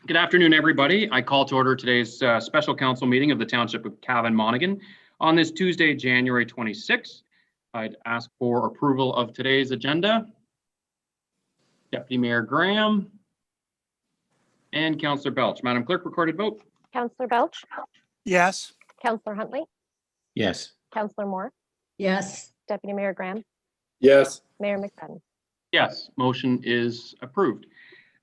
Good afternoon, everybody. I call to order today's special council meeting of the Township of Cavan-Monaghan on this Tuesday, January 26th. I'd ask for approval of today's agenda. Deputy Mayor Graham and Councillor Belch. Madam Clerk, recorded vote. Councillor Belch? Yes. Councillor Huntley? Yes. Councillor Moore? Yes. Deputy Mayor Graham? Yes. Mayor McFadden? Yes, motion is approved.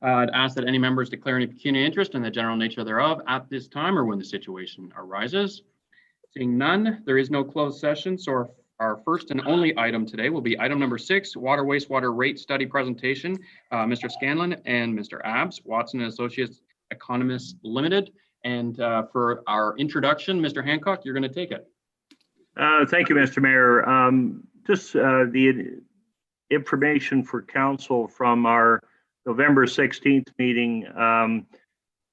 I'd ask that any members declare any pecuniary interest in the general nature thereof at this time or when the situation arises. Seeing none, there is no closed session, so our first and only item today will be item number 6, water wastewater rate study presentation. Mr. Scanlon and Mr. Abbs, Watson and Associates Economists Limited. And for our introduction, Mr. Hancock, you're going to take it. Thank you, Mr. Mayor. Just the information for council from our November 16th meeting.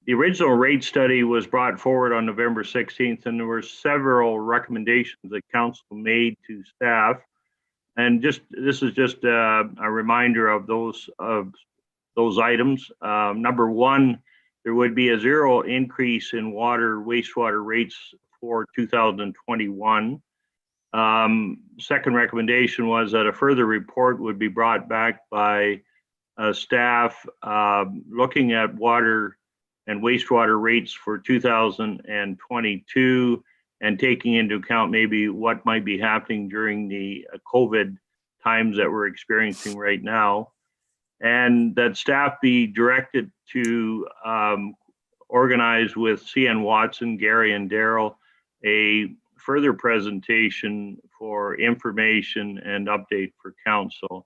The original rate study was brought forward on November 16th, and there were several recommendations that council made to staff. And this is just a reminder of those items. Number one, there would be a zero increase in water wastewater rates for 2021. Second recommendation was that a further report would be brought back by staff looking at water and wastewater rates for 2022 and taking into account maybe what might be happening during the COVID times that we're experiencing right now. And that staff be directed to organize with CN Watson, Gary, and Daryl a further presentation for information and update for council.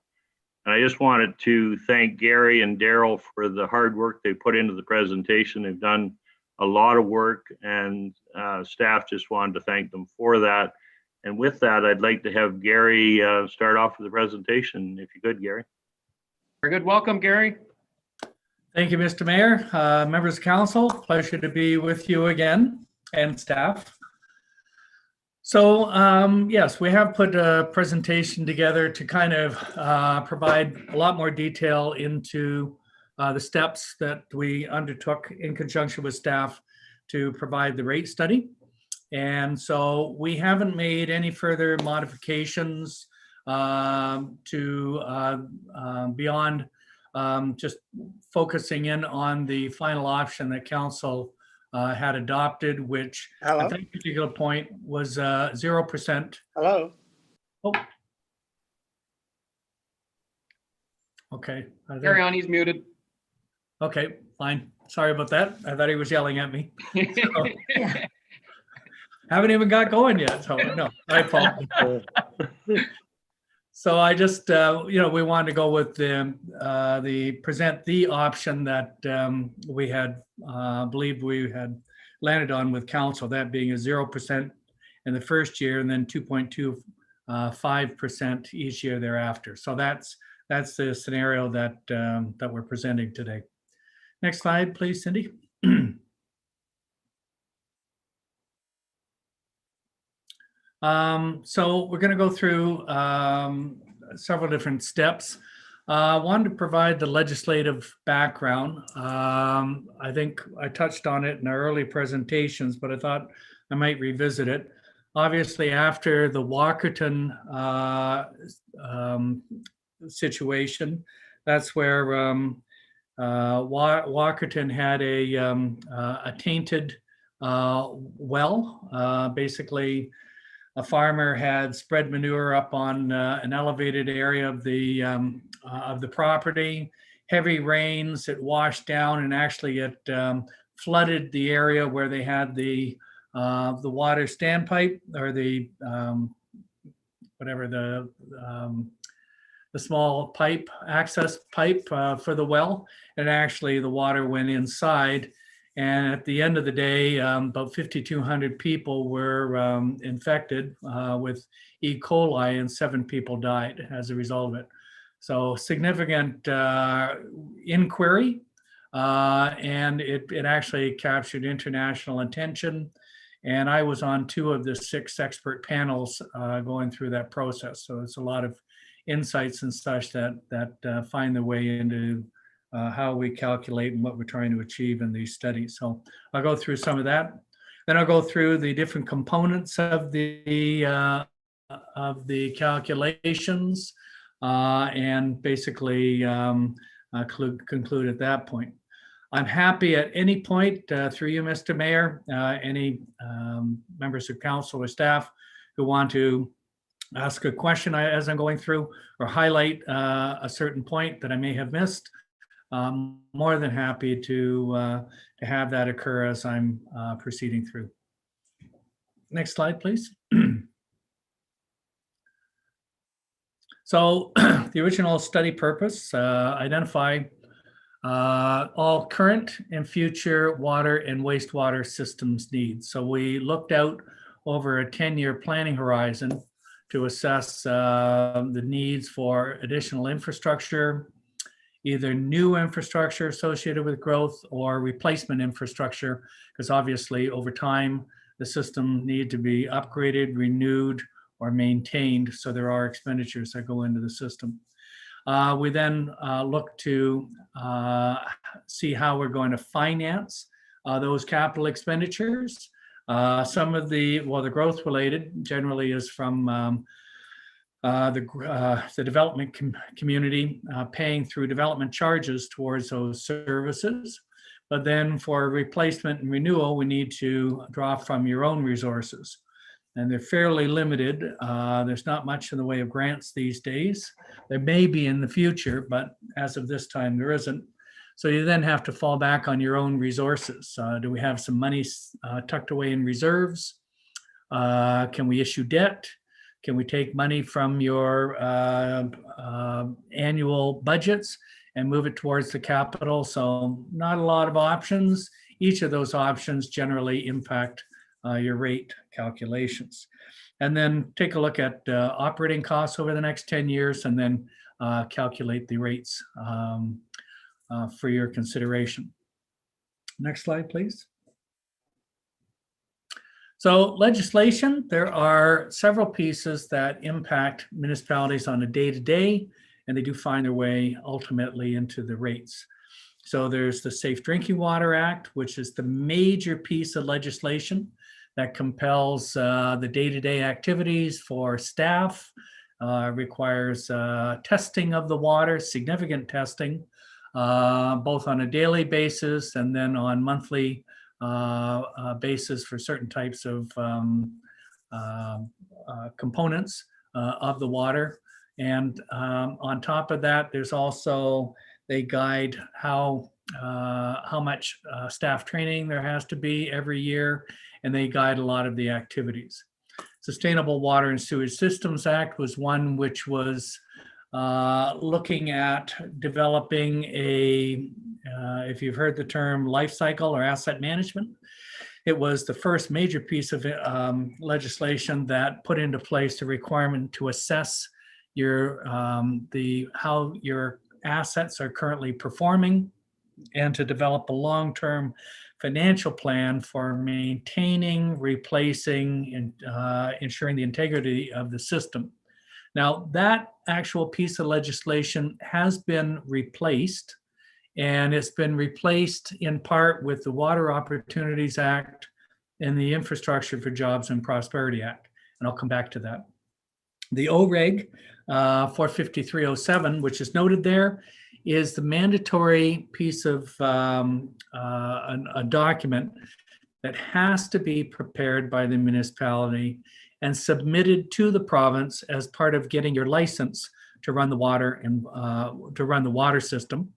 And I just wanted to thank Gary and Daryl for the hard work they put into the presentation. They've done a lot of work, and staff just wanted to thank them for that. And with that, I'd like to have Gary start off with the presentation, if you could, Gary. Very good. Welcome, Gary. Thank you, Mr. Mayor, members of council. Pleasure to be with you again, and staff. So yes, we have put a presentation together to kind of provide a lot more detail into the steps that we undertook in conjunction with staff to provide the rate study. And so we haven't made any further modifications to beyond just focusing in on the final option that council had adopted, which Hello. at that particular point was 0%. Hello. Oh. Okay. Carry on, he's muted. Okay, fine. Sorry about that. I thought he was yelling at me. So, Yeah. haven't even got going yet. So no, I apologize. So I just, we wanted to go with the present the option that we had believed we had landed on with council, that being a 0% in the first year and then 2.25% each year thereafter. So that's the scenario that that we're presenting today. Next slide, please, Cindy. So we're going to go through several different steps. I wanted to provide the legislative background. I think I touched on it in our early presentations, but I thought I might revisit it. Obviously, after the Walkerton situation, that's where Walkerton had a tainted well. Basically, a farmer had spread manure up on an elevated area of the property. Heavy rains, it washed down, and actually it flooded the area where they had the water standpipe, or the small pipe, access pipe for the well. And actually the water went inside. And at the end of the day, about 5,200 people were infected with E. coli, and 7 people died as a result of it. So significant inquiry, and it actually captured international attention. And I was on 2 of the 6 expert panels going through that process. So it's a lot of insights and such that find their way into how we calculate and what we're trying to achieve in these studies. So I'll go through some of that. Then I'll go through the different components of the calculations and basically conclude at that point. I'm happy at any point through you, Mr. Mayor, any members of council or staff who want to ask a question as I'm going through or highlight a certain point that I may have missed. More than happy to have that occur as I'm proceeding through. Next slide, please. So the original study purpose, identify all current and future water and wastewater systems needs. So we looked out over a 10-year planning horizon to assess the needs for additional infrastructure, either new infrastructure associated with growth or replacement infrastructure, because obviously over time, the system need to be upgraded, renewed, or maintained. So there are expenditures that go into the system. We then look to see how we're going to finance those capital expenditures. Some of the growth related generally is from the development community paying through development charges towards those services. But then for replacement and renewal, we need to draw from your own resources. And they're fairly limited. There's not much in the way of grants these days. There may be in the future, but as of this time, there isn't. So you then have to fall back on your own resources. Do we have some money tucked away in reserves? Can we issue debt? Can we take money from your annual budgets and move it towards the capital? So not a lot of options. Each of those options generally impact your rate calculations. And then take a look at operating costs over the next 10 years and then calculate the rates for your consideration. Next slide, please. So legislation, there are several pieces that impact municipalities on a day-to-day, and they do find their way ultimately into the rates. So there's the Safe Drinking Water Act, which is the major piece of legislation that compels the day-to-day activities for staff, requires testing of the water, significant testing, both on a daily basis and then on monthly basis for certain types of components of the water. And on top of that, there's also, they guide how much staff training there has to be every year, and they guide a lot of the activities. Sustainable Water and Sewage Systems Act was one which was looking at developing a, if you've heard the term life cycle or asset management, it was the first major piece of legislation that put into place the requirement to assess your how your assets are currently performing and to develop a long-term financial plan for maintaining, replacing, and ensuring the integrity of the system. Now, that actual piece of legislation has been replaced, and it's been replaced in part with the Water Opportunities Act and the Infrastructure for Jobs and Prosperity Act, and I'll come back to that. The OREG 45307, which is noted there, is the mandatory piece of a document that has to be prepared by the municipality and submitted to the province as part of getting your license to run the water and to run the water system.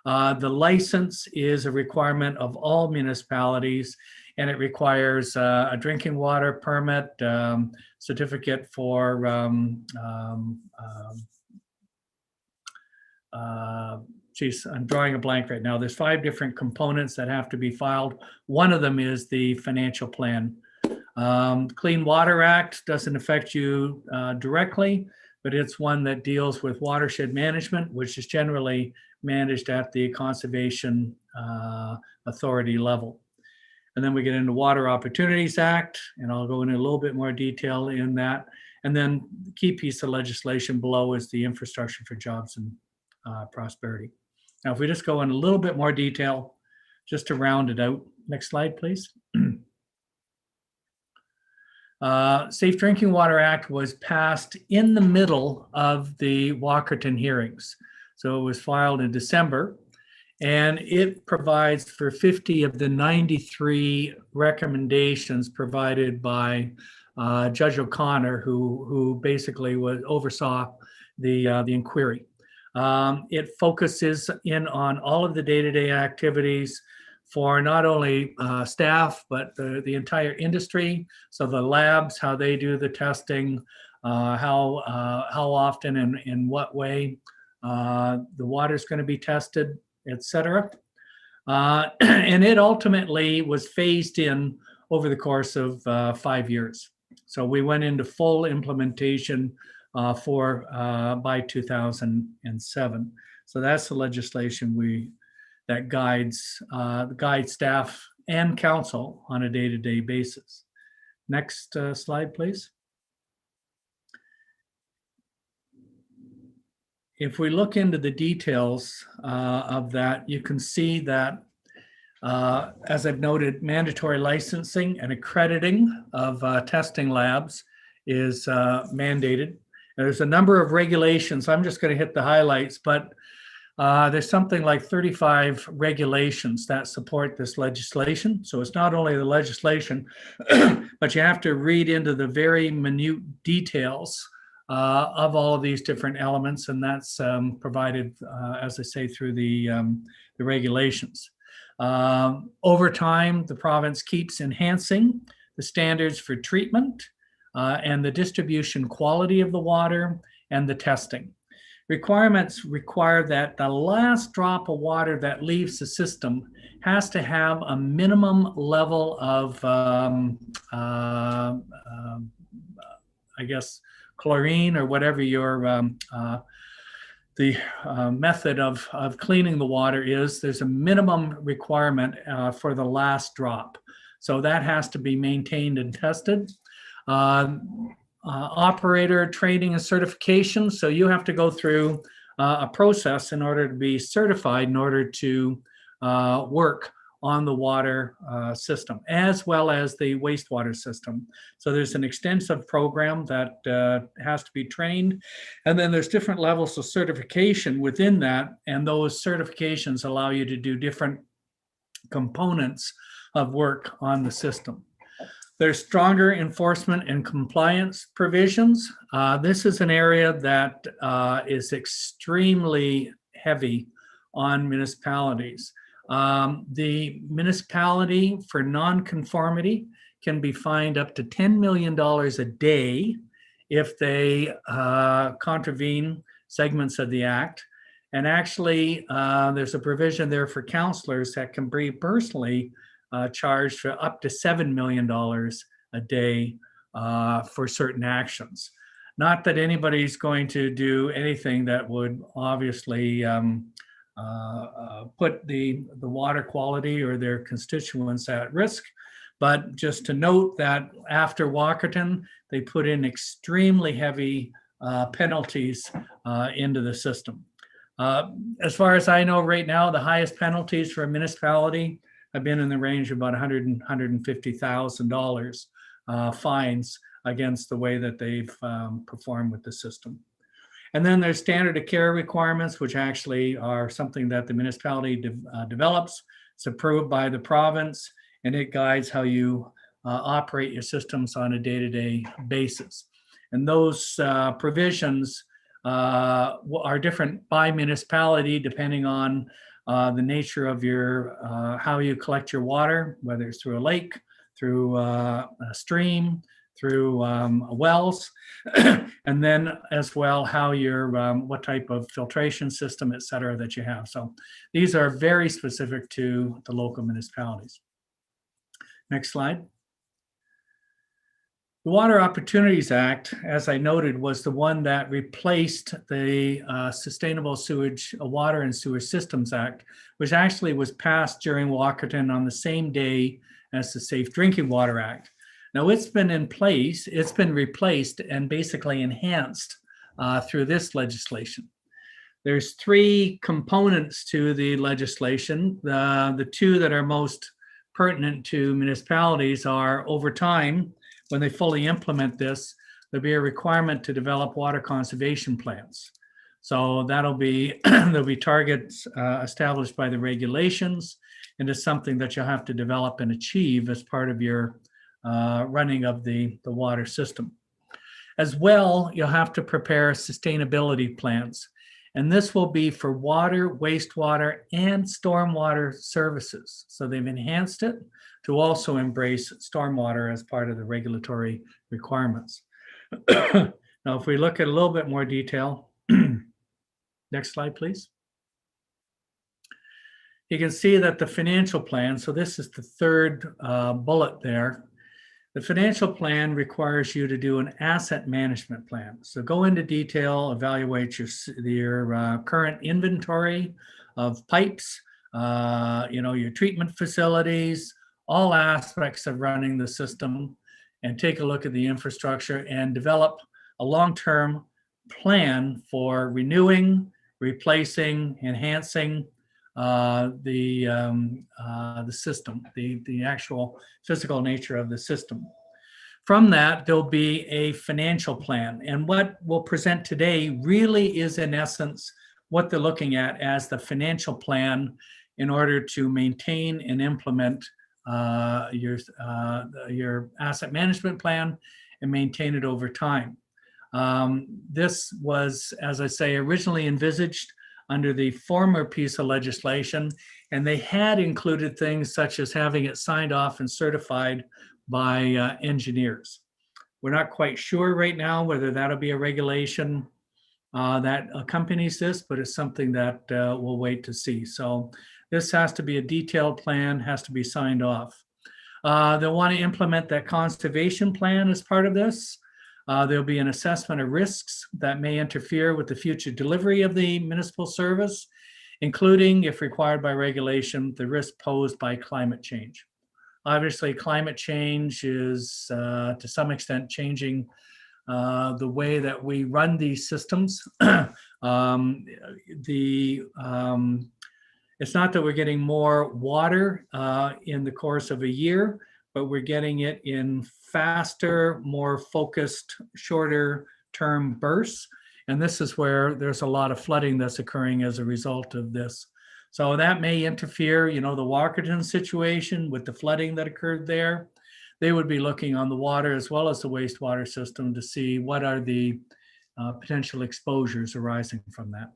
The license is a requirement of all municipalities, and it requires a drinking water permit, certificate for geez, I'm drawing a blank right now. There's 5 different components that have to be filed. One of them is the financial plan. Clean Water Act doesn't affect you directly, but it's one that deals with watershed management, which is generally managed at the conservation authority level. And then we get into Water Opportunities Act, and I'll go into a little bit more detail in that. And then the key piece of legislation below is the Infrastructure for Jobs and Prosperity. Now, if we just go in a little bit more detail, just to round it out. Next slide, please. Safe Drinking Water Act was passed in the middle of the Walkerton hearings. So it was filed in December, and it provides for 50 of the 93 recommendations provided by Judge O'Connor, who basically oversaw the inquiry. It focuses in on all of the day-to-day activities for not only staff, but the entire industry. So the labs, how they do the testing, how often and in what way the water is going to be tested, etc. And it ultimately was phased in over the course of 5 years. So we went into full implementation by 2007. So that's the legislation that guides staff and council on a day-to-day basis. Next slide, please. If we look into the details of that, you can see that, as I've noted, mandatory licensing and accrediting of testing labs is mandated. There's a number of regulations. I'm just going to hit the highlights, but there's something like 35 regulations that support this legislation. So it's not only the legislation, but you have to read into the very minute details of all of these different elements, and that's provided, as I say, through the regulations. Over time, the province keeps enhancing the standards for treatment and the distribution quality of the water and the testing. Requirements require that the last drop of water that leaves the system has to have a minimum level of, I guess, chlorine or whatever your method of cleaning the water is. There's a minimum requirement for the last drop. So that has to be maintained and tested. Operator training and certification. So you have to go through a process in order to be certified in order to work on the water system, as well as the wastewater system. So there's an extensive program that has to be trained. And then there's different levels of certification within that. And those certifications allow you to do different components of work on the system. There's stronger enforcement and compliance provisions. This is an area that is extremely heavy on municipalities. The municipality for non-conformity can be fined up to $10 million a day if they contravene segments of the Act. And actually, there's a provision there for councillors that can be personally charged for up to $7 million a day for certain actions. Not that anybody's going to do anything that would obviously put the water quality or their constituents at risk, but just to note that after Walkerton, they put in extremely heavy penalties into the system. As far as I know right now, the highest penalties for a municipality have been in the range of about $150,000 fines against the way that they've performed with the system. And then there's standard of care requirements, which actually are something that the municipality develops. It's approved by the province, and it guides how you operate your systems on a day-to-day basis. And those provisions are different by municipality depending on the nature of your, how you collect your water, whether it's through a lake, through a stream, through wells, and then as well how your, what type of filtration system, et cetera, that you have. So these are very specific to the local municipalities. Next slide. The Water Opportunities Act, as I noted, was the one that replaced the Sustainable Sewage Water and Sewer Systems Act, which actually was passed during Walkerton on the same day as the Safe Drinking Water Act. Now it's been in place, it's been replaced and basically enhanced through this legislation. There's three components to the legislation. The two that are most pertinent to municipalities are, over time, when they fully implement this, there'll be a requirement to develop water conservation plans. So that'll be, there'll be targets established by the regulations, and it's something that you'll have to develop and achieve as part of your running of the water system. As well, you'll have to prepare sustainability plans. And this will be for water, wastewater, and stormwater services. So they've enhanced it to also embrace stormwater as part of the regulatory requirements. Now, if we look at a little bit more detail, next slide, please. You can see that the financial plan, so this is the third bullet there. The financial plan requires you to do an asset management plan. So go into detail, evaluate your current inventory of pipes, your treatment facilities, all aspects of running the system, and take a look at the infrastructure and develop a long-term plan for renewing, replacing, enhancing the system, the actual physical nature of the system. From that, there'll be a financial plan. And what we'll present today really is, in essence, what they're looking at as the financial plan in order to maintain and implement your asset management plan and maintain it over time. This was, as I say, originally envisaged under the former piece of legislation, and they had included things such as having it signed off and certified by engineers. We're not quite sure right now whether that'll be a regulation that accompanies this, but it's something that we'll wait to see. So this has to be a detailed plan, has to be signed off. They'll want to implement that conservation plan as part of this. There'll be an assessment of risks that may interfere with the future delivery of the municipal service, including, if required by regulation, the risk posed by climate change. Obviously, climate change is to some extent changing the way that we run these systems. It's not that we're getting more water in the course of a year, but we're getting it in faster, more focused, shorter term bursts. And this is where there's a lot of flooding that's occurring as a result of this. So that may interfere, the Walkerton situation with the flooding that occurred there. They would be looking on the water as well as the wastewater system to see what are the potential exposures arising from that.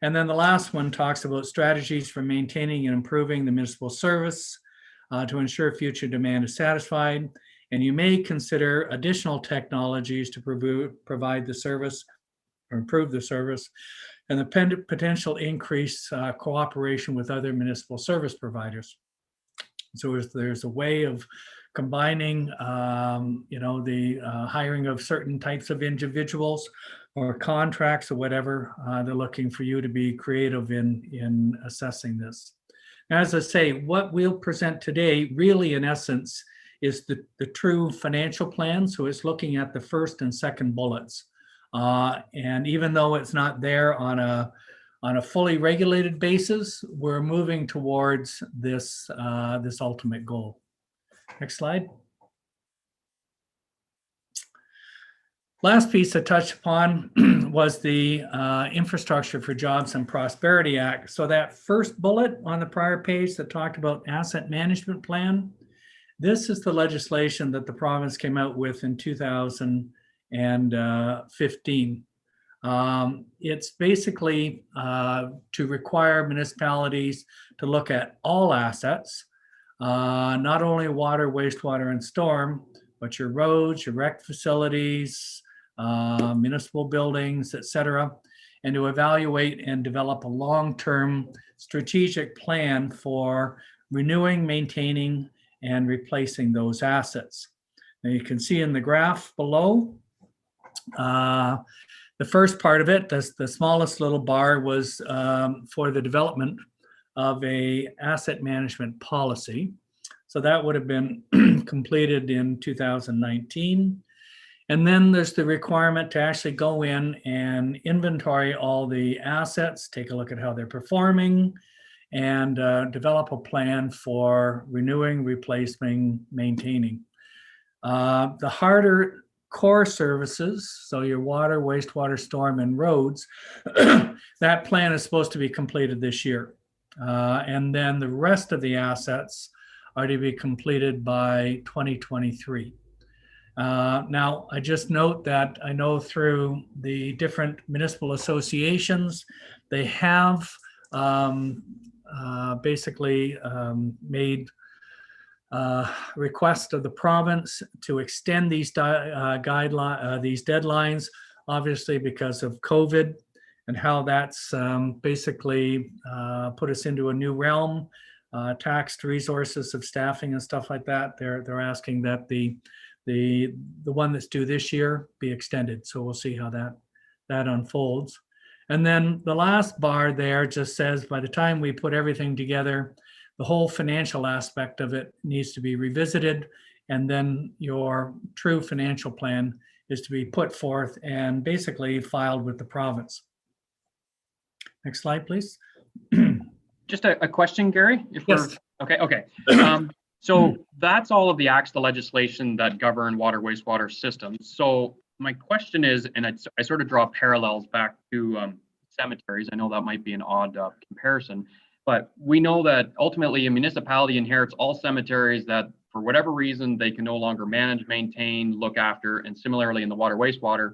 And then the last one talks about strategies for maintaining and improving the municipal service to ensure future demand is satisfied. And you may consider additional technologies to provide the service or improve the service, and the potential increase cooperation with other municipal service providers. So there's a way of combining, the hiring of certain types of individuals or contracts or whatever. They're looking for you to be creative in assessing this. As I say, what we'll present today really, in essence, is the true financial plan. So it's looking at the first and second bullets. And even though it's not there on a fully regulated basis, we're moving towards this ultimate goal. Next slide. Last piece I touched upon was the Infrastructure for Jobs and Prosperity Act. So that first bullet on the prior page that talked about asset management plan, this is the legislation that the province came out with in 2015. It's basically to require municipalities to look at all assets, not only water, wastewater, and storm, but your roads, your rec facilities, municipal buildings, et cetera, and to evaluate and develop a long-term strategic plan for renewing, maintaining, and replacing those assets. Now you can see in the graph below, the first part of it, the smallest little bar, was for the development of a asset management policy. So that would have been completed in 2019. And then there's the requirement to actually go in and inventory all the assets, take a look at how they're performing, and develop a plan for renewing, replacing, maintaining. The harder core services, so your water, wastewater, storm, and roads, that plan is supposed to be completed this year. And then the rest of the assets are to be completed by 2023. Now, I just note that I know through the different municipal associations, they have basically made request of the province to extend these these deadlines, obviously because of COVID and how that's basically put us into a new realm, taxed resources of staffing and stuff like that. They're asking that the one that's due this year be extended. So we'll see how that unfolds. And then the last bar there just says, by the time we put everything together, the whole financial aspect of it needs to be revisited. And then your true financial plan is to be put forth and basically filed with the province. Next slide, please. Just a question, Gary? If Yes. Okay. So that's all of the acts, the legislation that govern water, wastewater systems. So my question is, and I sort of draw parallels back to cemeteries. I know that might be an odd comparison, but we know that ultimately a municipality inherits all cemeteries that for whatever reason they can no longer manage, maintain, look after. And similarly in the water, wastewater,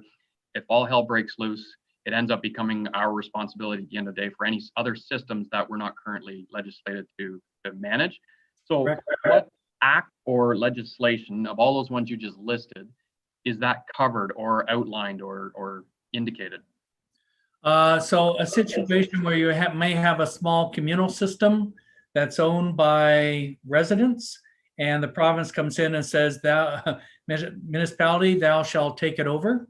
if all hell breaks loose, it ends up becoming our responsibility at the end of the day for any other systems that we're not currently legislated to manage. So what act or legislation of all those ones you just listed is that covered or outlined or indicated? So a situation where you may have a small communal system that's owned by residents, and the province comes in and says, "Thou municipality, thou shalt take it over."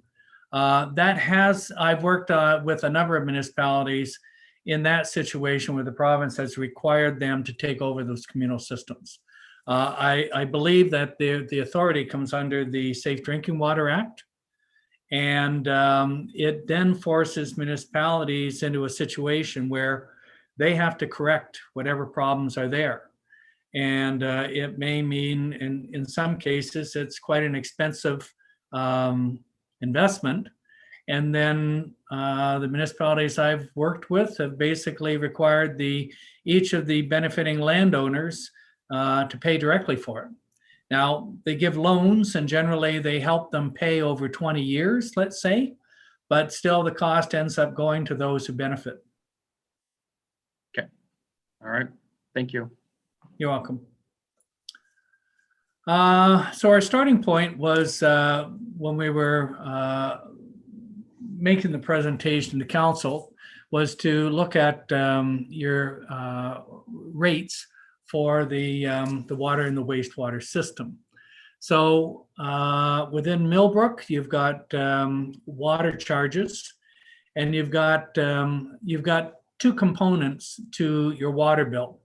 I've worked with a number of municipalities in that situation where the province has required them to take over those communal systems. I believe that the authority comes under the Safe Drinking Water Act. And it then forces municipalities into a situation where they have to correct whatever problems are there. And it may mean, in some cases, it's quite an expensive investment. And then the municipalities I've worked with have basically required each of the benefiting landowners to pay directly for it. Now, they give loans and generally they help them pay over 20 years, let's say, but still the cost ends up going to those who benefit. Okay. All right. Thank you. You're welcome. So our starting point was when we were making the presentation to council was to look at your rates for the water and the wastewater system. So within Millbrook, you've got water charges, and you've got two components to your water bill.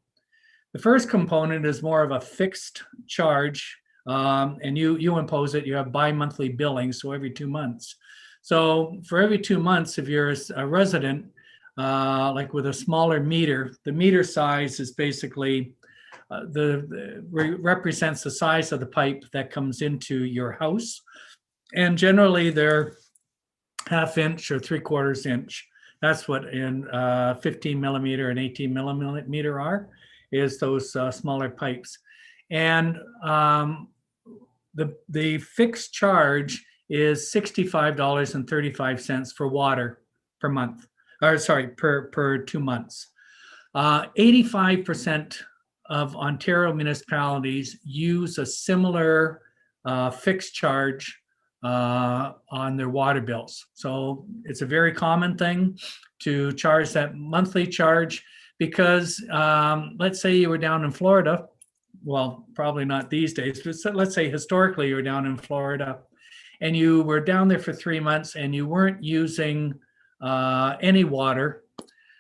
The first component is more of a fixed charge, and you impose it. You have bi-monthly billing, so every 2 months. So for every 2 months, if you're a resident, like with a smaller meter, the meter size is basically represents the size of the pipe that comes into your house. And generally they're 1/2 inch or 3/4 inch. That's what in 15 millimeter and 18 millimeter are, is those smaller pipes. And the fixed charge is $65.35 for water per month, or sorry, per 2 months. 85% of Ontario municipalities use a similar fixed charge on their water bills. So it's a very common thing to charge that monthly charge because let's say you were down in Florida, well, probably not these days, but let's say historically you were down in Florida and you were down there for 3 months and you weren't using any water.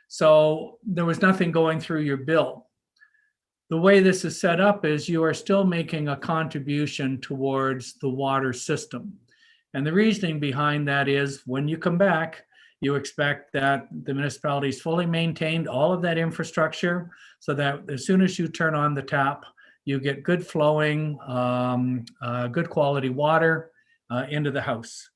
So there was nothing going through your bill. The way this is set up is you are still making a contribution towards the water system. And the reasoning behind that is when you come back, you expect that the municipality's fully maintained all of that infrastructure so that as soon as you turn on the tap, you get good flowing, good quality water into the house.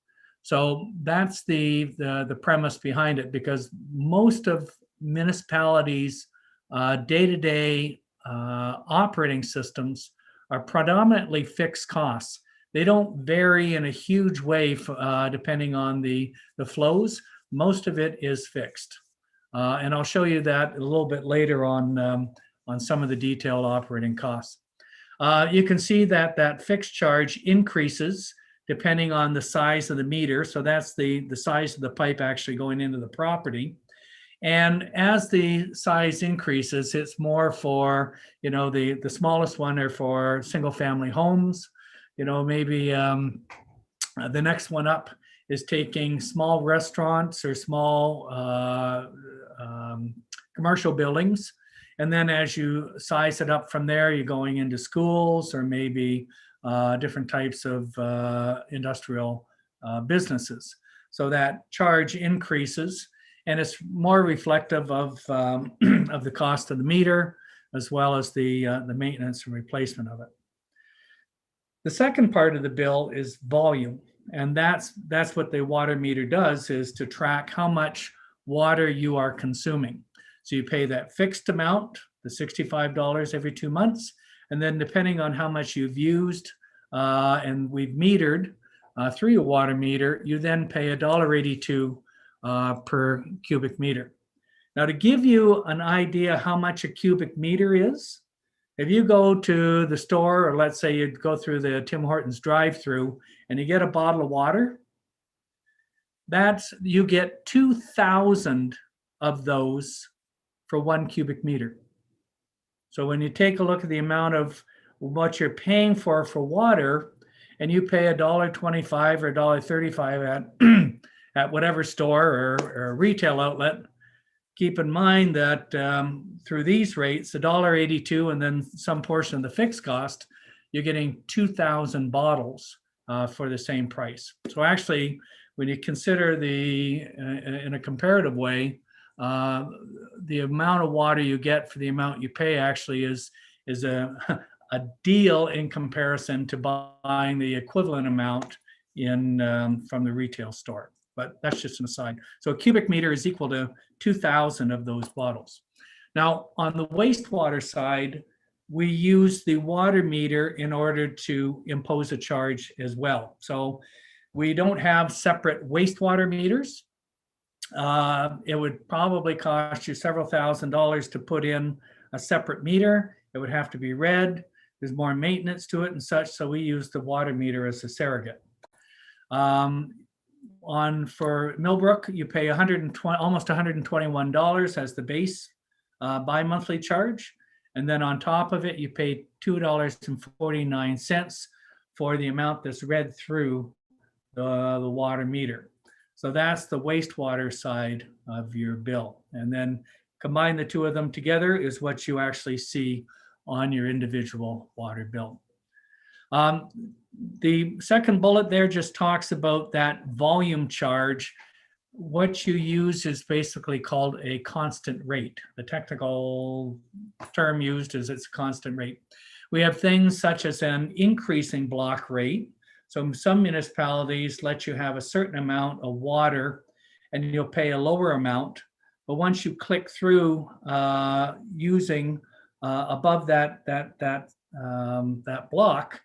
So that's the premise behind it, because most of municipalities' day-to-day operating systems are predominantly fixed costs. They don't vary in a huge way depending on the flows. Most of it is fixed. And I'll show you that a little bit later on some of the detailed operating costs. You can see that that fixed charge increases depending on the size of the meter. So that's the size of the pipe actually going into the property. And as the size increases, it's more for, the smallest one are for single family homes. Maybe the next one up is taking small restaurants or small commercial buildings. And then as you size it up from there, you're going into schools or maybe different types of industrial businesses. So that charge increases, and it's more reflective of of the cost of the meter as well as the maintenance and replacement of it. The second part of the bill is volume, and that's what the water meter does, is to track how much water you are consuming. So you pay that fixed amount, the $65 every 2 months, and then depending on how much you've used, and we've metered through your water meter, you then pay $1.82 per cubic meter. Now, to give you an idea how much a cubic meter is, if you go to the store, or let's say you go through the Tim Hortons drive-through and you get a bottle of water, you get 2,000 of those for 1 cubic meter. So when you take a look at the amount of what you're paying for water, and you pay $1.25 or $1.35 at whatever store or retail outlet, keep in mind that through these rates, $1.82 and then some portion of the fixed cost, you're getting 2,000 bottles for the same price. So actually, when you consider in a comparative way, the amount of water you get for the amount you pay actually is a deal in comparison to buying the equivalent amount from the retail store. But that's just an aside. So a cubic meter is equal to 2,000 of those bottles. Now, on the wastewater side, we use the water meter in order to impose a charge as well. So we don't have separate wastewater meters. It would probably cost you several $1,000s to put in a separate meter. It would have to be read. There's more maintenance to it and such. So we use the water meter as a surrogate. For Millbrook, you pay almost $121 as the base bi-monthly charge. And then on top of it, you pay $2.49 for the amount that's read through the water meter. So that's the wastewater side of your bill. And then combine the two of them together is what you actually see on your individual water bill. The second bullet there just talks about that volume charge. What you use is basically called a constant rate. The technical term used is it's a constant rate. We have things such as an increasing block rate. So some municipalities let you have a certain amount of water and you'll pay a lower amount. But once you click through using above that block,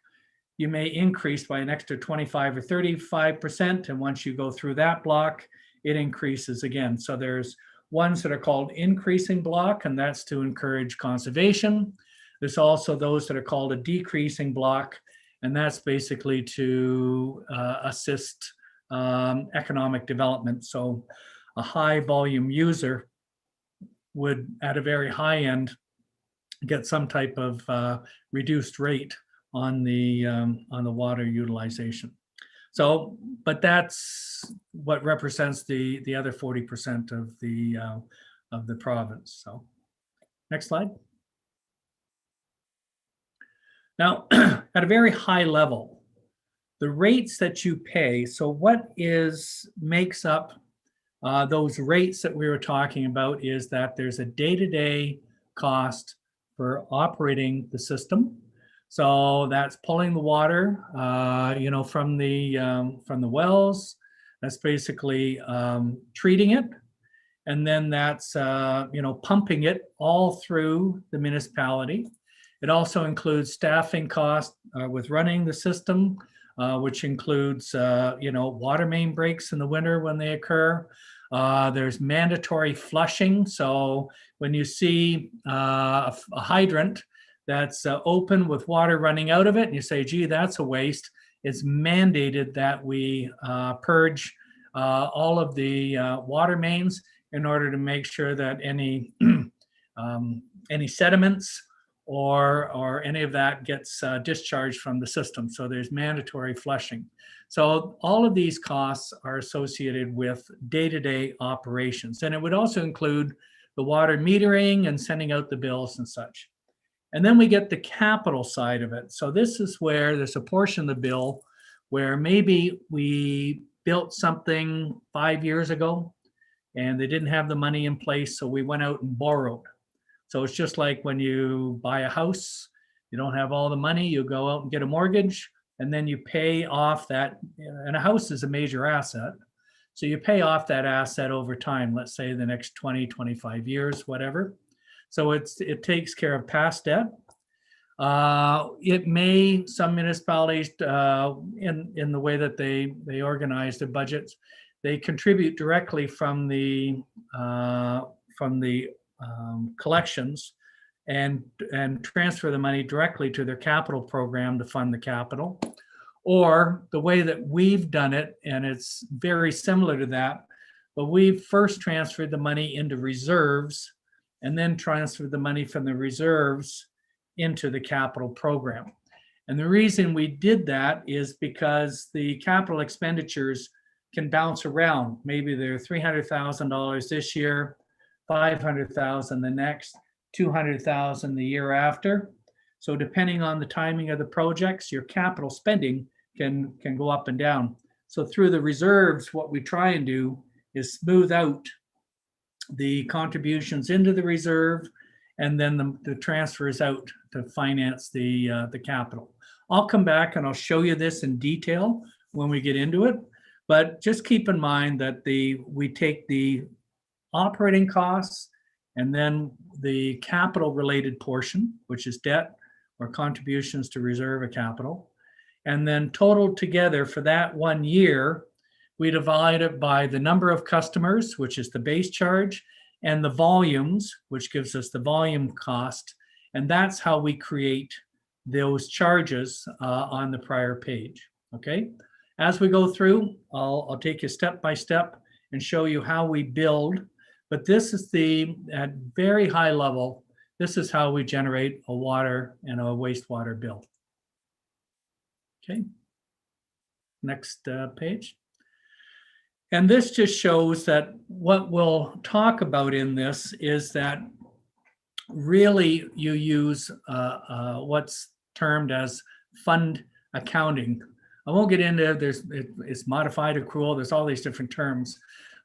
you may increase by an extra 25 or 35%. And once you go through that block, it increases again. So there's ones that are called increasing block, and that's to encourage conservation. There's also those that are called a decreasing block, and that's basically to assist economic development. So a high volume user would, at a very high end, get some type of reduced rate on the water utilization. So, but that's what represents the other 40% of the province. So, next slide. Now, at a very high level, the rates that you pay. So what makes up those rates that we were talking about is that there's a day-to-day cost for operating the system. So that's pulling the water, from the wells. That's basically treating it, and then that's pumping it all through the municipality. It also includes staffing costs with running the system, which includes water main breaks in the winter when they occur. There's mandatory flushing. So when you see a hydrant that's open with water running out of it, and you say, gee, that's a waste, it's mandated that we purge all of the water mains in order to make sure that any sediments or any of that gets discharged from the system. So there's mandatory flushing. So all of these costs are associated with day-to-day operations. And it would also include the water metering and sending out the bills and such. And then we get the capital side of it. So this is where there's a portion of the bill where maybe we built something 5 years ago and they didn't have the money in place, so we went out and borrowed. So it's just like when you buy a house, you don't have all the money, you go out and get a mortgage, and then you pay off that, and a house is a major asset. So you pay off that asset over time, let's say the next 20, 25 years, whatever. So it takes care of past debt. Some municipalities, in the way that they organize their budgets, they contribute directly from the collections and transfer the money directly to their capital program to fund the capital. Or the way that we've done it, and it's very similar to that, but we've first transferred the money into reserves and then transferred the money from the reserves into the capital program. And the reason we did that is because the capital expenditures can bounce around. Maybe they're $300,000 this year, 500,000 the next, 200,000 the year after. So depending on the timing of the projects, your capital spending can go up and down. So through the reserves, what we try and do is smooth out the contributions into the reserve and then the transfers out to finance the capital. I'll come back and I'll show you this in detail when we get into it. But just keep in mind that we take the operating costs and then the capital related portion, which is debt or contributions to reserve a capital. And then total together for that 1 year, we divide it by the number of customers, which is the base charge, and the volumes, which gives us the volume cost. And that's how we create those charges on the prior page, okay? As we go through, I'll take you step by step and show you how we build. But this is at very high level, this is how we generate a water and a wastewater bill. Okay, next page. And this just shows that what we'll talk about in this is that really you use what's termed as fund accounting. I won't get into it's modified accrual, there's all these different terms.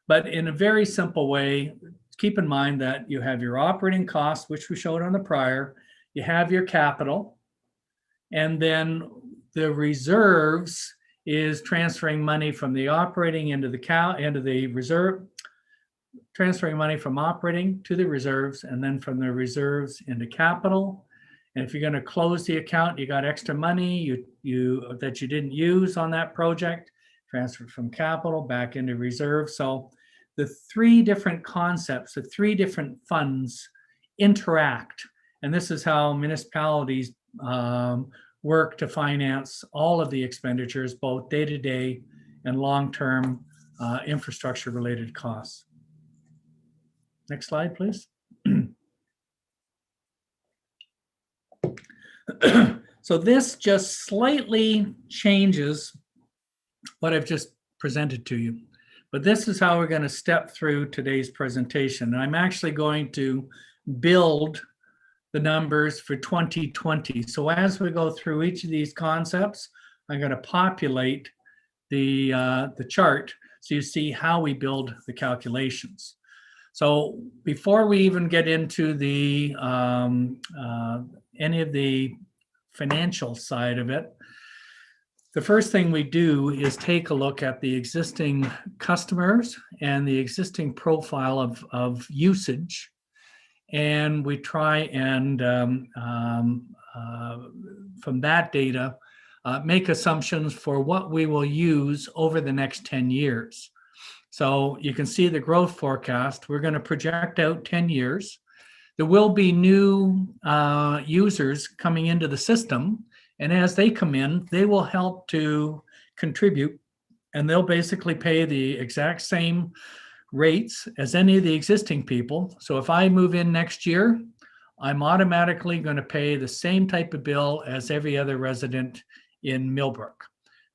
But in a very simple way, keep in mind that you have your operating costs, which we showed on the prior, you have your capital, and then the reserves is transferring money from the operating into the reserve, transferring money from operating to the reserves, and then from the reserves into capital. And if you're going to close the account, you got extra money that you didn't use on that project, transfer from capital back into reserve. So the three different concepts, the three different funds interact. And this is how municipalities work to finance all of the expenditures, both day-to-day and long-term infrastructure-related costs. Next slide, please. So this just slightly changes what I've just presented to you. But this is how we're going to step through today's presentation. And I'm actually going to build the numbers for 2020. So as we go through each of these concepts, I'm going to populate the chart so you see how we build the calculations. So before we even get into the any of the financial side of it, the first thing we do is take a look at the existing customers and the existing profile of usage. And we try and from that data, make assumptions for what we will use over the next 10 years. So you can see the growth forecast. We're going to project out 10 years. There will be new users coming into the system. And as they come in, they will help to contribute, and they'll basically pay the exact same rates as any of the existing people. So if I move in next year, I'm automatically going to pay the same type of bill as every other resident in Millbrook.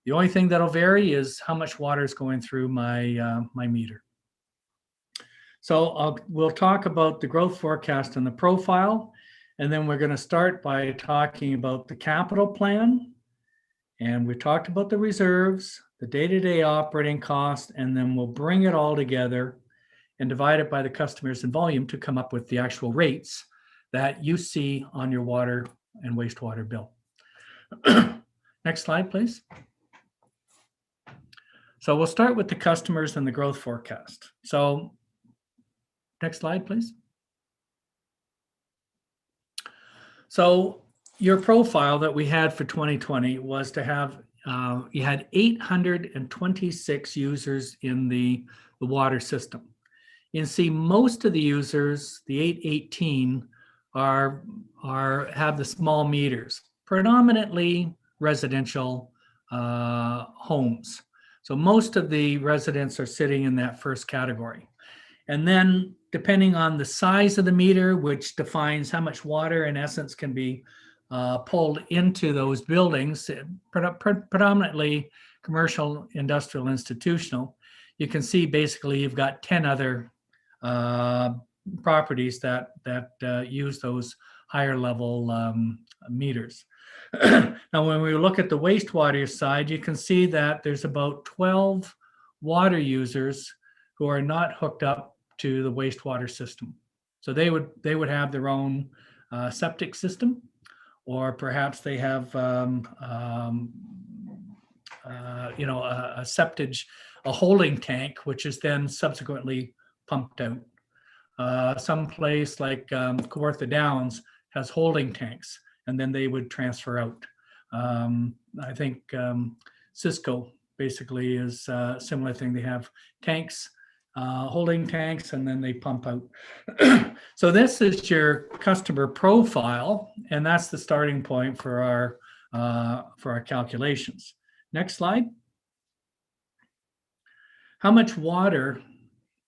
The only thing that'll vary is how much water is going through my my meter. So we'll talk about the growth forecast and the profile, and then we're going to start by talking about the capital plan. And we talked about the reserves, the day-to-day operating cost, and then we'll bring it all together and divide it by the customers and volume to come up with the actual rates that you see on your water and wastewater bill. Next slide, please. So we'll start with the customers and the growth forecast. So next slide, please. So your profile that we had for 2020 was to have, you had 826 users in the water system. You can see most of the users, the 818, have the small meters, predominantly residential homes. So most of the residents are sitting in that first category. And then depending on the size of the meter, which defines how much water in essence can be pulled into those buildings, predominantly commercial, industrial, institutional, you can see basically you've got 10 other properties that use those higher level meters. Now, when we look at the wastewater side, you can see that there's about 12 water users who are not hooked up to the wastewater system. So they would have their own septic system, or perhaps they have a septage, a holding tank, which is then subsequently pumped out. Some place like Kawartha Downs has holding tanks, and then they would transfer out. I think Cisco basically is a similar thing. They have tanks, holding tanks, and then they pump out. So this is your customer profile, and that's the starting point for our calculations. Next slide. How much water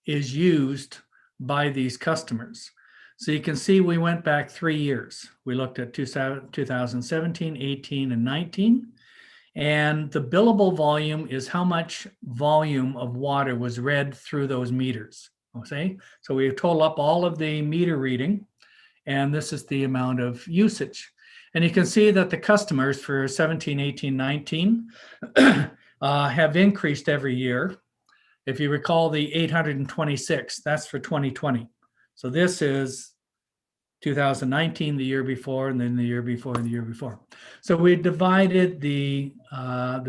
is used by these customers? So you can see we went back 3 years. We looked at 2017, 18, and 19. And the billable volume is how much volume of water was read through those meters. Okay, so we total up all of the meter reading, and this is the amount of usage. And you can see that the customers for 17, 18, 19 have increased every year. If you recall the 826, that's for 2020. So this is 2019, the year before, and then the year before, and the year before. So we divided the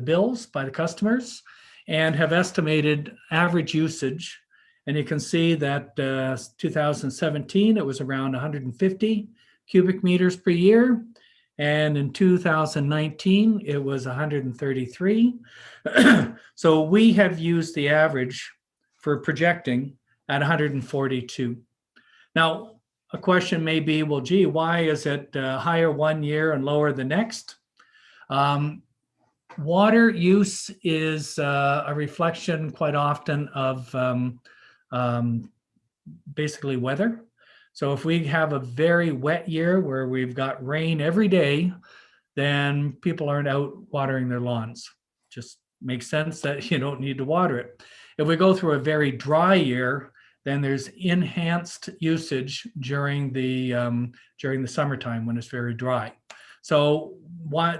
bills by the customers and have estimated average usage. And you can see that 2017, it was around 150 cubic meters per year. And in 2019, it was 133. So we have used the average for projecting at 142. Now, a question may be, well, gee, why is it higher one year and lower the next? Water use is a reflection quite often of basically weather. So if we have a very wet year where we've got rain every day, then people aren't out watering their lawns. Just makes sense that you don't need to water it. If we go through a very dry year, then there's enhanced usage during the summertime when it's very dry. So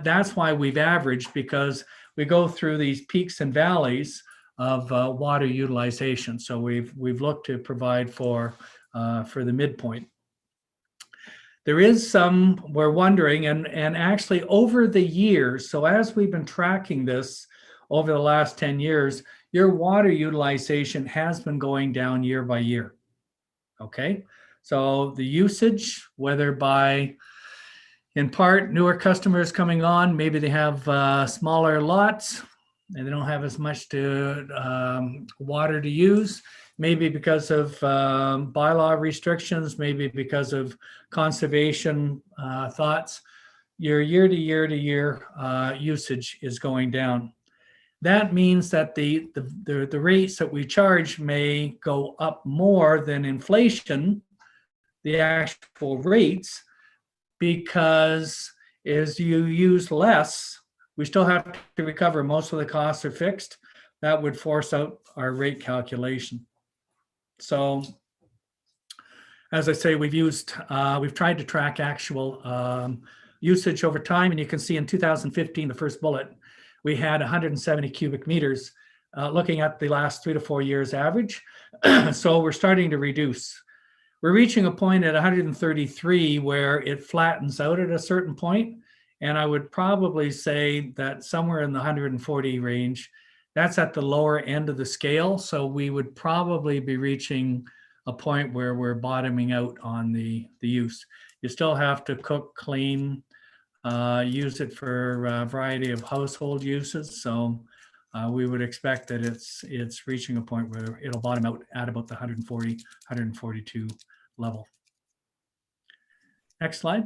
that's why we've averaged, because we go through these peaks and valleys of water utilization. So we've looked to provide for the midpoint. There is some, we're wondering, and actually over the years, so as we've been tracking this over the last 10 years, your water utilization has been going down year by year. Okay, so the usage, whether by, in part, newer customers coming on, maybe they have smaller lots and they don't have as much water to use, maybe because of bylaw restrictions, maybe because of conservation thoughts, your year to year usage is going down. That means that the rates that we charge may go up more than inflation, the actual rates, because as you use less, we still have to recover. Most of the costs are fixed. That would force out our rate calculation. So, as I say, we've tried to track actual usage over time, and you can see in 2015, the first bullet, we had 170 cubic meters. Looking at the last 3 to 4 years average, so we're starting to reduce. We're reaching a point at 133 where it flattens out at a certain point, and I would probably say that somewhere in the 140 range, that's at the lower end of the scale. So we would probably be reaching a point where we're bottoming out on the use. You still have to cook, clean, use it for a variety of household uses. So we would expect that it's reaching a point where it'll bottom out at about the 140, 142 level. Next slide.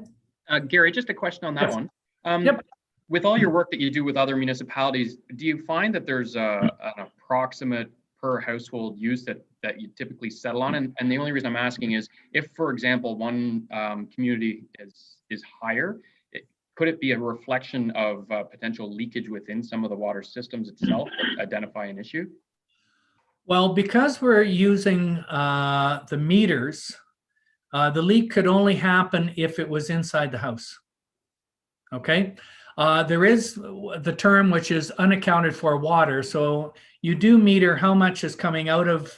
Gary, just a question on that Yes. one. Yep. With all your work that you do with other municipalities, do you find that there's an approximate per household use that you typically settle on? And the only reason I'm asking is, if, for example, one community is higher, could it be a reflection of potential leakage within some of the water systems itself that identify an issue? Well, because we're using the meters, the leak could only happen if it was inside the house. Okay. There is the term which is unaccounted for water. So you do meter how much is coming out of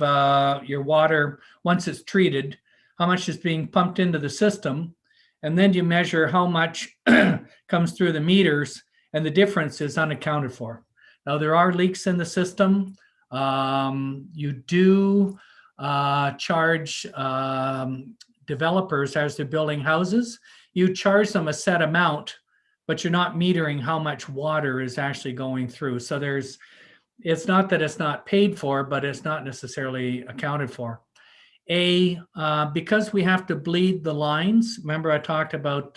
your water once it's treated, how much is being pumped into the system, and then you measure how much comes through the meters, and the difference is unaccounted for. Now, there are leaks in the system. You do charge developers as they're building houses. You charge them a set amount, but you're not metering how much water is actually going through. So it's not that it's not paid for, but it's not necessarily accounted for. Because we have to bleed the lines, remember I talked about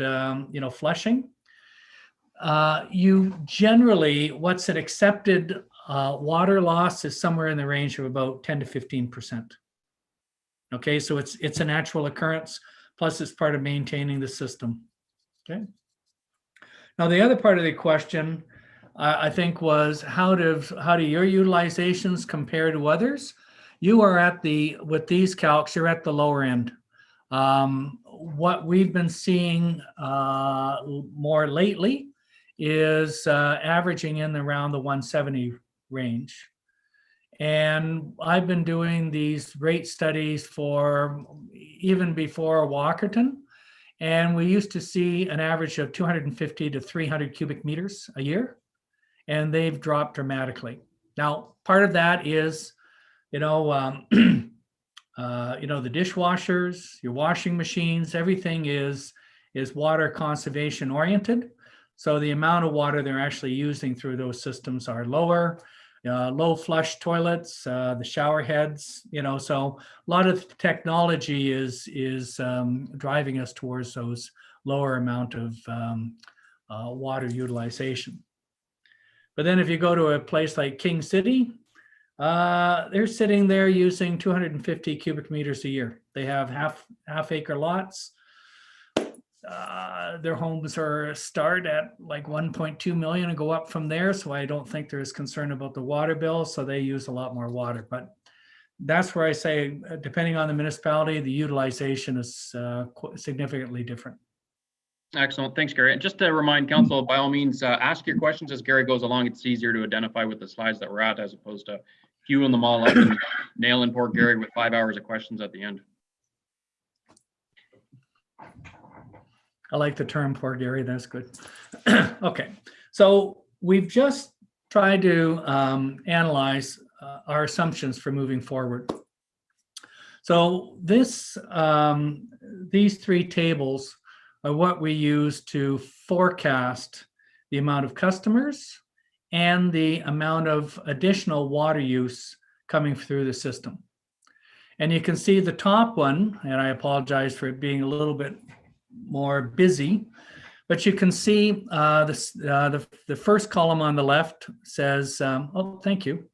flushing. You generally, what's an accepted water loss is somewhere in the range of about 10 to 15%. Okay, so it's a natural occurrence, plus it's part of maintaining the system. Okay. Now the other part of the question, I think, was how do your utilizations compare to others? You are with these calcs, you're at the lower end. What we've been seeing more lately is averaging in around the 170 range. And I've been doing these rate studies for even before Walkerton. And we used to see an average of 250 to 300 cubic meters a year. And they've dropped dramatically. Now, part of that is, the dishwashers, your washing machines, everything is water conservation oriented. So the amount of water they're actually using through those systems are lower. Low flush toilets, the shower heads, so a lot of technology is driving us towards those lower amount of water utilization. But then if you go to a place like King City, they're sitting there using 250 cubic meters a year. They have half acre lots. Their homes start at like 1.2 million and go up from there. So I don't think there's concern about the water bill. So they use a lot more water. But that's where I say, depending on the municipality, the utilization is significantly different. Excellent. Thanks, Gary. And just to remind council, by all means, ask your questions as Gary goes along. It's easier to identify with the slides that we're at as opposed to queuing them all up and nailing poor Gary with 5 hours of questions at the end. I like the term poor Gary, that's good. Okay, so we've just tried to analyze our assumptions for moving forward. So these three tables are what we use to forecast the amount of customers and the amount of additional water use coming through the system. And you can see the top one, and I apologize for it being a little bit more busy, but you can see the first column on the left says, oh, thank you.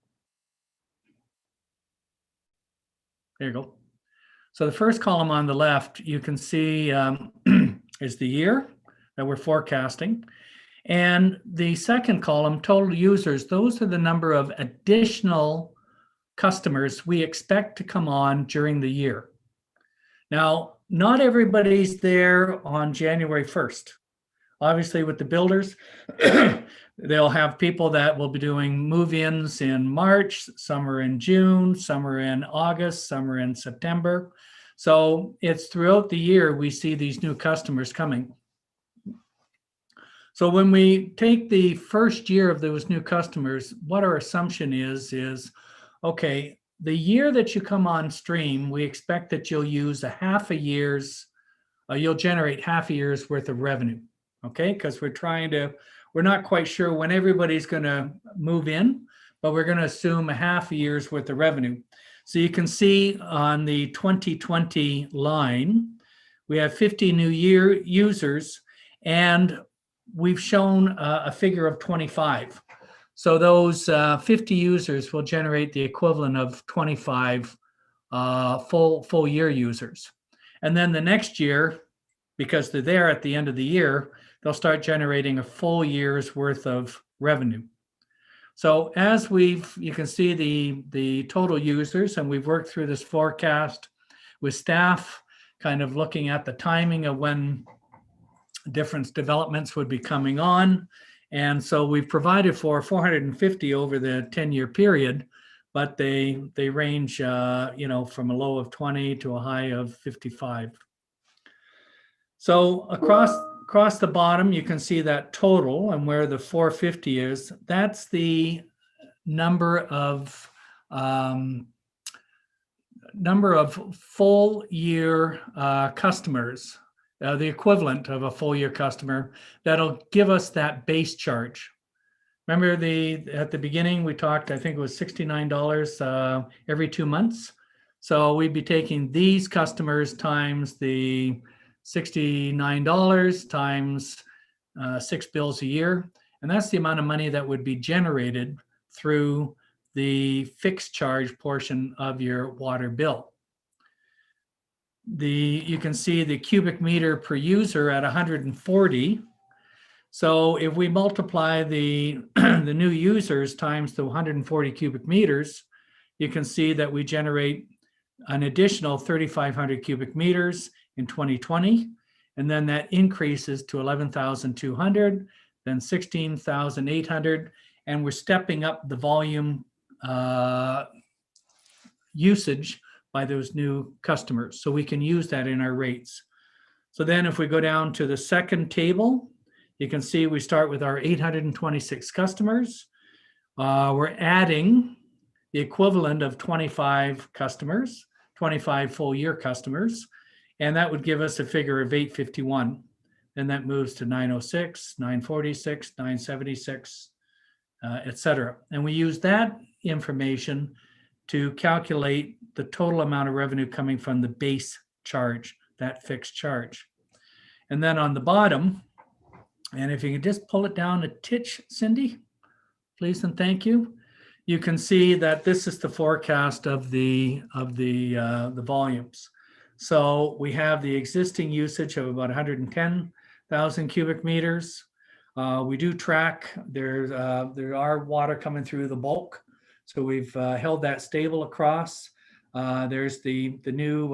There you go. So the first column on the left, you can see is the year that we're forecasting. And the second column, total users, those are the number of additional customers we expect to come on during the year. Now, not everybody's there on January 1st. Obviously, with the builders, they'll have people that will be doing move-ins in March, some are in June, some are in August, some are in September. So it's throughout the year we see these new customers coming. So when we take the first year of those new customers, what our assumption is, okay, the year that you come on stream, we expect that you'll use you'll generate half a year's worth of revenue, okay? Because we're not quite sure when everybody's gonna move in, but we're gonna assume a half a year's worth of revenue. So you can see on the 2020 line, we have 50 new users, and we've shown a figure of 25. So those 50 users will generate the equivalent of 25 full year users. And then the next year, because they're there at the end of the year, they'll start generating a full year's worth of revenue. So as you can see the total users, and we've worked through this forecast with staff, kind of looking at the timing of when different developments would be coming on. And so we've provided for 450 over the 10-year period, but they range, from a low of 20 to a high of 55. So across the bottom, you can see that total and where the 450 is. That's the number of full year customers. The equivalent of a full year customer that'll give us that base charge. Remember at the beginning we talked, I think it was $69 every 2 months. So we'd be taking these customers times the $69 times 6 bills a year. And that's the amount of money that would be generated through the fixed charge portion of your water bill. You can see the cubic meter per user at 140. So if we multiply the new users times the 140 cubic meters, you can see that we generate an additional 3,500 cubic meters in 2020. And then that increases to 11,200, then 16,800. And we're stepping up the volume usage by those new customers. So we can use that in our rates. So then if we go down to the second table, you can see we start with our 826 customers. We're adding the equivalent of 25 customers, 25 full year customers, and that would give us a figure of 851. Then that moves to 906, 946, 976, et cetera. And we use that information to calculate the total amount of revenue coming from the base charge, that fixed charge. And then on the bottom, and if you could just pull it down a titch, Cindy, please and thank you. You can see that this is the forecast of the volumes. So we have the existing usage of about 110,000 cubic meters. We do track, there are water coming through the bulk. So we've held that stable across. There's the new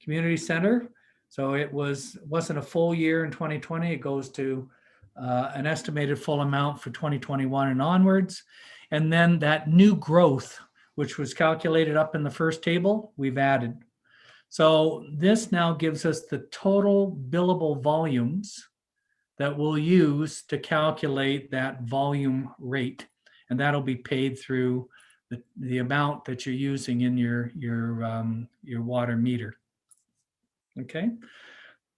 community center. So it wasn't a full year in 2020. It goes to an estimated full amount for 2021 and onwards. And then that new growth, which was calculated up in the first table, we've added. So this now gives us the total billable volumes that we'll use to calculate that volume rate. And that'll be paid through the amount that you're using in your water meter. Okay,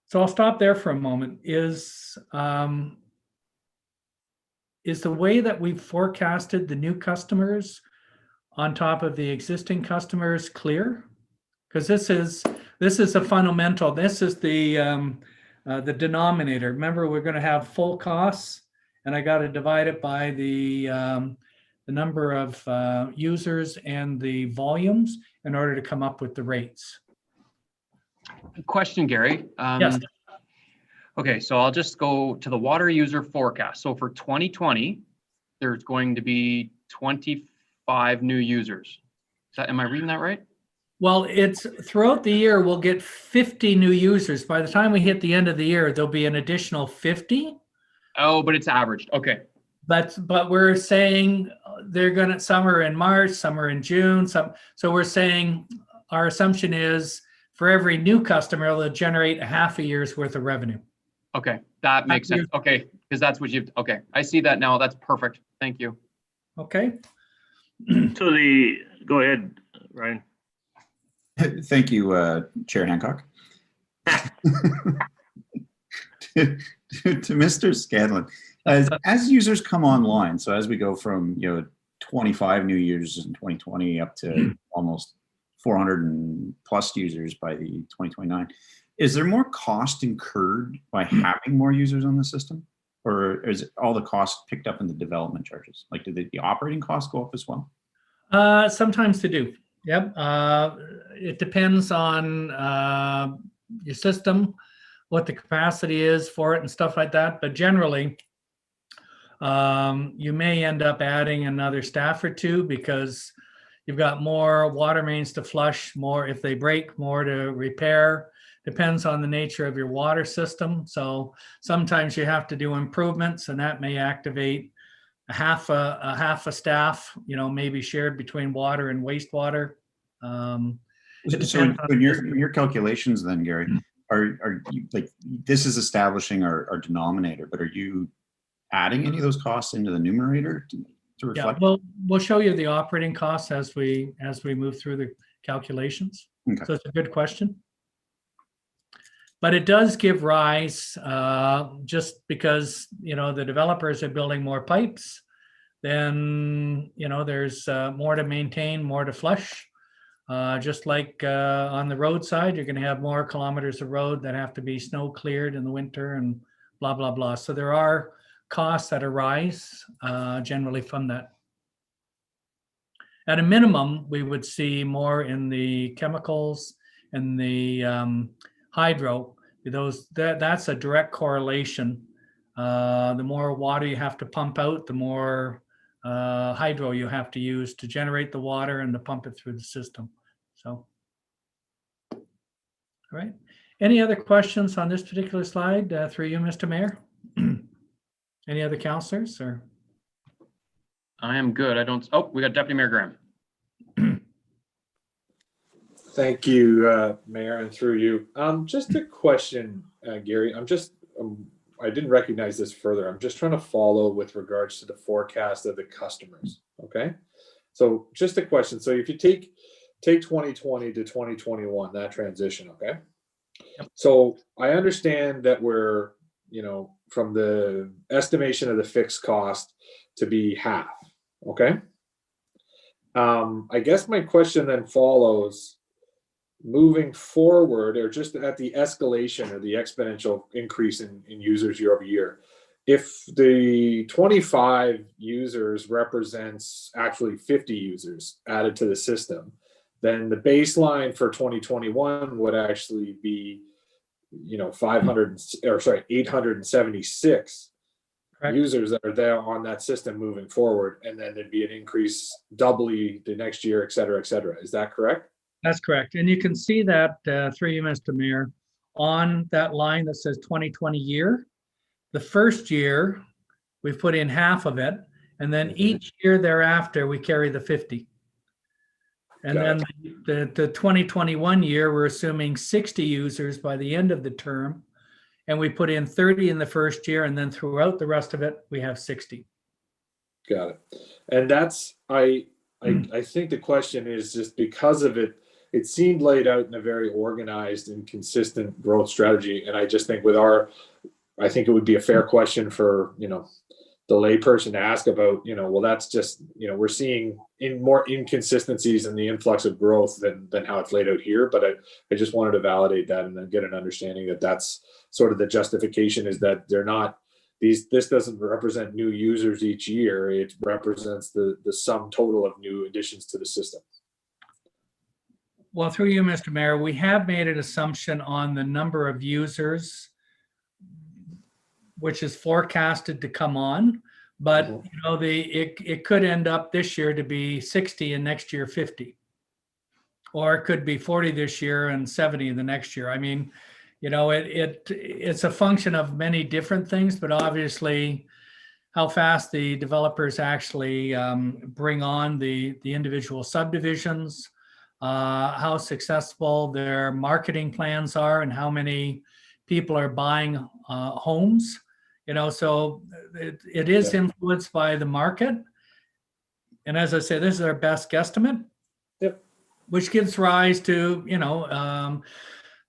so I'll stop there for a moment. Is the way that we've forecasted the new customers on top of the existing customers clear? Because this is a fundamental. This is the denominator. Remember, we're going to have full costs, and I got to divide it by the number of users and the volumes in order to come up with the rates. Question, Gary. Yes. Okay, so I'll just go to the water user forecast. So for 2020, there's going to be 25 new users. Am I reading that right? Well, it's throughout the year, we'll get 50 new users. By the time we hit the end of the year, there'll be an additional 50. Oh, but it's averaged. Okay. But we're saying some are in March, some are in June, so we're saying our assumption is for every new customer, they'll generate a half a year's worth of revenue. Okay, that makes sense. Okay, because that's what okay, I see that now. That's perfect. Thank you. Okay. So go ahead, Ryan. Thank you, Chair Hancock. to Mr. Scanlon, as users come online, so as we go from 25 new users in 2020 up to almost 400 and plus users by the 2029, is there more cost incurred by having more users on the system, or is all the costs picked up in the development charges? Like, do the operating costs go up as well? Sometimes they do. Yep. It depends on your system, what the capacity is for it and stuff like that. But generally, you may end up adding another staff or two because you've got more water mains to flush, more if they break, more to repair. Depends on the nature of your water system. So sometimes you have to do improvements, and that may activate a half a staff, maybe shared between water and wastewater. So in your calculations then, Gary, are you, like, this is establishing our denominator, but are you adding any of those costs into the numerator to reflect? Yeah, we'll show you the operating costs as we move through the calculations. Okay. So it's a good question. But it does give rise, just because, the developers are building more pipes, then, there's more to maintain, more to flush. Just like on the roadside, you're going to have more kilometers of road that have to be snow cleared in the winter and blah, blah, blah. So there are costs that arise generally from that. At a minimum, we would see more in the chemicals and the hydro. That's a direct correlation. The more water you have to pump out, the more hydro you have to use to generate the water and to pump it through the system. So, all right. Any other questions on this particular slide through you, Mr. Mayor? Any other councilors or? I am good. We got Deputy Mayor Graham. Thank you, Mayor, and through you. Just a question, Gary. I didn't recognize this further. I'm just trying to follow with regards to the forecast of the customers. Okay, so just a question. So if you take 2020 to 2021, that transition, okay. Yep. So I understand that we're, from the estimation of the fixed cost to be half. Okay. I guess my question then follows, moving forward, or just at the escalation or the exponential increase in users year over year, if the 25 users represents actually 50 users added to the system, then the baseline for 2021 would actually be 876 Correct. users that are there on that system moving forward, and then there'd be an increase doubly the next year, et cetera, et cetera. Is that correct? That's correct. And you can see that through you, Mr. Mayor, on that line that says 2020 year. The first year, we've put in half of it, and then each year thereafter, we carry the 50. And Got then the 2021 year, we're assuming 60 users by the end of the term, and we put in 30 in the first year, and then throughout the rest of it, we have 60. Got it. And that's, I think the question is just because of it, it seemed laid out in a very organized and consistent growth strategy. And I just think I think it would be a fair question for, the layperson to ask about, well, that's just, we're seeing more inconsistencies in the influx of growth than how it's laid out here. But I just wanted to validate that and then get an understanding that that's sort of the justification, is that they're not, this doesn't represent new users each year. It represents the sum total of new additions to the system. Well, through you, Mr. Mayor, we have made an assumption on the number of users which is forecasted to come on, but it could end up this year to be 60 and next year 50, or it could be 40 this year and 70 the next year. I mean, it's a function of many different things, but obviously how fast the developers actually bring on the individual subdivisions, how successful their marketing plans are, and how many people are buying homes. So it is influenced by the market. And as I say, this is our best guesstimate, which gives rise to,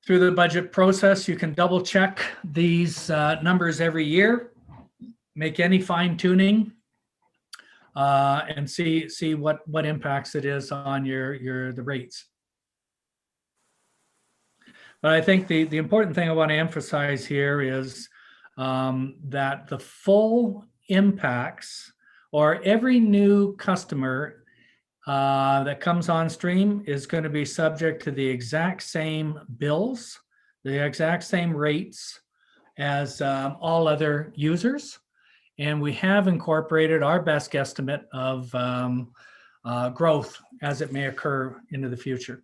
through the budget process, you can double check these numbers every year, make any fine tuning, and see what impacts it is on the rates. But I think the important thing I want to emphasize here is that the full impacts, or every new customer that comes on stream, is going to be subject to the exact same bills, the exact same rates as all other users. And we have incorporated our best guesstimate of growth as it may occur into the future.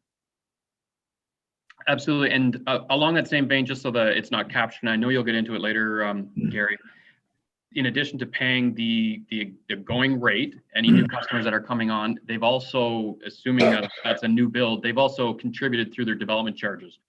Absolutely. And along that same vein, just so that it's not captured, and I know you'll get into it later, Gary, in addition to paying the going rate, any new customers that are coming on, they've also, assuming that that's a new build, they've also contributed through their development charges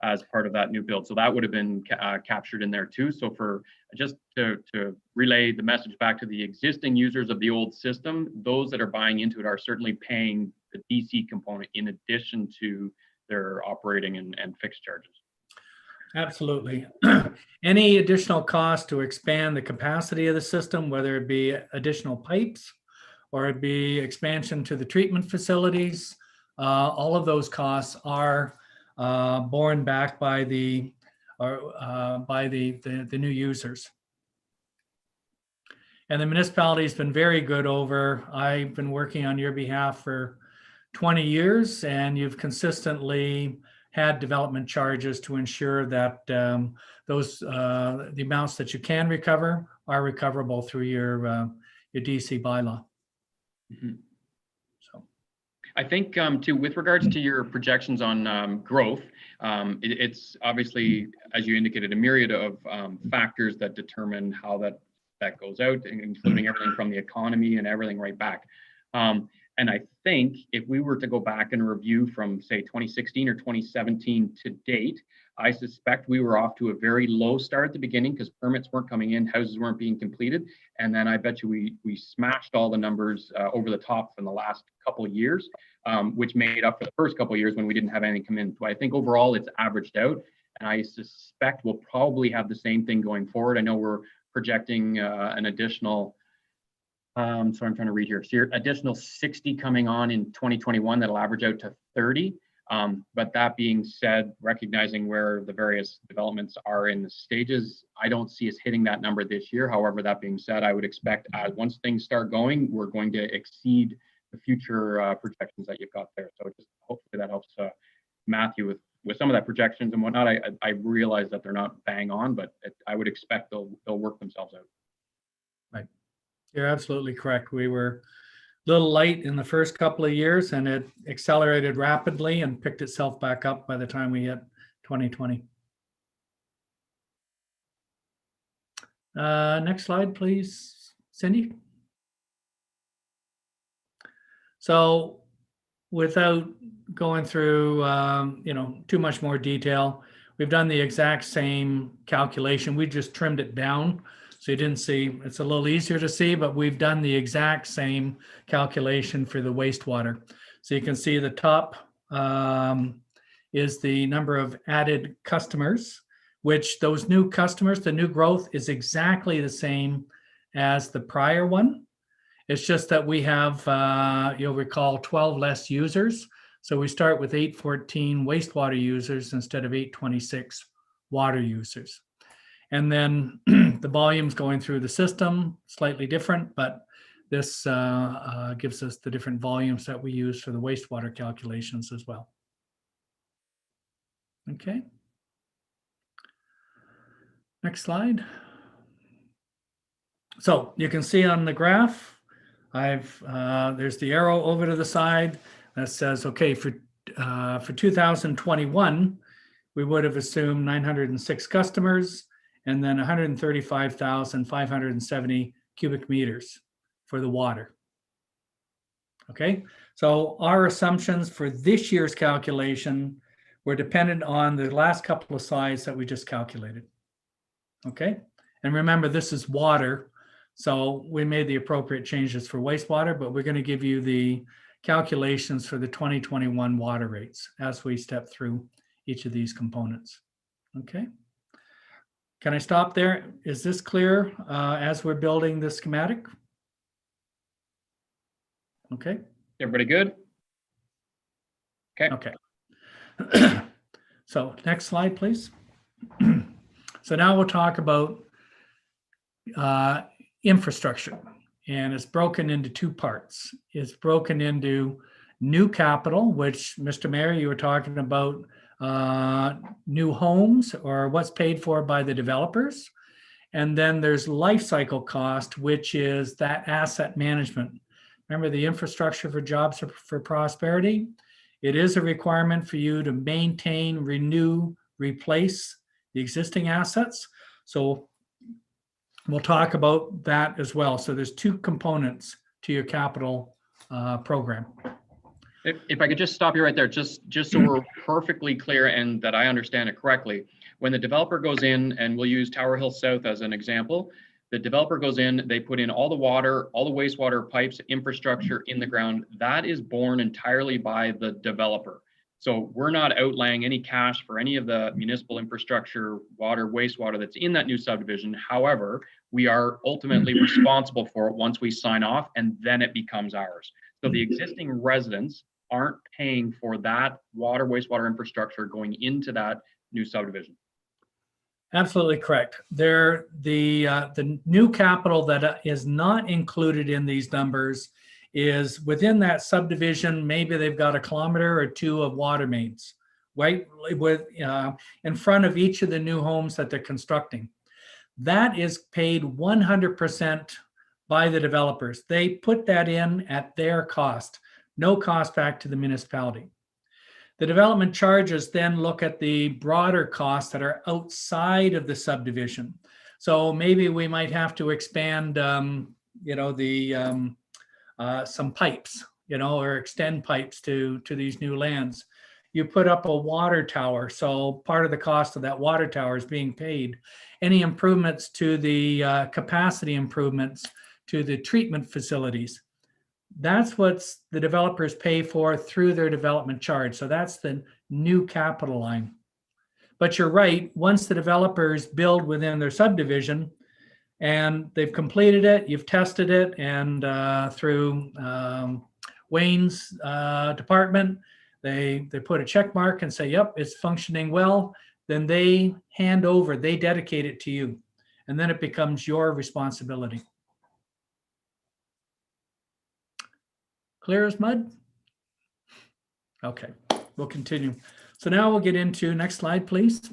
as part of that new build. So that would have been captured in there too. So for just to relay the message back to the existing users of the old system, those that are buying into it are certainly paying the DC component in addition to their operating and fixed charges. Absolutely. Any additional cost to expand the capacity of the system, whether it be additional pipes or it be expansion to the treatment facilities, all of those costs are borne back by the new users. And the municipality has been very good I've been working on your behalf for 20 years, and you've consistently had development charges to ensure that the amounts that you can recover are recoverable through your DC bylaw. Mm-hmm. So I think too, with regards to your projections on growth, it's obviously, as you indicated, a myriad of factors that determine how that goes out, including everything from the economy and everything right back. And I think if we were to go back and review from, say, 2016 or 2017 to date, I suspect we were off to a very low start at the beginning because permits weren't coming in, houses weren't being completed. And then I bet you we smashed all the numbers over the top in the last couple of years, which made up for the first couple of years when we didn't have anything come in. So I think overall it's averaged out. And I suspect we'll probably have the same thing going forward. I know we're projecting an additional so I'm trying to read here. So your additional 60 coming on in 2021, that'll average out to 30. But that being said, recognizing where the various developments are in the stages, I don't see us hitting that number this year. However, that being said, I would expect once things start going, we're going to exceed the future projections that you've got there. So just hopefully that helps Matthew with some of that projections and whatnot. I realize that they're not bang on, but I would expect they'll work themselves out. Right. You're absolutely correct. We were a little light in the first couple of years, and it accelerated rapidly and picked itself back up by the time we hit 2020. Next slide, please, Cindy. So without going through, too much more detail, we've done the exact same calculation. We just trimmed it down. So you didn't see, it's a little easier to see, but we've done the exact same calculation for the wastewater. So you can see the top is the number of added customers, which those new customers, the new growth is exactly the same as the prior one. It's just that we have, you'll recall, 12 less users. So we start with 814 wastewater users instead of 826 water users. And then the volumes going through the system, slightly different, but this gives us the different volumes that we use for the wastewater calculations as well. Okay. Next slide. So you can see on the graph, there's the arrow over to the side that says, okay, for 2021, we would have assumed 906 customers and then 135,570 cubic meters for the water. Okay, so our assumptions for this year's calculation were dependent on the last couple of slides that we just calculated. Okay, and remember, this is water. So we made the appropriate changes for wastewater, but we're going to give you the calculations for the 2021 water rates as we step through each of these components. Okay. Can I stop there? Is this clear as we're building the schematic? Okay. Everybody good? Okay. Okay. So next slide, please. So now we'll talk about infrastructure, and it's broken into two parts. It's broken into new capital, which Mr. Mayor, you were talking about new homes or what's paid for by the developers. And then there's life cycle cost, which is that asset management. Remember the infrastructure for jobs for prosperity? It is a requirement for you to maintain, renew, replace the existing assets. So we'll talk about that as well. So there's two components to your capital program. If I could just stop you right there, just so we're perfectly clear and that I understand it correctly. When the developer goes in, and we'll use Tower Hill South as an example, the developer goes in, they put in all the water, all the wastewater pipes, infrastructure in the ground. That is borne entirely by the developer. So we're not outlaying any cash for any of the municipal infrastructure, water, wastewater that's in that new subdivision. However, we are ultimately responsible for it once we sign off, and then it becomes ours. So the existing residents aren't paying for that water, wastewater infrastructure going into that new subdivision. Absolutely correct. The new capital that is not included in these numbers is within that subdivision. Maybe they've got 1 kilometer or 2 of water mains, right, with in front of each of the new homes that they're constructing. That is paid 100% by the developers. They put that in at their cost, no cost back to the municipality. The development charges then look at the broader costs that are outside of the subdivision. So maybe we might have to expand, some pipes, or extend pipes to these new lands. You put up a water tower, so part of the cost of that water tower is being paid. Any improvements to the capacity improvements to the treatment facilities, that's what the developers pay for through their development charge. So that's the new capital line. But you're right, once the developers build within their subdivision and they've completed it, you've tested it, and through Wayne's department, they put a check mark and say, yep, it's functioning well, then they hand over, they dedicate it to you, and then it becomes your responsibility. Clear as mud? Okay, we'll continue. So now we'll get into, next slide, please.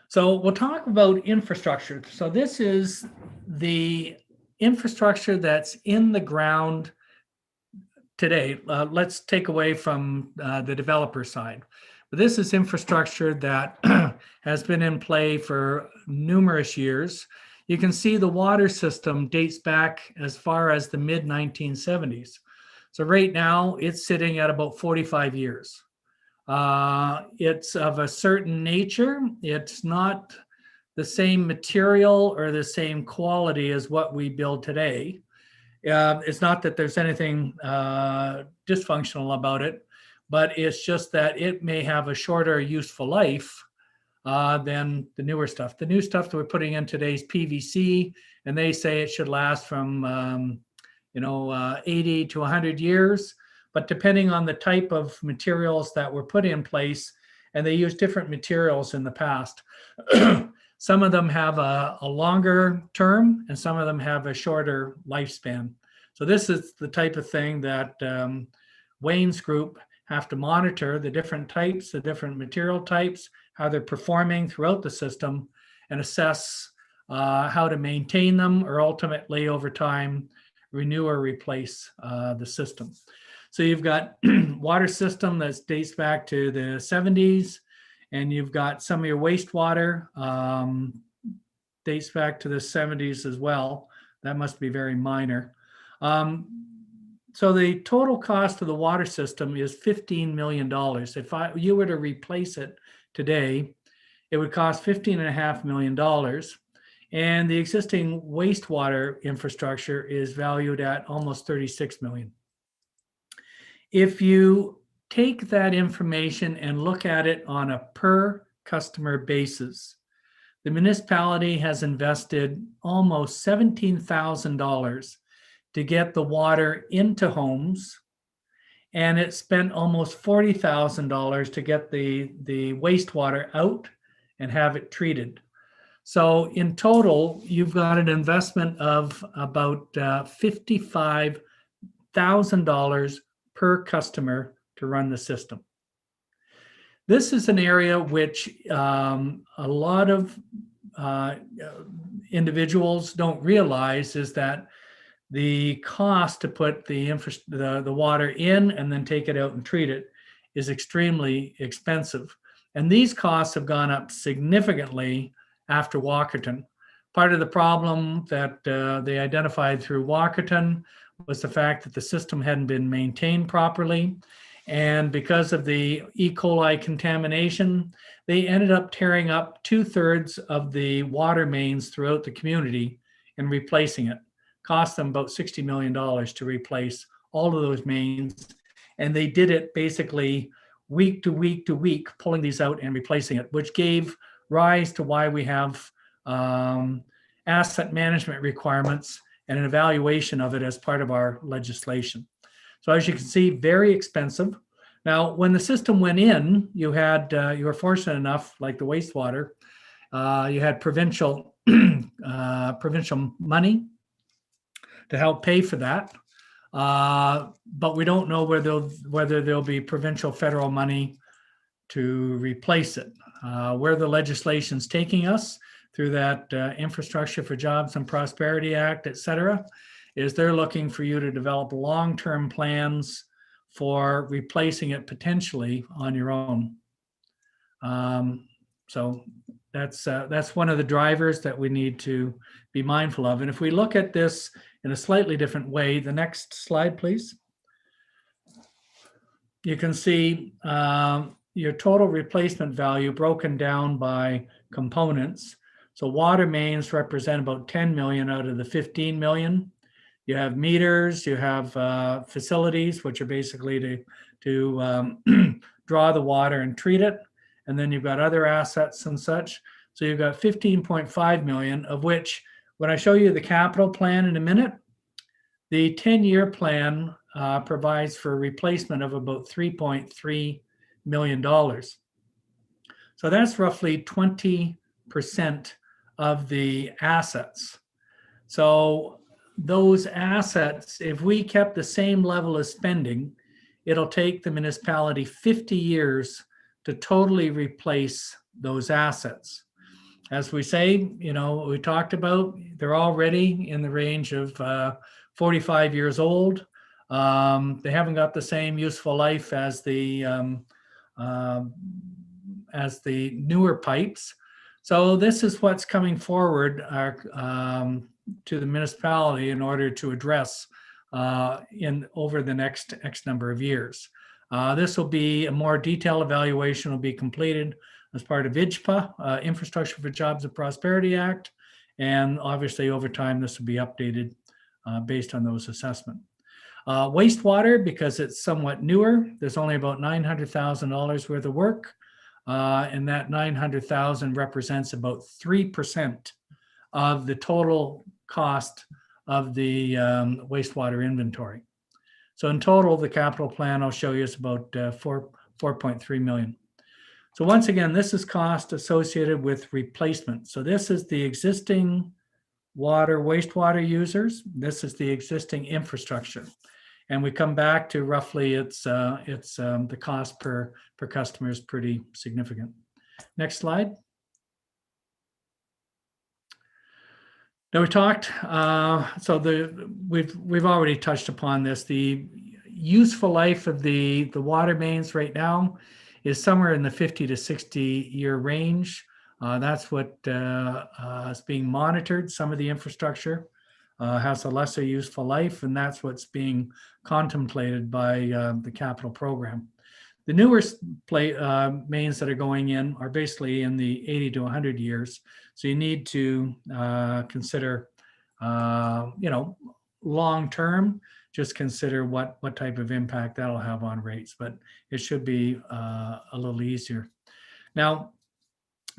So we'll talk about infrastructure. So this is the infrastructure that's in the ground today. Let's take away from the developer side. But this is infrastructure that has been in play for numerous years. You can see the water system dates back as far as the mid 1970s. So right now it's sitting at about 45 years. It's of a certain nature. It's not the same material or the same quality as what we build today. It's not that there's anything dysfunctional about it, but it's just that it may have a shorter useful life than the newer stuff. The new stuff that we're putting in today's PVC, and they say it should last from 80 to 100 years. But depending on the type of materials that were put in place, and they use different materials in the past. Some of them have a longer term and some of them have a shorter lifespan. So this is the type of thing that Wayne's group have to monitor, the different types, the different material types, how they're performing throughout the system, and assess how to maintain them or ultimately over time renew or replace the system. So you've got water system that dates back to the 70s, and you've got some of your wastewater dates back to the 70s as well. That must be very minor. So the total cost of the water system is $15 million. If you were to replace it today, it would cost $15.5 million. And the existing wastewater infrastructure is valued at almost 36 million. If you take that information and look at it on a per customer basis, the municipality has invested almost $17,000 to get the water into homes, and it spent almost $40,000 to get the wastewater out and have it treated. So in total, you've got an investment of about $55,000 per customer to run the system. This is an area which a lot of individuals don't realize is that the cost to put the water in and then take it out and treat it is extremely expensive. And these costs have gone up significantly after Walkerton. Part of the problem that they identified through Walkerton was the fact that the system hadn't been maintained properly. And because of the E. coli contamination, they ended up tearing up 2/3 of the water mains throughout the community and replacing it. Cost them about $60 million to replace all of those mains. And they did it basically week to week to week, pulling these out and replacing it, which gave rise to why we have asset management requirements and an evaluation of it as part of our legislation. So as you can see, very expensive. Now, when the system went in, you were fortunate enough, like the wastewater, you had provincial money to help pay for that. But we don't know whether there'll be provincial federal money to replace it. Where the legislation's taking us through that Infrastructure for Jobs and Prosperity Act, et cetera, is they're looking for you to develop long-term plans for replacing it potentially on your own. So that's one of the drivers that we need to be mindful of. And if we look at this in a slightly different way, the next slide, please. You can see your total replacement value broken down by components. So water mains represent about 10 million out of the 15 million. You have meters, you have facilities, which are basically to draw the water and treat it. And then you've got other assets and such. So you've got 15.5 million, of which when I show you the capital plan in a minute, the 10-year plan provides for a replacement of about $3.3 million. So that's roughly 20% of the assets. So those assets, if we kept the same level of spending, it'll take the municipality 50 years to totally replace those assets. As we say, we talked about, they're already in the range of 45 years old. They haven't got the same useful life as the as the newer pipes. So this is what's coming forward to the municipality in order to address over the next X number of years. This will be a more detailed evaluation will be completed as part of IJPA, Infrastructure for Jobs and Prosperity Act. And obviously over time, this will be updated based on those assessments. Wastewater, because it's somewhat newer, there's only about $900,000 worth of work. And that 900,000 represents about 3% of the total cost of the wastewater inventory. So in total, the capital plan I'll show you is about 4.3 million. So once again, this is cost associated with replacement. So this is the existing wastewater users. This is the existing infrastructure. And we come back to roughly the cost per customer is pretty significant. Next slide. Now we talked, we've already touched upon this. The useful life of the water mains right now is somewhere in the 50 to 60 year range. That's what is being monitored. Some of the infrastructure has a lesser useful life, and that's what's being contemplated by the capital program. The newer mains that are going in are basically in the 80 to 100 years. So you need to consider, long term, just consider what type of impact that'll have on rates, but it should be a little easier. Now,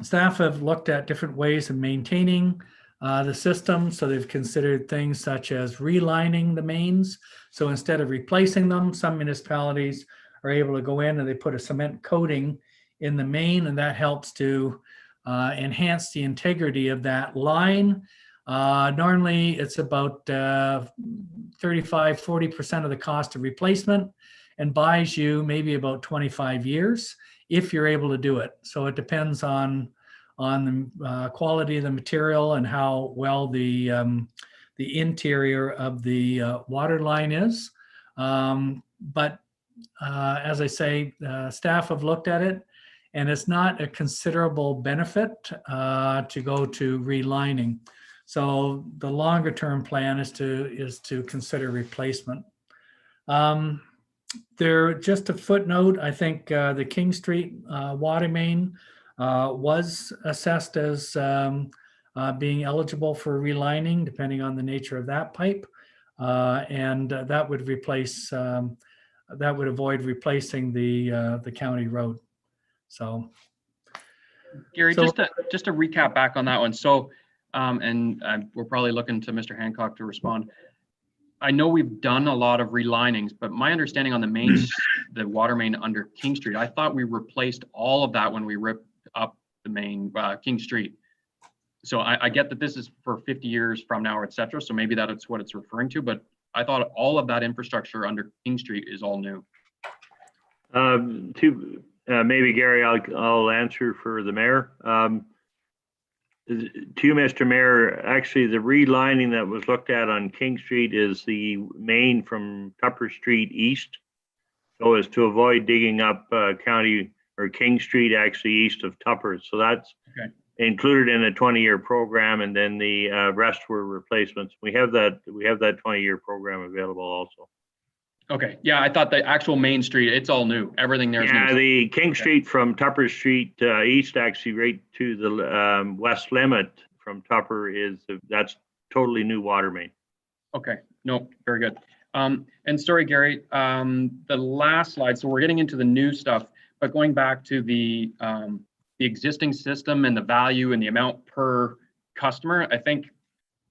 staff have looked at different ways of maintaining the system. So they've considered things such as relining the mains. So instead of replacing them, some municipalities are able to go in and they put a cement coating in the main, and that helps to enhance the integrity of that line. Normally it's about 35–40% of the cost of replacement, and buys you maybe about 25 years if you're able to do it. So it depends on the quality of the material and how well the interior of the water line is. But as I say, staff have looked at it, and it's not a considerable benefit to go to relining. So the longer term plan is to consider replacement. Just a footnote, I think the King Street water main was assessed as being eligible for relining, depending on the nature of that pipe, and that would replace that would avoid replacing the county road. So, Gary, just to recap back on that one. So, we're probably looking to Mr. Hancock to respond. I know we've done a lot of relinings, but my understanding on the water main under King Street, I thought we replaced all of that when we ripped up the main King Street. So I get that this is for 50 years from now, et cetera. So maybe that's what it's referring to, but I thought all of that infrastructure under King Street is all new. Maybe Gary, I'll answer for the mayor. To you, Mr. Mayor, actually the relining that was looked at on King Street is the main from Tupper Street east. So as to avoid digging up County or King Street actually east of Tupper. So that's okay. Included in a 20-year program, and then the rest were replacements. We have that 20-year program available also. Okay, yeah, I thought the actual main street, it's all new. Everything there is new. Yeah, the King Street from Tupper Street east, actually right to the west limit from Tupper that's totally new water main. Okay, no, very good. And sorry, Gary, the last slide, so we're getting into the new stuff, but going back to the existing system and the value and the amount per customer, I think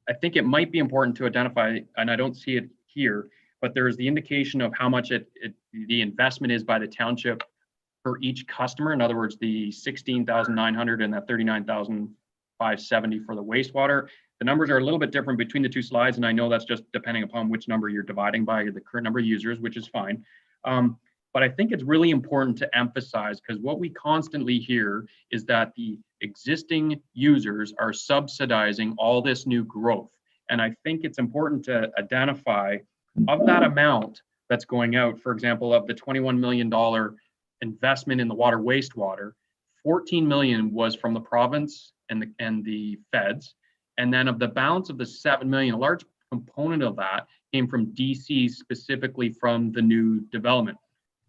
it might be important to identify, and I don't see it here, but there's the indication of how much the investment is by the township for each customer. In other words, the 16,900 and that 39,570 for the wastewater. The numbers are a little bit different between the two slides, and I know that's just depending upon which number you're dividing by the current number of users, which is fine. But I think it's really important to emphasize, because what we constantly hear is that the existing users are subsidizing all this new growth. And I think it's important to identify of that amount that's going out, for example, of the $21 million investment in the water wastewater, 14 million was from the province and the feds. And then of the balance of the 7 million, a large component of that came from DC, specifically from the new development.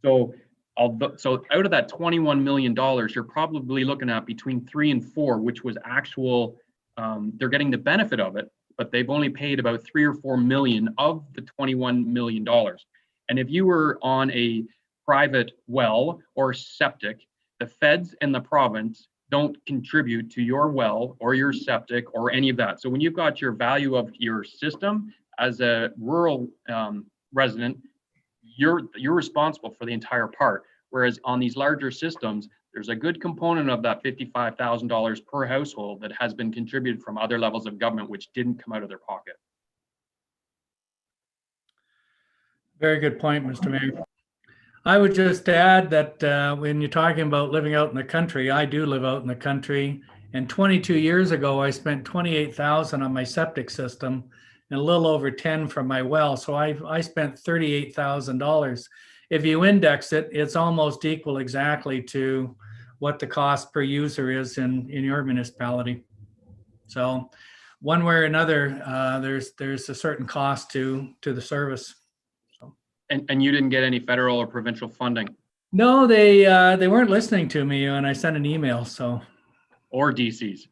So out of that $21 million, you're probably looking at between 3 and 4, which was actual, they're getting the benefit of it, but they've only paid about 3 or 4 million of the $21 million. And if you were on a private well or septic, the feds and the province don't contribute to your well or your septic or any of that. So when you've got your value of your system as a rural resident, you're responsible for the entire part. Whereas on these larger systems, there's a good component of that $55,000 per household that has been contributed from other levels of government, which didn't come out of their pocket. Very good point, Mr. Mayor. I would just add that when you're talking about living out in the country, I do live out in the country. And 22 years ago, I spent $28,000 on my septic system and a little over 10 from my well. So I spent $38,000. If you index it, it's almost equal exactly to what the cost per user is in your municipality. So one way or another, there's a certain cost to the service. And you didn't get any federal or provincial funding? No, they weren't listening to me when I sent an email. So, or DC's,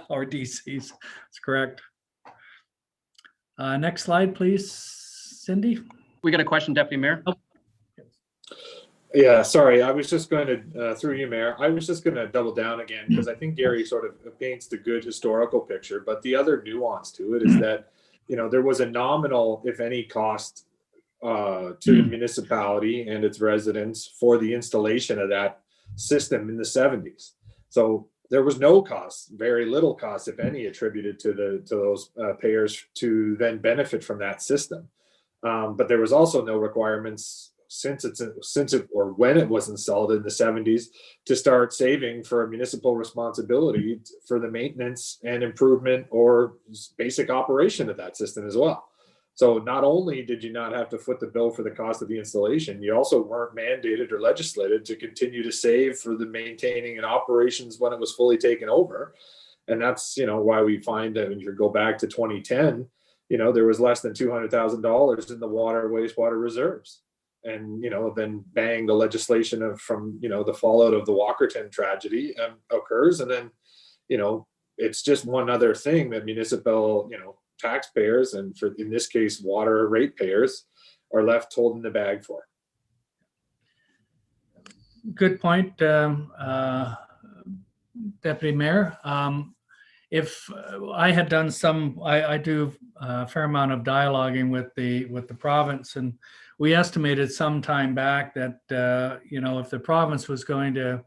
or DC's. That's correct. Next slide, please, Cindy. We got a question, Deputy Mayor. Oh. Yeah, sorry. I was just going to, through you, Mayor, I was just going to double down again because I think Gary sort of paints the good historical picture. But the other nuance to it is that, there was a nominal, if any, cost to the municipality and its residents for the installation of that system in the 70s. So there was no cost, very little cost, if any, attributed to those payers to then benefit from that system. But there was also no requirements since it or when it was installed in the 70s to start saving for a municipal responsibility for the maintenance and improvement or basic operation of that system as well. So not only did you not have to foot the bill for the cost of the installation, you also weren't mandated or legislated to continue to save for the maintaining and operations when it was fully taken over. And that's, why we find that when you go back to 2010, there was less than $200,000 in the water wastewater reserves. And, then bang, the legislation from the fallout of the Walkerton tragedy occurs. And then, it's just one other thing that municipal, taxpayers, and for in this case water ratepayers, are left holding the bag for. Good point, Deputy Mayor. If I had done I do a fair amount of dialoguing with the province, and we estimated some time back that if the province was going to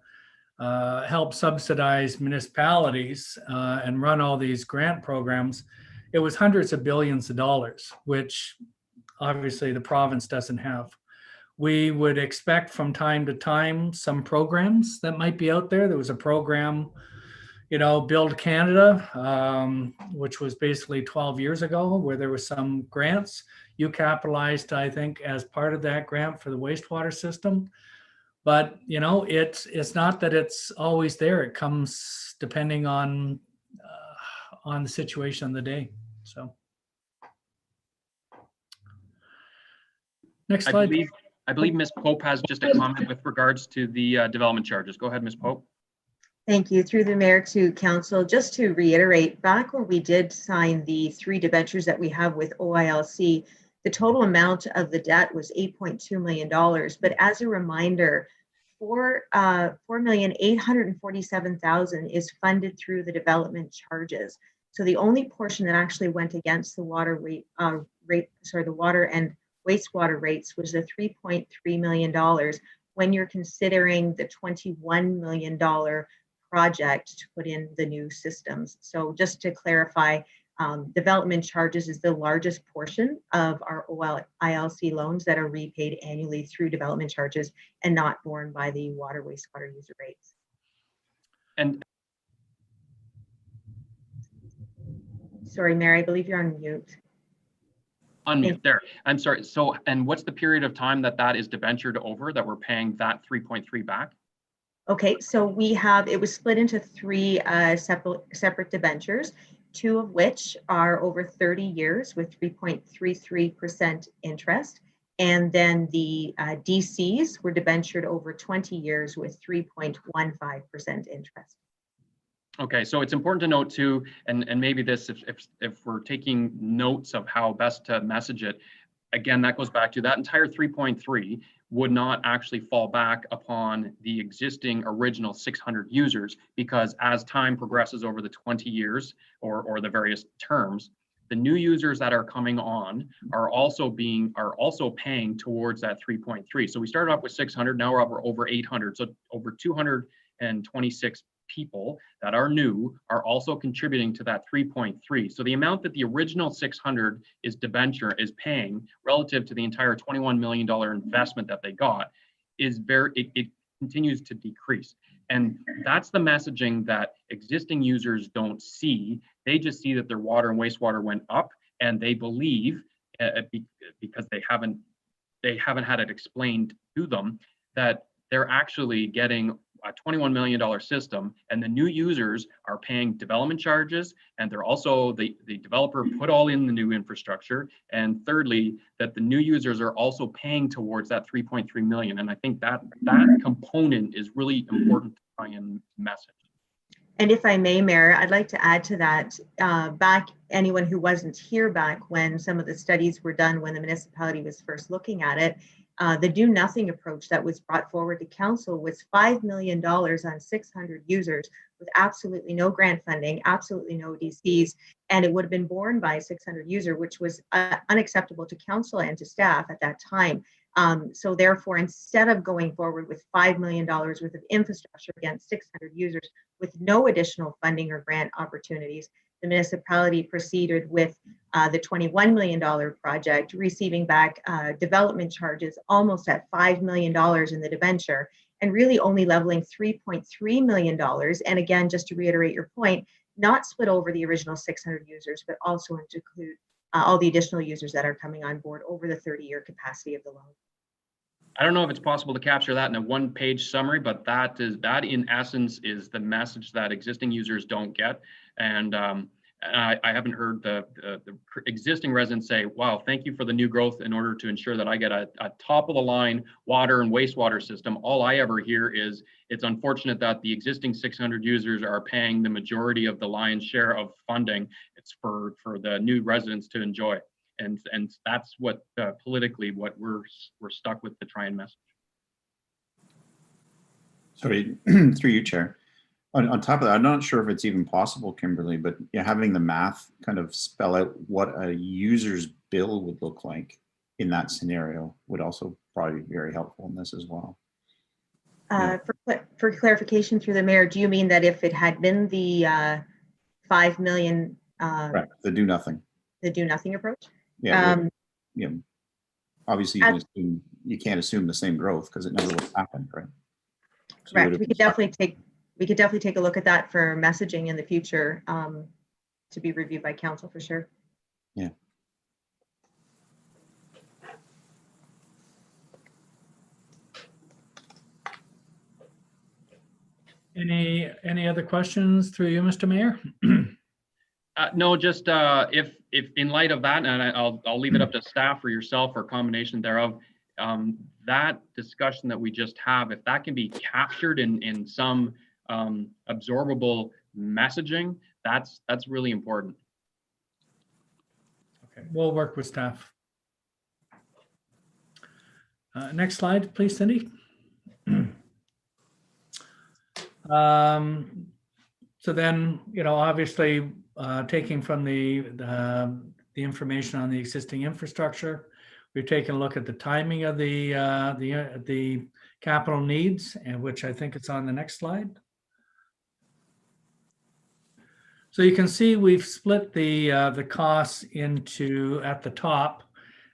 help subsidize municipalities and run all these grant programs, it was hundreds of billions of dollars, which obviously the province doesn't have. We would expect from time to time some programs that might be out there. There was a program, Build Canada, which was basically 12 years ago, where there was some grants. You capitalized, I think, as part of that grant for the wastewater system. But, it's not that it's always there. It comes depending on the situation of the day. So, next slide. I believe Ms. Pope has just a comment with regards to the development charges. Go ahead, Ms. Pope. Thank you. Through the mayor to council, just to reiterate, back when we did sign the 3 debentures that we have with OILC, the total amount of the debt was $8.2 million. But as a reminder, $4,847,000 is funded through the development charges. So the only portion that actually went against the water the water and wastewater rates was the $3.3 million when you're considering the $21 million project to put in the new systems. So just to clarify, development charges is the largest portion of our OILC loans that are repaid annually through development charges and not borne by the water wastewater user rates. And sorry, Mary, I believe you're on mute. Unmute there. I'm sorry. So, and what's the period of time that that is debentured over, that we're paying that 3.3 back? Okay, so it was split into three separate debentures, two of which are over 30 years with 3.33% interest. And then the DCs were debentured over 20 years with 3.15% interest. Okay, so it's important to note too, and maybe this, if we're taking notes of how best to message it, again, that goes back to that entire 3.3 would not actually fall back upon the existing original 600 users, because as time progresses over the 20 years or the various terms, the new users that are coming on are also paying towards that 3.3. So we started off with 600, now we're over 800. So over 226 people that are new are also contributing to that 3.3. So the amount that the original 600 debenture is paying relative to the entire $21 million investment that they got is it continues to decrease. And that's the messaging that existing users don't see. They just see that their water and wastewater went up, and they believe, because they haven't had it explained to them, that they're actually getting a $21 million system, and the new users are paying development charges, and they're also, the developer put all in the new infrastructure, and thirdly, that the new users are also paying towards that 3.3 million. And I think that component is really important to try and message. And if I may, Mayor, I'd like to add to that, anyone who wasn't here back when some of the studies were done, when the municipality was first looking at it, the do nothing approach that was brought forward to council was $5 million on 600 users with absolutely no grant funding, absolutely no DCs, and it would have been borne by 600 user, which was unacceptable to council and to staff at that time. So therefore, instead of going forward with $5 million worth of infrastructure against 600 users with no additional funding or grant opportunities, the municipality proceeded with the $21 million project, receiving back development charges almost at $5 million in the debenture, and really only leveling $3.3 million. And again, just to reiterate your point, not split over the original 600 users, but also to include all the additional users that are coming on board over the 30-year capacity of the loan. I don't know if it's possible to capture that in a one-page summary, but that in essence is the message that existing users don't get. And I haven't heard the existing residents say, wow, thank you for the new growth in order to ensure that I get a top of the line water and wastewater system. All I ever hear is, it's unfortunate that the existing 600 users are paying the majority of the lion's share of funding. It's for the new residents to enjoy. And that's what politically what we're stuck with to try and message. Sorry, through you, Chair. On top of that, I'm not sure if it's even possible, Kimberly, but having the math kind of spell out what a user's bill would look like in that scenario would also probably be very helpful in this as well. For clarification through the mayor, do you mean that if it had been the 5 million, Correct, the do nothing approach? Yeah, obviously you can't assume the same growth because it never would happen, right? So correct. We could definitely take a look at that for messaging in the future, to be reviewed by council for sure. Yeah. Any other questions through you, Mr. Mayor? No, just if in light of that, and I'll leave it up to staff or yourself or a combination thereof, that discussion that we just have, if that can be captured in some absorbable messaging, that's really important. Okay, we'll work with staff. Next slide, please, Cindy. So then, obviously, taking from the information on the existing infrastructure, we've taken a look at the timing of the capital needs, and which I think it's on the next slide. So you can see we've split the costs into, at the top,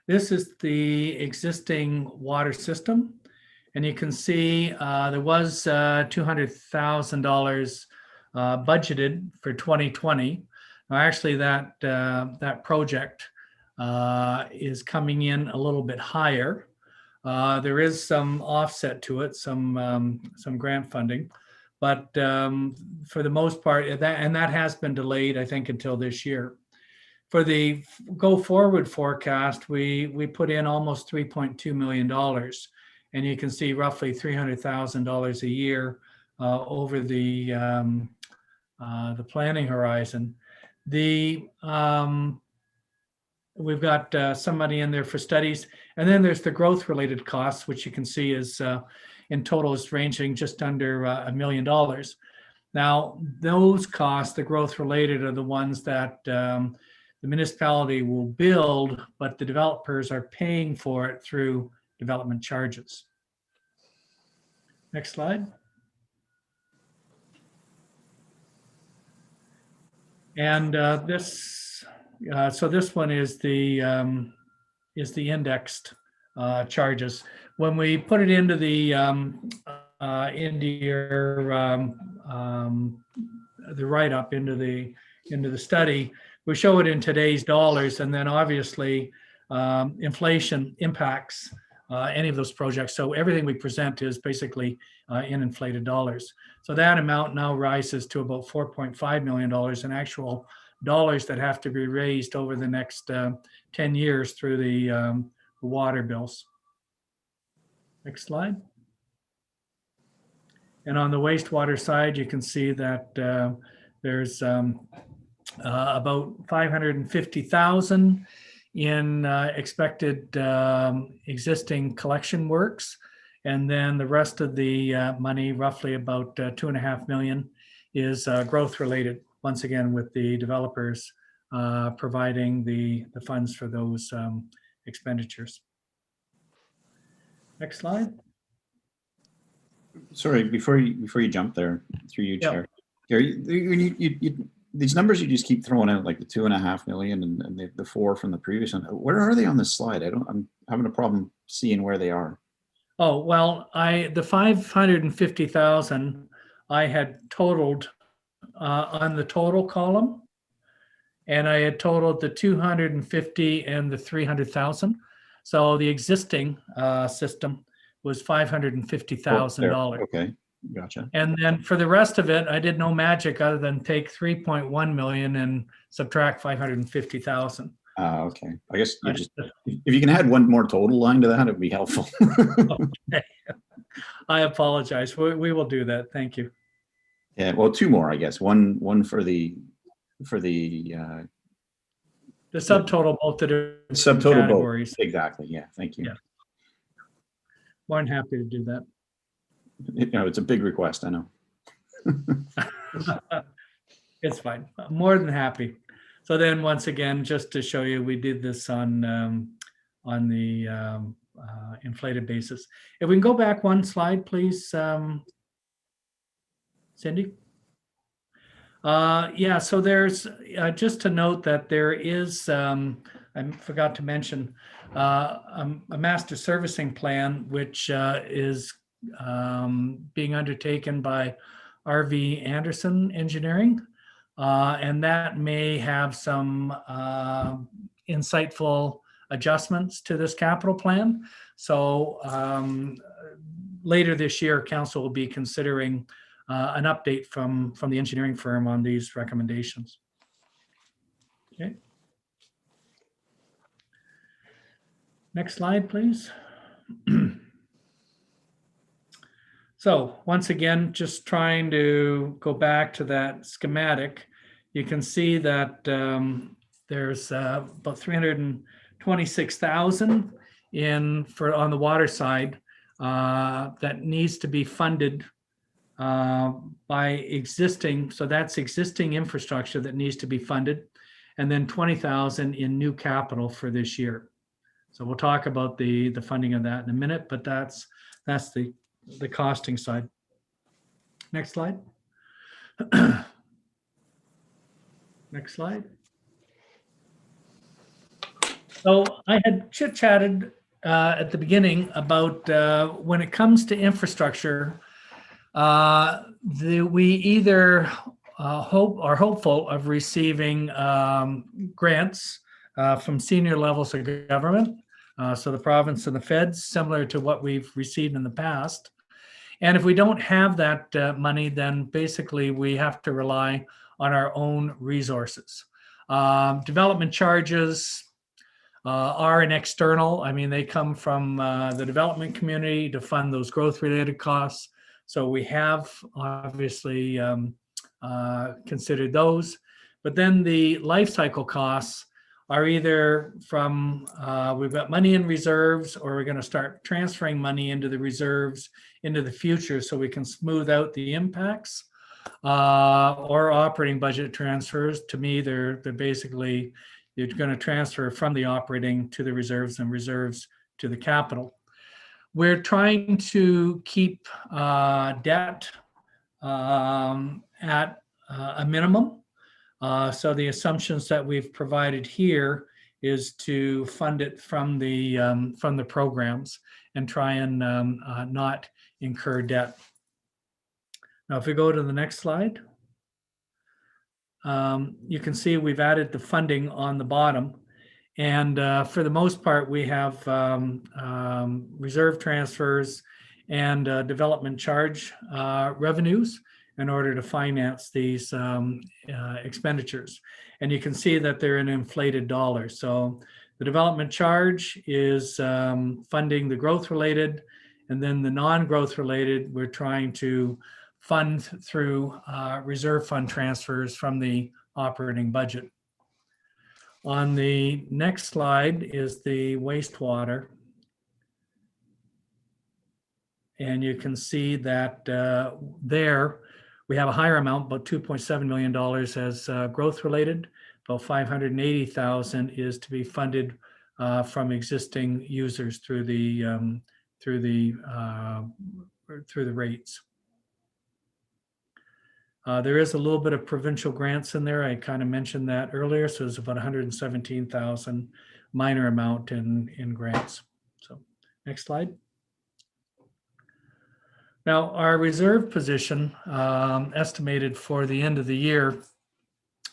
this is the existing water system. And you can see there was $200,000 budgeted for 2020. Now, actually, that project is coming in a little bit higher. There is some offset to it, some grant funding, but for the most part, that has been delayed, I think, until this year. For the go forward forecast, we put in almost $3.2 million, and you can see roughly $300,000 a year over the planning horizon. We've got some money in there for studies, and then there's the growth related costs, which you can see is in total is ranging just under $1 million. Now, those costs, the growth related, are the ones that the municipality will build, but the developers are paying for it through development charges. Next slide. And so this one is the indexed charges. When we put it into the write-up, into the study, we show it in today's dollars, and then obviously inflation impacts any of those projects. So everything we present is basically in inflated dollars. So that amount now rises to about $4.5 million in actual dollars that have to be raised over the next 10 years through the water bills. Next slide. And on the wastewater side, you can see that there's about 550,000 in expected existing collection works. And then the rest of the money, roughly about 2.5 million, is growth related, once again, with the developers providing the funds for those expenditures. Next slide. Sorry, before you jump there, through you, Chair. Gary, these numbers you just keep throwing out, like the 2.5 million and the 4 from the previous one. Where are they on this slide? I'm having a problem seeing where they are. Oh, well, the 550,000 I had totaled on the total column, and I had totaled the 250 and the 300,000. So the existing system was $550,000. Okay, gotcha. And then for the rest of it, I did no magic other than take 3.1 million and subtract 550,000. Okay. I guess you just, if you can add one more total line to that, it would be helpful. Okay. I apologize. We will do that. Thank you. Yeah. Well, 2 more, I guess. One for the subtotal, both the subtotal categories. Both. Exactly. Yeah. Thank you. Yeah. More than happy to do that. It's a big request, I know. It's fine. More than happy. So then, once again, just to show you, we did this on the inflated basis. If we can go back one slide, please, Cindy. Yeah. So there's just to note that there is. I forgot to mention a master servicing plan, which is being undertaken by RV Anderson Engineering, and that may have some insightful adjustments to this capital plan. So later this year, Council will be considering an update from the engineering firm on these recommendations. Okay. Next slide, please. So once again, just trying to go back to that schematic, you can see that there's about 326,000 on the water side that needs to be funded by existing. So that's existing infrastructure that needs to be funded, and then 20,000 in new capital for this year. So we'll talk about the funding of that in a minute, but that's the costing side. Next slide. Next slide. So I had chit-chatted at the beginning about when it comes to infrastructure, we either hope are hopeful of receiving grants from senior levels of government. So the province and the feds, similar to what we've received in the past. And if we don't have that money, then basically we have to rely on our own resources. Development charges are an external. I mean, they come from the development community to fund those growth-related costs. So we have obviously considered those. But then the life cycle costs are either from we've got money in reserves, or we're going to start transferring money into the reserves into the future so we can smooth out the impacts, or operating budget transfers. To me, they're basically, you're going to transfer from the operating to the reserves and reserves to the capital. We're trying to keep debt at a minimum. So the assumptions that we've provided here is to fund it from the programs and try and not incur debt. Now, if we go to the next slide, you can see we've added the funding on the bottom. And for the most part, we have reserve transfers and development charge revenues in order to finance these expenditures. And you can see that they're in inflated dollars. So the development charge is funding the growth related, and then the non-growth related, we're trying to fund through reserve fund transfers from the operating budget. On the next slide is the wastewater. And you can see that there we have a higher amount, about $2.7 million as growth related. About 580,000 is to be funded from existing users through the rates. There is a little bit of provincial grants in there. I kind of mentioned that earlier. So it's about 117,000 minor amount in grants. So next slide. Now, our reserve position estimated for the end of the year,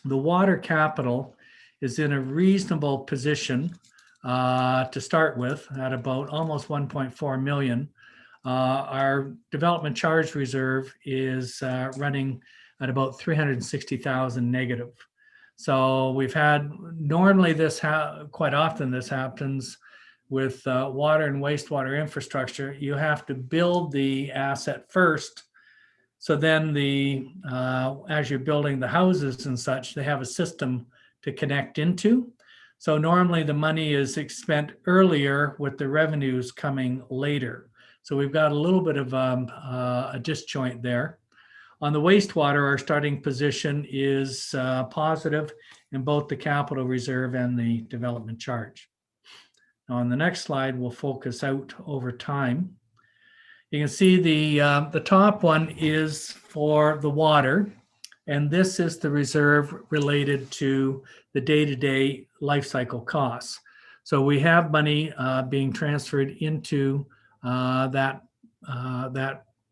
the water capital is in a reasonable position to start with at about almost 1.4 million. Our development charge reserve is running at about 360,000 negative. So we've had, normally this, quite often this happens with water and wastewater infrastructure. You have to build the asset first. So then as you're building the houses and such, they have a system to connect into. So normally the money is spent earlier with the revenues coming later. So we've got a little bit of a disjoint there. On the wastewater, our starting position is positive in both the capital reserve and the development charge. Now on the next slide, we'll focus out over time. You can see the top one is for the water, and this is the reserve related to the day-to-day life cycle costs. So we have money being transferred into that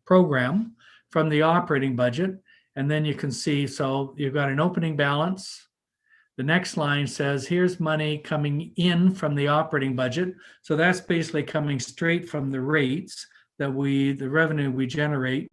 program from the operating budget. And then you can see, so you've got an opening balance. The next line says, here's money coming in from the operating budget. So that's basically coming straight from the rates that the revenue we generate,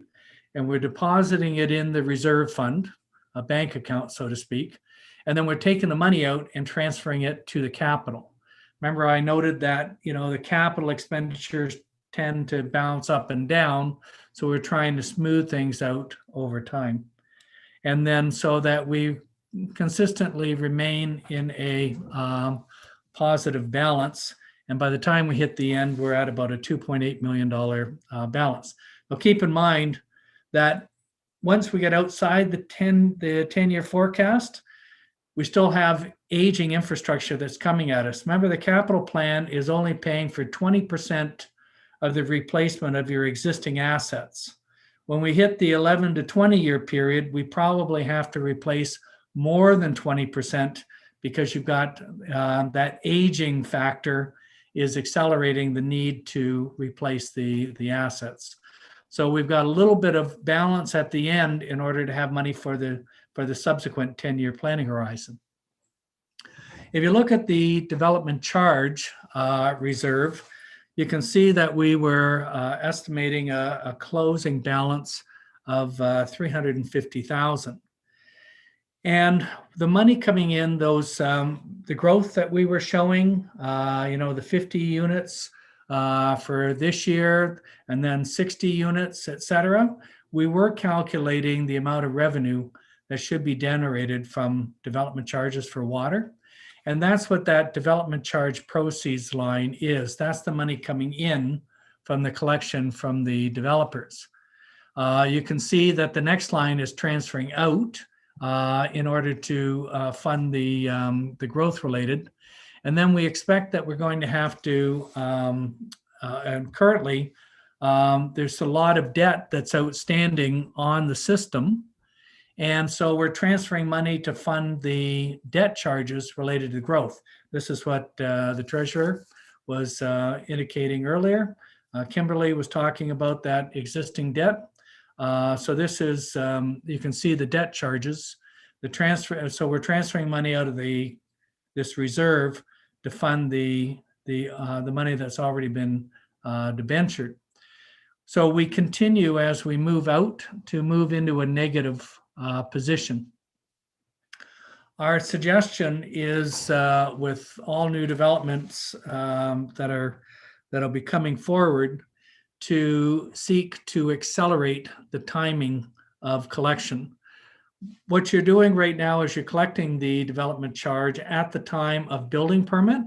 and we're depositing it in the reserve fund, a bank account, so to speak. And then we're taking the money out and transferring it to the capital. Remember, I noted that, the capital expenditures tend to bounce up and down. So we're trying to smooth things out over time. And then so that we consistently remain in a positive balance. And by the time we hit the end, we're at about a $2.8 million balance. Now keep in mind that once we get outside the 10-year forecast, we still have aging infrastructure that's coming at us. Remember, the capital plan is only paying for 20% of the replacement of your existing assets. When we hit the 11 to 20-year period, we probably have to replace more than 20% because you've got that aging factor is accelerating the need to replace the assets. So we've got a little bit of balance at the end in order to have money for the subsequent 10-year planning horizon. if you look at the development charge reserve, you can see that we were estimating a closing balance of 350,000. And the money coming in, the growth that we were showing, the 50 units for this year, and then 60 units, et cetera, we were calculating the amount of revenue that should be generated from development charges for water. And that's what that development charge proceeds line is. That's the money coming in from the collection from the developers. You can see that the next line is transferring out in order to fund the growth related. And then we expect that we're going to have to, and currently, there's a lot of debt that's outstanding on the system. And so we're transferring money to fund the debt charges related to growth. This is what the treasurer was indicating earlier. Kimberly was talking about that existing debt. So this is, you can see the debt charges, the transfer. So we're transferring money out of this reserve to fund the money that's already been debentured. So we continue as we move out to move into a negative position. Our suggestion is with all new developments that'll be coming forward, to seek to accelerate the timing of collection. What you're doing right now is you're collecting the development charge at the time of building permit.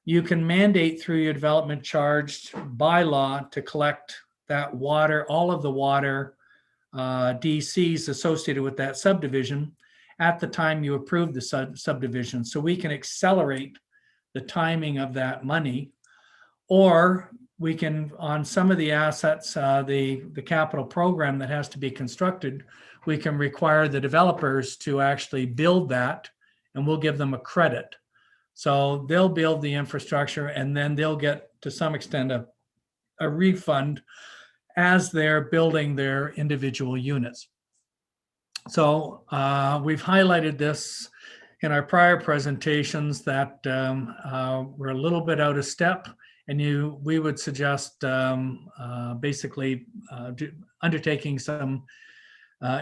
You can mandate through your development charge bylaw to collect that water, all of the water DCs associated with that subdivision at the time you approve the subdivision. So we can accelerate the timing of that money, or we can, on some of the assets, the capital program that has to be constructed, we can require the developers to actually build that, and we'll give them a credit. So they'll build the infrastructure, and then they'll get, to some extent, a refund as they're building their individual units. So we've highlighted this in our prior presentations that we're a little bit out of step, and we would suggest basically undertaking some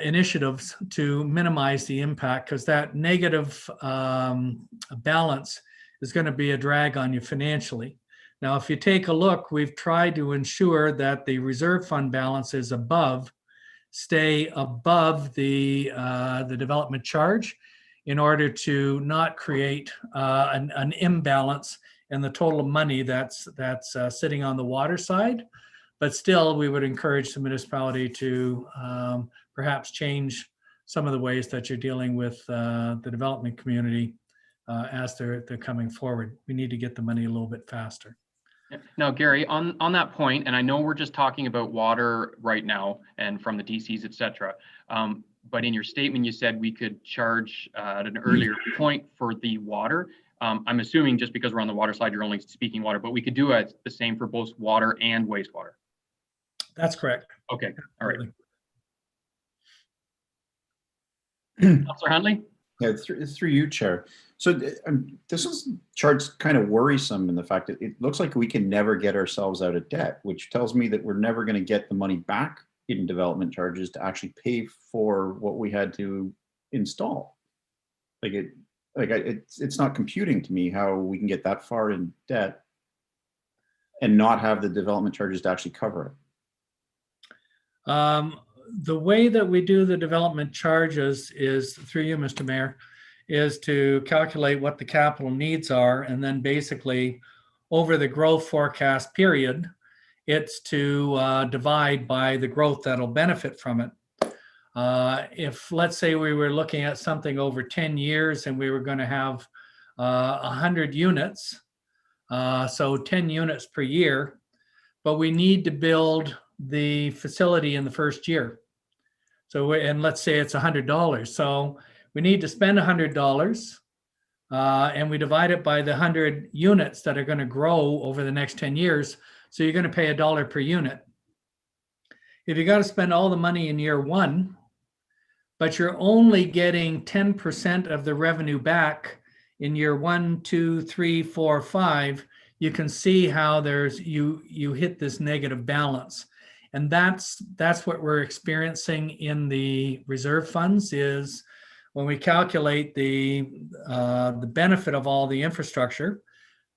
initiatives to minimize the impact, because that negative balance is going to be a drag on you financially. Now, if you take a look, we've tried to ensure that the reserve fund balance is stay above the development charge, in order to not create an imbalance in the total money that's sitting on the water side. But still, we would encourage the municipality to perhaps change some of the ways that you're dealing with the development community as they're coming forward. We need to get the money a little bit faster. Now, Gary, on that point, and I know we're just talking about water right now and from the DCs, et cetera, but in your statement, you said we could charge at an earlier point for the water. I'm assuming just because we're on the water side, you're only speaking water, but we could do the same for both water and wastewater. That's correct. Okay, all right. Councilor Huntley? Yeah, through you, Chair. So this chart's kind of worrisome in the fact that it looks like we can never get ourselves out of debt, which tells me that we're never going to get the money back in development charges to actually pay for what we had to install. It's not computing to me how we can get that far in debt and not have the development charges to actually cover it. The way that we do the development charges is, through you, Mr. Mayor, is to calculate what the capital needs are, and then basically over the growth forecast period, it's to divide by the growth that'll benefit from it. If, let's say, we were looking at something over 10 years and we were going to have 100 units, so 10 units per year, but we need to build the facility in the first year. So, and let's say it's $100. So we need to spend $100 and we divide it by the 100 units that are going to grow over the next 10 years. So you're going to pay $1 per unit. If you got to spend all the money in year one, but you're only getting 10% of the revenue back in year 1, 2, 3, 4, 5, you can see how you hit this negative balance. And that's what we're experiencing in the reserve funds is when we calculate the benefit of all the infrastructure,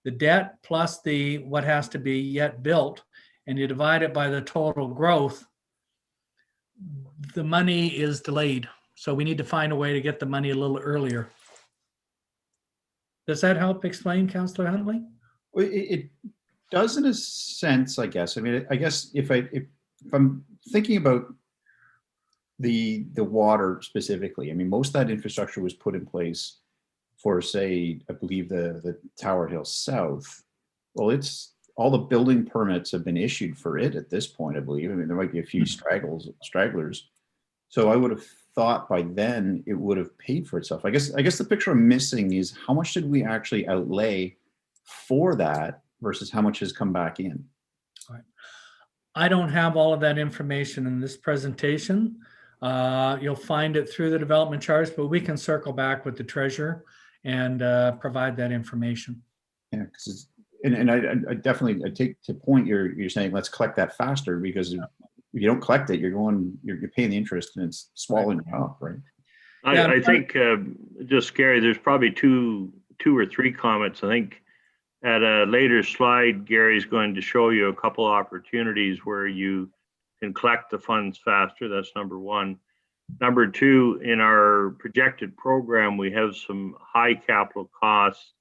the debt plus what has to be yet built, and you divide it by the total growth, the money is delayed. So we need to find a way to get the money a little earlier. Does that help explain, Councillor Huntley? Well, it does in a sense, I guess. I mean, I guess if I'm thinking about the water specifically, I mean, most of that infrastructure was put in place for, say, I believe the Tower Hill South. Well, it's all the building permits have been issued for it at this point, I believe. I mean, there might be a few stragglers. So I would have thought by then it would have paid for itself. I guess the picture I'm missing is how much did we actually outlay for that versus how much has come back in? All right. I don't have all of that information in this presentation. You'll find it through the development charts, but we can circle back with the treasurer and provide that information. Yeah, because I definitely take to point you're saying let's collect that faster, because if you don't collect it, you're paying the interest and it's swallowing you up, right? I think just Gary, there's probably two or three comments. I think at a later slide, Gary's going to show you a couple of opportunities where you can collect the funds faster. That's number one. Number two, in our projected program, we have some high capital costs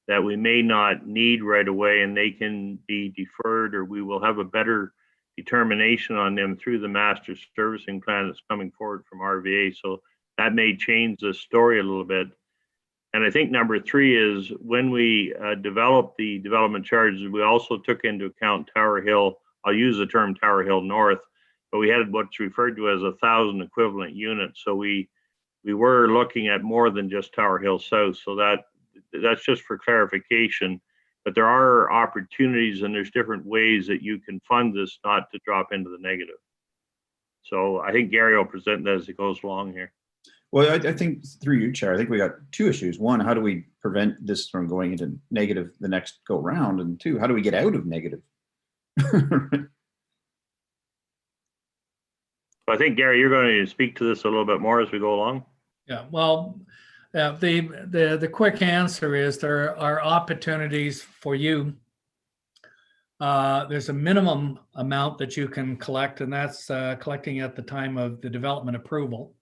that we may not need right away, and they can be deferred, or we will have a better determination on them through the master servicing plan that's coming forward from RVA. So that may change the story a little bit. And I think number three is when we developed the development charges, we also took into account Tower Hill. I'll use the term Tower Hill North, but we had what's referred to as 1,000 equivalent units. So we were looking at more than just Tower Hill South. So that's just for clarification. But there are opportunities and there's different ways that you can fund this not to drop into the negative. So I think Gary will present that as he goes along here. Well, I think through you, Chair, I think we got two issues. One, how do we prevent this from going into negative the next go round? And two, how do we get out of negative? I think, Gary, you're going to speak to this a little bit more as we go along. Yeah, well, the quick answer is there are opportunities for you. There's a minimum amount that you can collect, and that's collecting at the time of the development approval.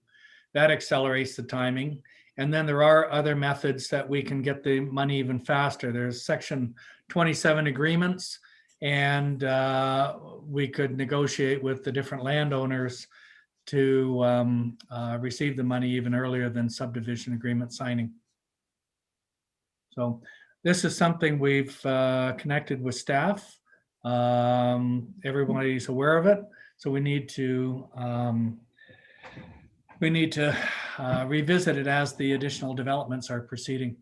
That accelerates the timing. And then there are other methods that we can get the money even faster. There's Section 27 agreements, and we could negotiate with the different landowners to receive the money even earlier than subdivision agreement signing. So this is something we've connected with staff. Everybody's aware of it. So we need to revisit it as the additional developments are proceeding.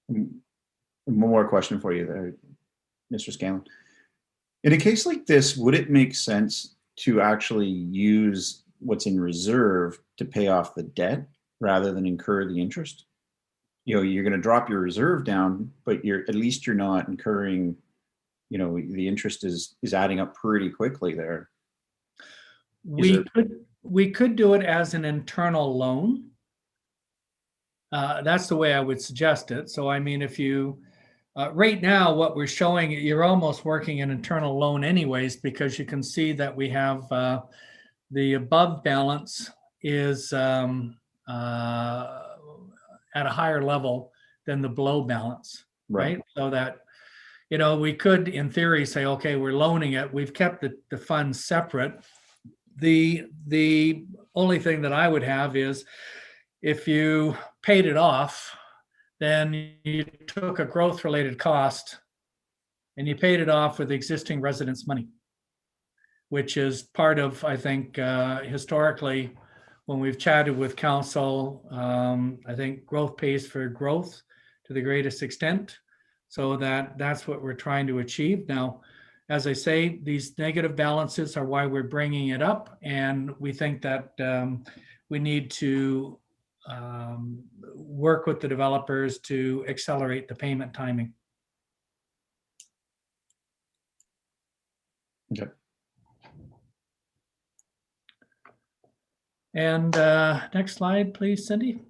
One more question for you there, Mr. Scanlon. In a case like this, would it make sense to actually use what's in reserve to pay off the debt rather than incur the interest? You know, you're going to drop your reserve down, but at least you're not incurring, you know, the interest is adding up pretty quickly there. We could do it as an internal loan. That's the way I would suggest it. So, I mean, if you, right now, what we're showing, you're almost working an internal loan anyways, because you can see that we have the above balance is at a higher level than the below balance, right? So that, you know, we could, in theory, say, okay, we're loaning it. We've kept the funds separate. The only thing that I would have is if you paid it off, then you took a growth related cost and you paid it off with existing residents' money, which is part of, I think, historically, when we've chatted with council, I think growth pays for growth to the greatest extent. So that's what we're trying to achieve. Now, as I say, these negative balances are why we're bringing it up. And we think that we need to work with the developers to accelerate the payment timing. Okay. And next slide, please, Cindy.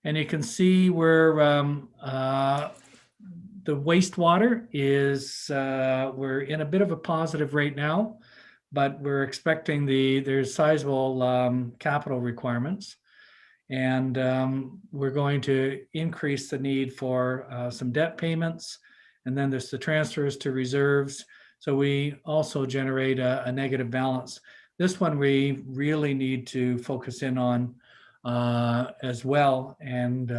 And you can see where the wastewater is, we're in a bit of a positive right now, but we're expecting there's sizable capital requirements. And we're going to increase the need for some debt payments. And then there's the transfers to reserves. So we also generate a negative balance. This one we really need to focus in on as well, and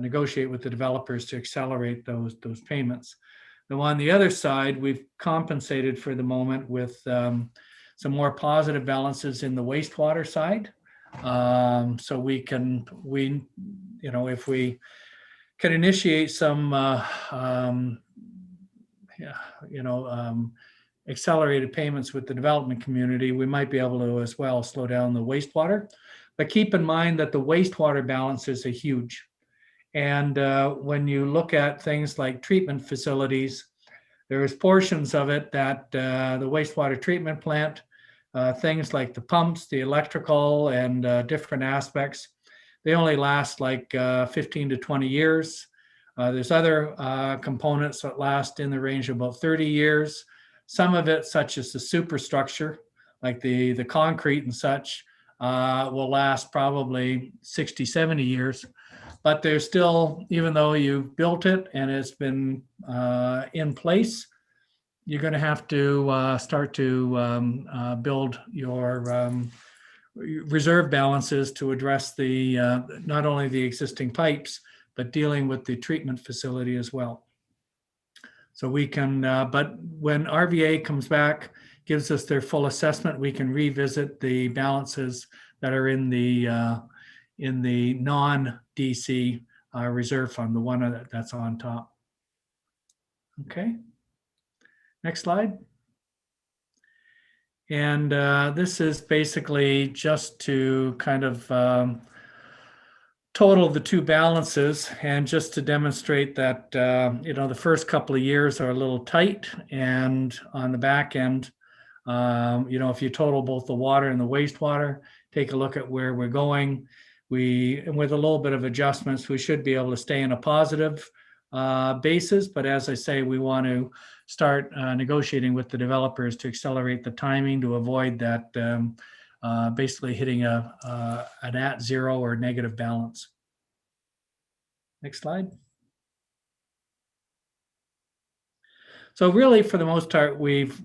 negotiate with the developers to accelerate those payments. Now, on the other side, we've compensated for the moment with some more positive balances in the wastewater side. So if we can initiate some accelerated payments with the development community, we might be able to as well slow down the wastewater. But keep in mind that the wastewater balances are huge. And when you look at things like treatment facilities, there's portions of it that the wastewater treatment plant, things like the pumps, the electrical, and different aspects, they only last like 15 to 20 years. There's other components that last in the range of about 30 years. Some of it, such as the superstructure, like the concrete and such, will last probably 60, 70 years. But there's still, even though you've built it and it's been in place, you're going to have to start to build your reserve balances to address the not only the existing pipes, but dealing with the treatment facility as well. So we can, but when RVA comes back, gives us their full assessment, we can revisit the balances that are in the non-DC reserve fund, the one that's on top. Okay. Next slide. And this is basically just to kind of total the two balances, and just to demonstrate that the first couple of years are a little tight, and on the back end, if you total both the water and the wastewater, take a look at where we're going. And with a little bit of adjustments, we should be able to stay in a positive basis. But as I say, we want to start negotiating with the developers to accelerate the timing to avoid that basically hitting an at zero or negative balance. Next slide. So really, for the most part, we've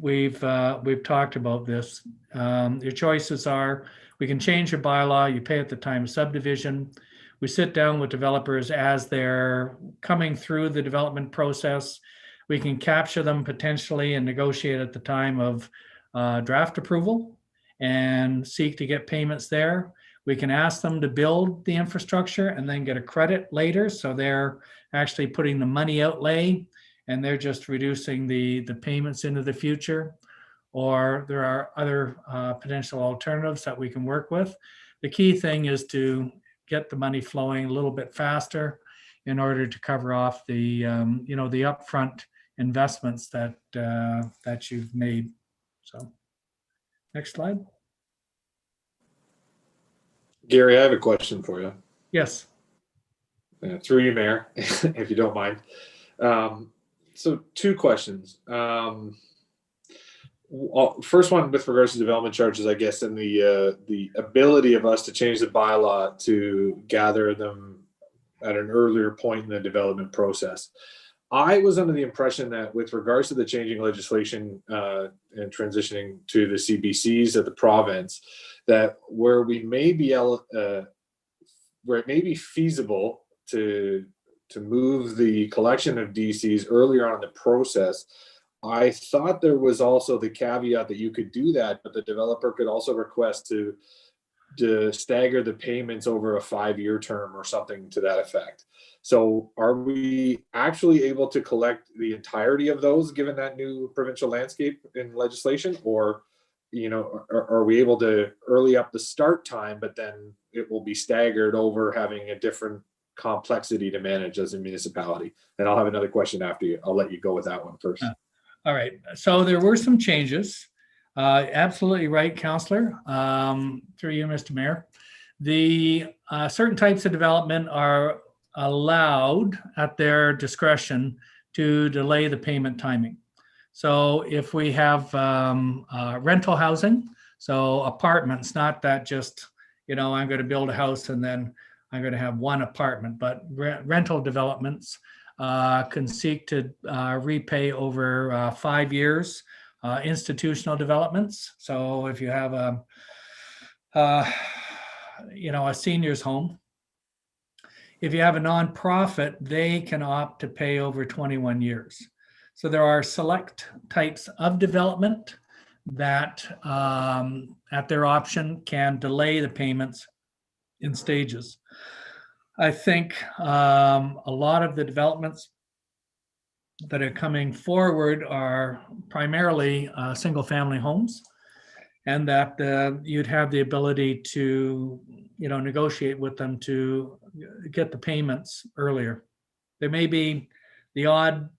talked about this. Your choices are: we can change your bylaw, you pay at the time of subdivision. We sit down with developers as they're coming through the development process. We can capture them potentially and negotiate at the time of draft approval and seek to get payments there. We can ask them to build the infrastructure and then get a credit later. So they're actually putting the money outlay and they're just reducing the payments into the future. Or there are other potential alternatives that we can work with. The key thing is to get the money flowing a little bit faster in order to cover off the the upfront investments that you've made. So, next slide. Gary, I have a question for you. Yes. Through you, Mayor, if you don't mind. So two questions. First one with regards to development charges, I guess, and the ability of us to change the bylaw to gather them at an earlier point in the development process. I was under the impression that with regards to the changing legislation and transitioning to the CBCs of the province, that where it may be feasible to move the collection of DCs earlier on in the process, I thought there was also the caveat that you could do that, but the developer could also request to stagger the payments over a 5-year term or something to that effect. So are we actually able to collect the entirety of those given that new provincial landscape in legislation, or are we able to early up the start time, but then it will be staggered over having a different complexity to manage as a municipality? And I'll have another question after you. I'll let you go with that one first. All right, so there were some changes. Absolutely right, Counselor, through you, Mr. Mayor. The certain types of development are allowed at their discretion to delay the payment timing. So if we have rental housing, so apartments, not that just, I'm going to build a house and then I'm going to have one apartment, but rental developments can seek to repay over 5 years. Institutional developments. So if you have a senior's home, if you have a nonprofit, they can opt to pay over 21 years. So there are select types of development that at their option can delay the payments in stages. I think a lot of the developments that are coming forward are primarily single family homes, and that you'd have the ability to negotiate with them to get the payments earlier. There may be the odd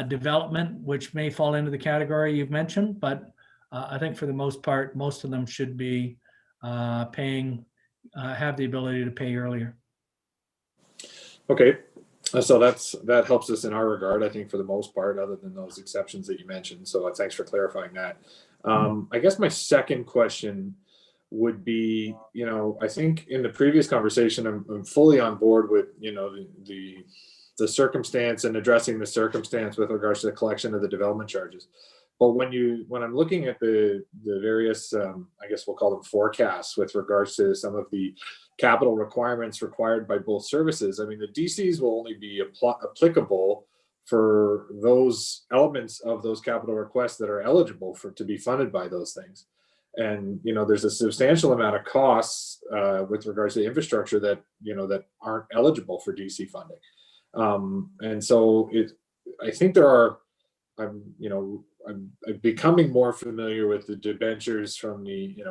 development which may fall into the category you've mentioned, but I think for the most part, most of them should be have the ability to pay earlier. Okay. So that helps us in our regard, I think, for the most part, other than those exceptions that you mentioned. So thanks for clarifying that. I guess my second question would be, I think in the previous conversation, I'm fully on board with, the circumstance and addressing the circumstance with regards to the collection of the development charges. But when I'm looking at the various, I guess we'll call them forecasts with regards to some of the capital requirements required by both services, I mean, the DCs will only be applicable for those elements of those capital requests that are eligible to be funded by those things. And, there's a substantial amount of costs with regards to the infrastructure that, that aren't eligible for DC funding. And so I think I'm becoming more familiar with the debentures from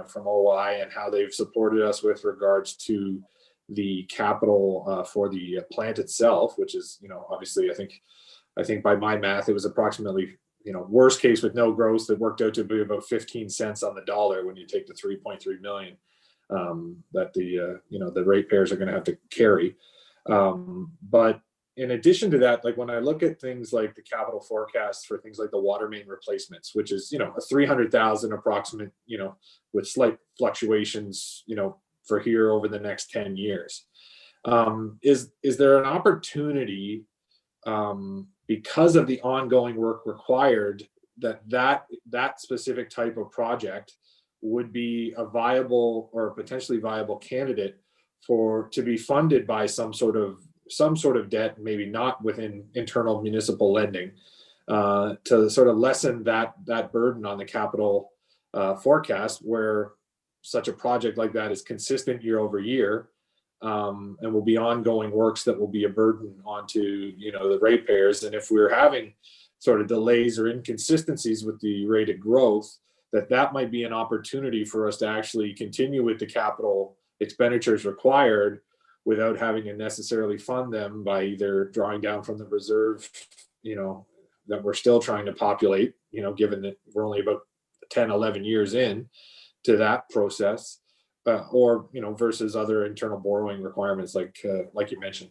from OI and how they've supported us with regards to the capital for the plant itself, which is, obviously, I think by my math, it was approximately, worst case with no growth, that worked out to be about 15 cents on the dollar when you take the 3.3 million that the ratepayers are going to have to carry. But in addition to that, like when I look at things like the capital forecasts for things like the water main replacements, which is, a 300,000 approximate, with slight fluctuations, for here over the next 10 years. Is there an opportunity, because of the ongoing work required, that specific type of project would be a viable or potentially viable candidate to be funded by some sort of debt, maybe not within internal municipal lending, to sort of lessen that burden on the capital forecast, where such a project like that is consistent year over year, and will be ongoing works that will be a burden onto the ratepayers. And if we're having sort of delays or inconsistencies with the rate of growth, that might be an opportunity for us to actually continue with the capital expenditures required without having to necessarily fund them by either drawing down from the reserve, that we're still trying to populate, given that we're only about 10, 11 years in to that process, or, versus other internal borrowing requirements like you mentioned.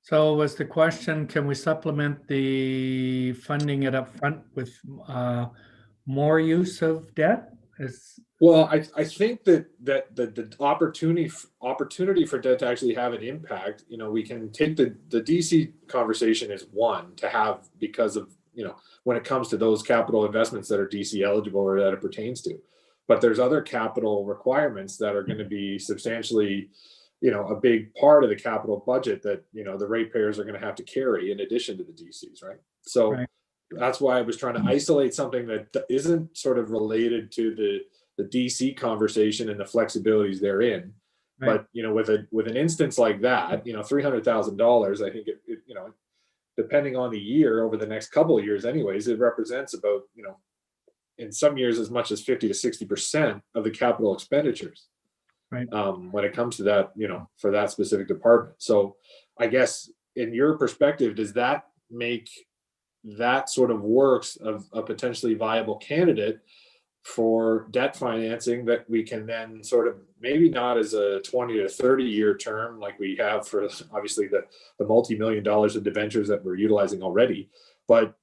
So was the question, can we supplement the funding it up front with more use of debt? Well, I think that the opportunity for debt to actually have an impact, we can take the DC conversation as one to have, because of, when it comes to those capital investments that are DC eligible or that it pertains to. But there's other capital requirements that are going to be substantially, a big part of the capital budget that, the ratepayers are going to have to carry in addition to the DCs, right? So Right. That's why I was trying to isolate something that isn't sort of related to the DC conversation and the flexibilities therein. Right. But with an instance like that, $300,000, I think it depending on the year, over the next couple of years anyways, it represents about, in some years as much as 50 to 60% of the capital expenditures. Right. When it comes to that, for that specific department. So I guess in your perspective, does that make that sort of works of a potentially viable candidate for debt financing that we can then sort of, maybe not as a 20 to 30 year term like we have for obviously the multi-million dollars of debentures that we're utilizing already, but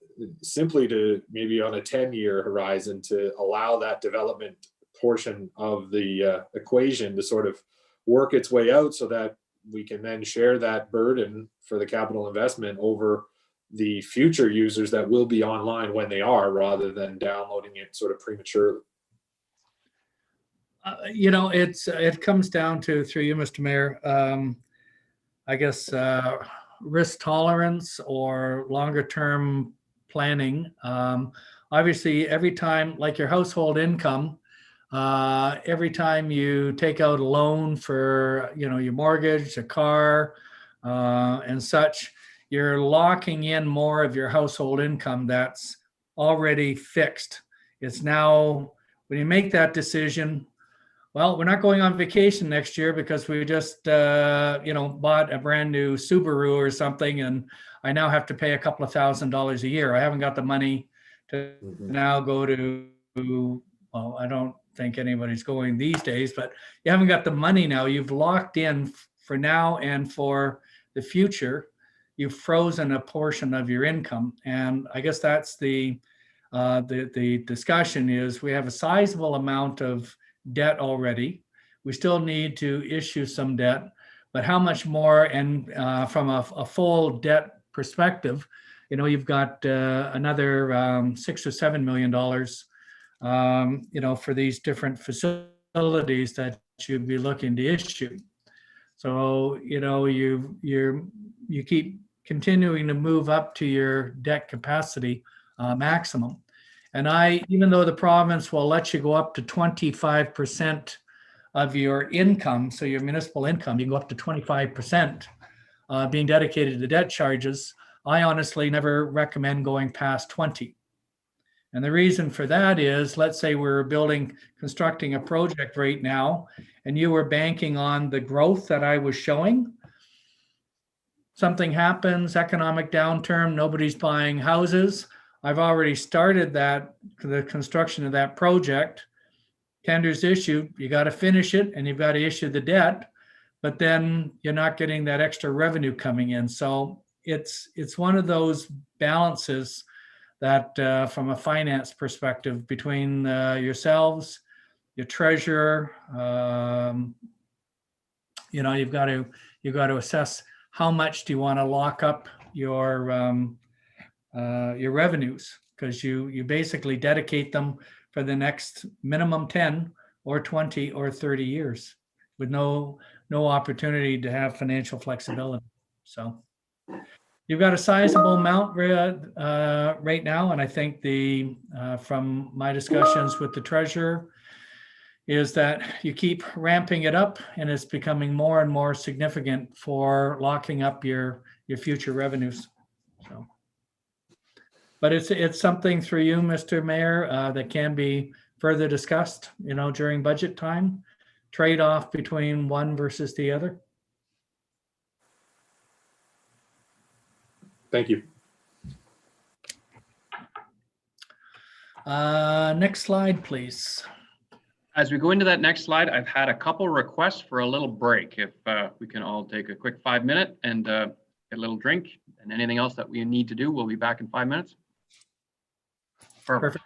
simply to maybe on a 10-year horizon to allow that development portion of the equation to sort of work its way out so that we can then share that burden for the capital investment over the future users that will be online when they are, rather than downloading it sort of prematurely. It comes down to, through you, Mr. Mayor, I guess risk tolerance or longer term planning. Obviously, every time, like your household income, every time you take out a loan for your mortgage, a car, and such, you're locking in more of your household income that's already fixed. It's now, when you make that decision, well, we're not going on vacation next year because we just bought a brand new Subaru or something, and I now have to pay a couple of $1,000s a year. I haven't got the money to now go to, well, I don't think anybody's going these days, but you haven't got the money now. You've locked in for now and for the future. You've frozen a portion of your income. And I guess that's the discussion is we have a sizable amount of debt already. We still need to issue some debt, but how much more? And from a full debt perspective, you've got another $6 or $7 million, for these different facilities that you'd be looking to issue. So, you keep continuing to move up to your debt capacity maximum. And even though the province will let you go up to 25% of your income, so your municipal income, you can go up to 25% being dedicated to debt charges, I honestly never recommend going past 20. And the reason for that is, let's say we're constructing a project right now, and you were banking on the growth that I was showing. Something happens, economic downturn, nobody's buying houses. I've already started the construction of that project. Tender's issued, you got to finish it and you've got to issue the debt, but then you're not getting that extra revenue coming in. So it's one of those balances that from a finance perspective between yourselves, your treasurer, you've got to assess how much do you want to lock up your revenues, because you basically dedicate them for the next minimum 10 or 20 or 30 years with no opportunity to have financial flexibility. So you've got a sizable amount right now, and I think from my discussions with the treasurer is that you keep ramping it up, and it's becoming more and more significant for locking up your future revenues. So, but it's something through you, Mr. Mayor, that can be further discussed, during budget time, trade-off between one versus the other. Thank you. Next slide, please. As we go into that next slide, I've had a couple requests for a little break. If we can all take a quick 5-minute and get a little drink, and anything else that we need to do, we'll be back in 5 minutes. Perfect.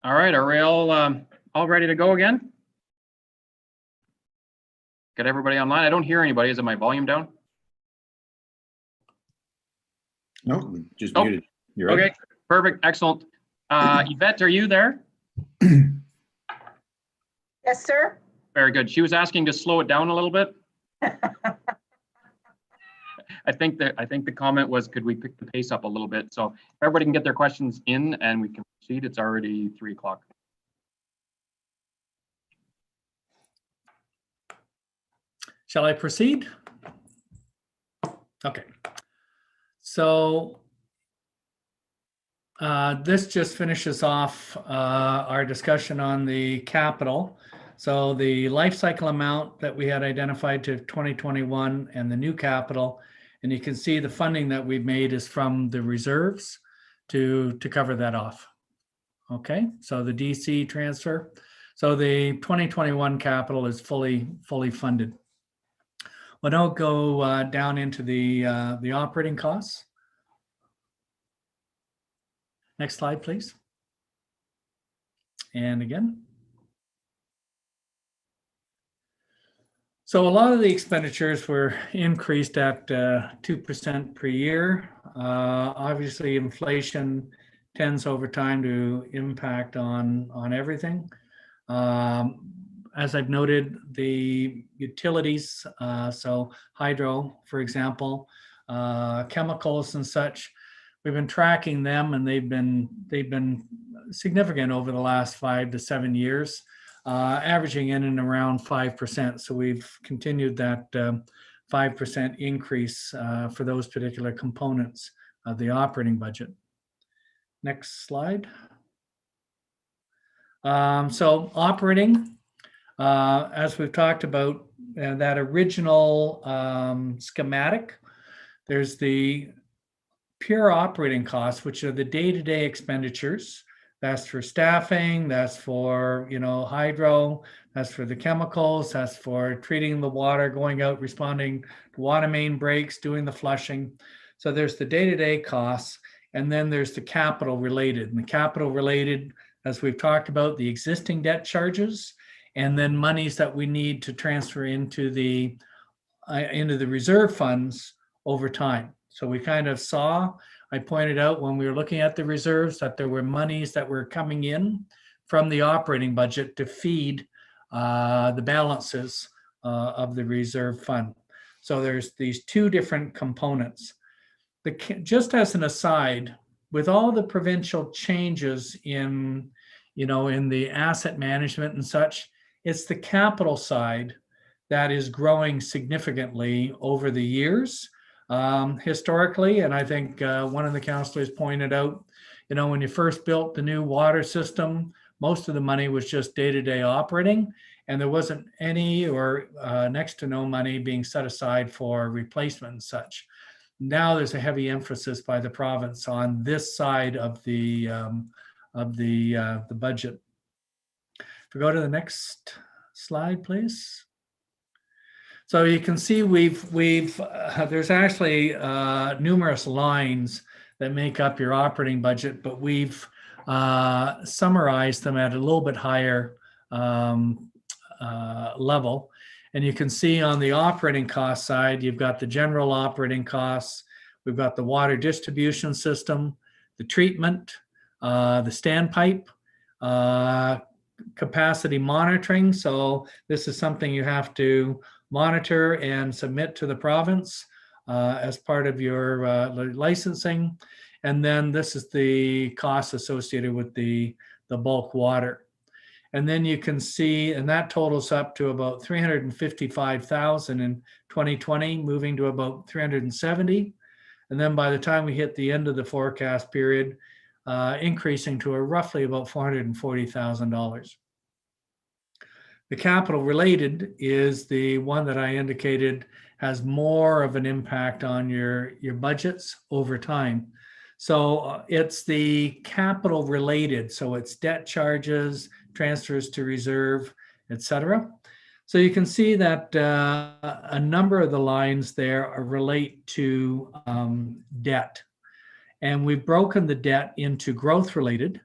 All right, are we all ready to go again? Got everybody online? I don't hear anybody. Is it my volume down? No, just Oh, muted. You're right. Okay, perfect, excellent. Yvette, are you there? Yes, sir. Very good. She was asking to slow it down a little bit. I think the comment was, could we pick the pace up a little bit? So if everybody can get their questions in and we can proceed. It's already 3 o'clock. Shall I proceed? Okay. So this just finishes off our discussion on the capital. So the life cycle amount that we had identified to 2021 and the new capital, and you can see the funding that we've made is from the reserves to cover that off. Okay, so the DC transfer. So the 2021 capital is fully funded. We'll now go down into the operating costs. Next slide, please. And again. So a lot of the expenditures were increased at 2% per year. Obviously, inflation tends over time to impact on everything. As I've noted, the utilities, so hydro, for example, chemicals and such, we've been tracking them, and they've been significant over the last 5 to 7 years, averaging in and around 5%. So we've continued that 5% increase for those particular components of the operating budget. Next slide. So operating, as we've talked about, that original schematic, there's the pure operating costs, which are the day-to-day expenditures. That's for staffing, that's for, hydro, that's for the chemicals, that's for treating the water, going out, responding to water main breaks, doing the flushing. So there's the day-to-day costs, and then there's the capital related. And the capital related, as we've talked about, the existing debt charges, and then monies that we need to transfer into the reserve funds over time. So we kind of saw, I pointed out when we were looking at the reserves that there were monies that were coming in from the operating budget to feed the balances of the reserve fund. So there's these two different components. Just as an aside, with all the provincial changes in the asset management and such, it's the capital side that is growing significantly over the years. Historically, and I think one of the councillors pointed out, when you first built the new water system, most of the money was just day-to-day operating, and there wasn't any or next to no money being set aside for replacement and such. Now there's a heavy emphasis by the province on this side of the budget. If we go to the next slide, please. So you can see there's actually numerous lines that make up your operating budget, but we've summarized them at a little bit higher level. And you can see on the operating cost side, you've got the general operating costs, we've got the water distribution system, the treatment, the standpipe, capacity monitoring. So this is something you have to monitor and submit to the province as part of your licensing. And then this is the cost associated with the bulk water. And then you can see, and that totals up to about 355,000 in 2020, moving to about 370. And then by the time we hit the end of the forecast period, increasing to roughly about $440,000. The capital related is the one that I indicated has more of an impact on your budgets over time. So it's the capital related. So it's debt charges, transfers to reserve, etc. So you can see that a number of the lines there relate to debt. And we've broken the debt into growth related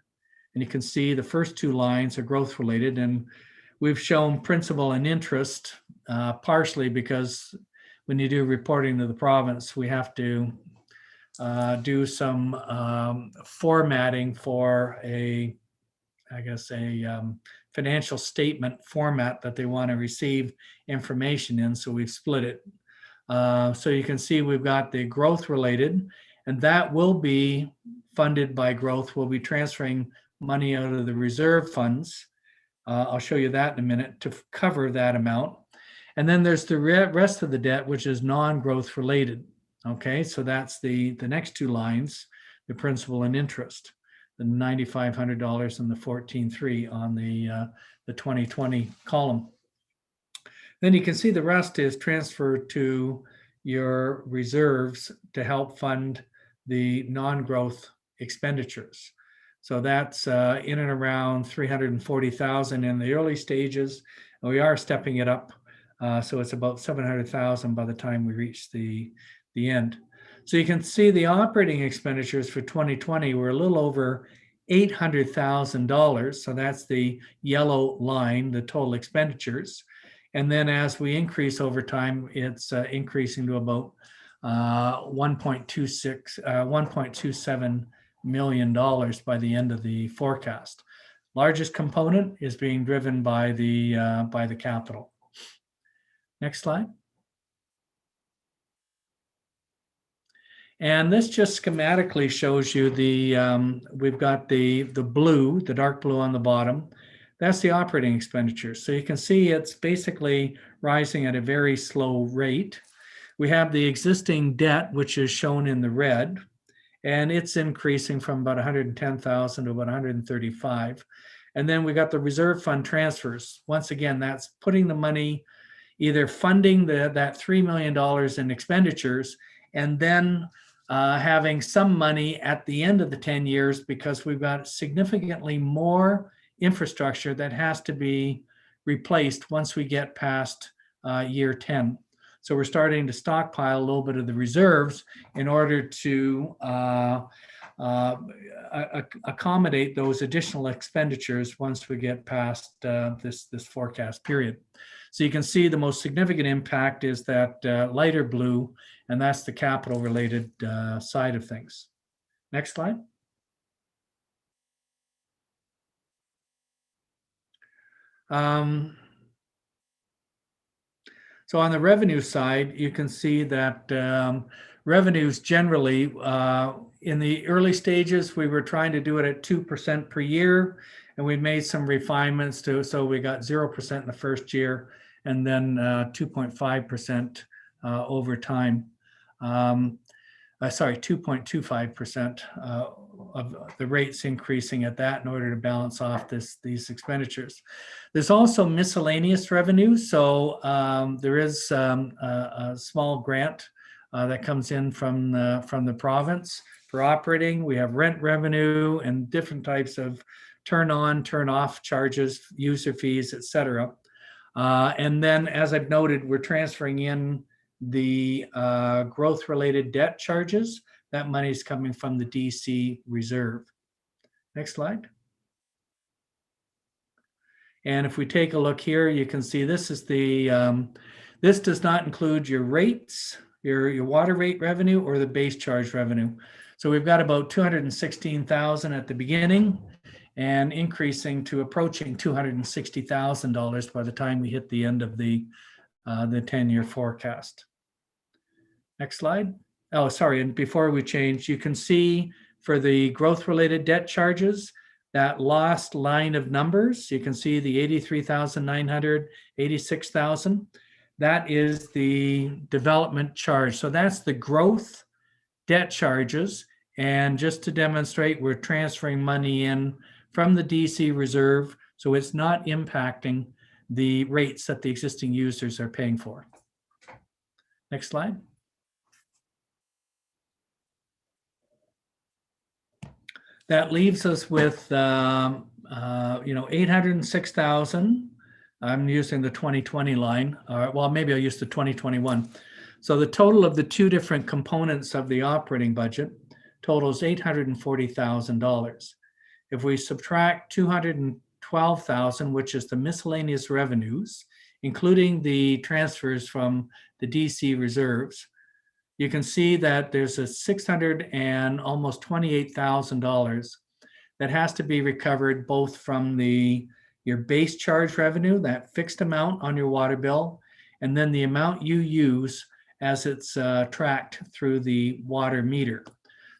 And you can see the first two lines are growth related, and we've shown principal and interest partially because when you do reporting to the province, we have to do some formatting for a financial statement format that they want to receive information in. So we've split it. So you can see we've got the growth related, and that will be funded by growth. We'll be transferring money out of the reserve funds. I'll show you that in a minute to cover that amount. And then there's the rest of the debt, which is non-growth related. Okay, so that's the next two lines, the principal and interest, the $9,500 and the 14,300 on the 2020 column. Then you can see the rest is transferred to your reserves to help fund the non-growth expenditures. So that's in and around 340,000 in the early stages. And we are stepping it up. So it's about 700,000 by the time we reach the end. So you can see the operating expenditures for 2020 were a little over $800,000. So that's the yellow line, the total expenditures. And then as we increase over time, it's increasing to about $1.27 million by the end of the forecast. Largest component is being driven by the capital. Next slide. And this just schematically shows you we've got the blue, the dark blue on the bottom. That's the operating expenditures. So you can see it's basically rising at a very slow rate. We have the existing debt, which is shown in the red, and it's increasing from about 110,000 to about 135. And then we got the reserve fund transfers. Once again, that's putting the money, either funding that $3 million in expenditures, and then having some money at the end of the 10 years because we've got significantly more infrastructure that has to be replaced once we get past year 10. So we're starting to stockpile a little bit of the reserves in order to accommodate those additional expenditures once we get past this forecast period. So you can see the most significant impact is that lighter blue, and that's the capital related side of things. Next slide. So on the revenue side, you can see that revenues generally, in the early stages, we were trying to do it at 2% per year, and we made some refinements to, so we got 0% in the first year, and then 2.5% over time. 2.25% of the rates increasing at that in order to balance off these expenditures. There's also miscellaneous revenue. So there is a small grant that comes in from the province for operating. We have rent revenue and different types of turn on, turn off charges, user fees, etc. And then, as I've noted, we're transferring in the growth related debt charges. That money is coming from the DC reserve. Next slide. And if we take a look here, you can see this is this does not include your rates, your water rate revenue or the base charge revenue. So we've got about 216,000 at the beginning and increasing to approaching $260,000 by the time we hit the end of the 10-year forecast. Next slide. Oh, sorry, and before we change, you can see for the growth-related debt charges, that last line of numbers, you can see the 83,900, 86,000. That is the development charge. So that's the growth debt charges. And just to demonstrate, we're transferring money in from the DC reserve, so it's not impacting the rates that the existing users are paying for. Next slide. That leaves us with 806,000. I'm using the 2020 line. Well, maybe I'll use the 2021. So the total of the two different components of the operating budget totals $840,000. if we subtract 212,000, which is the miscellaneous revenues, including the transfers from the DC reserves, you can see that there's a $600 and almost $28,000 that has to be recovered both from your base charge revenue, that fixed amount on your water bill, and then the amount you use as it's tracked through the water meter.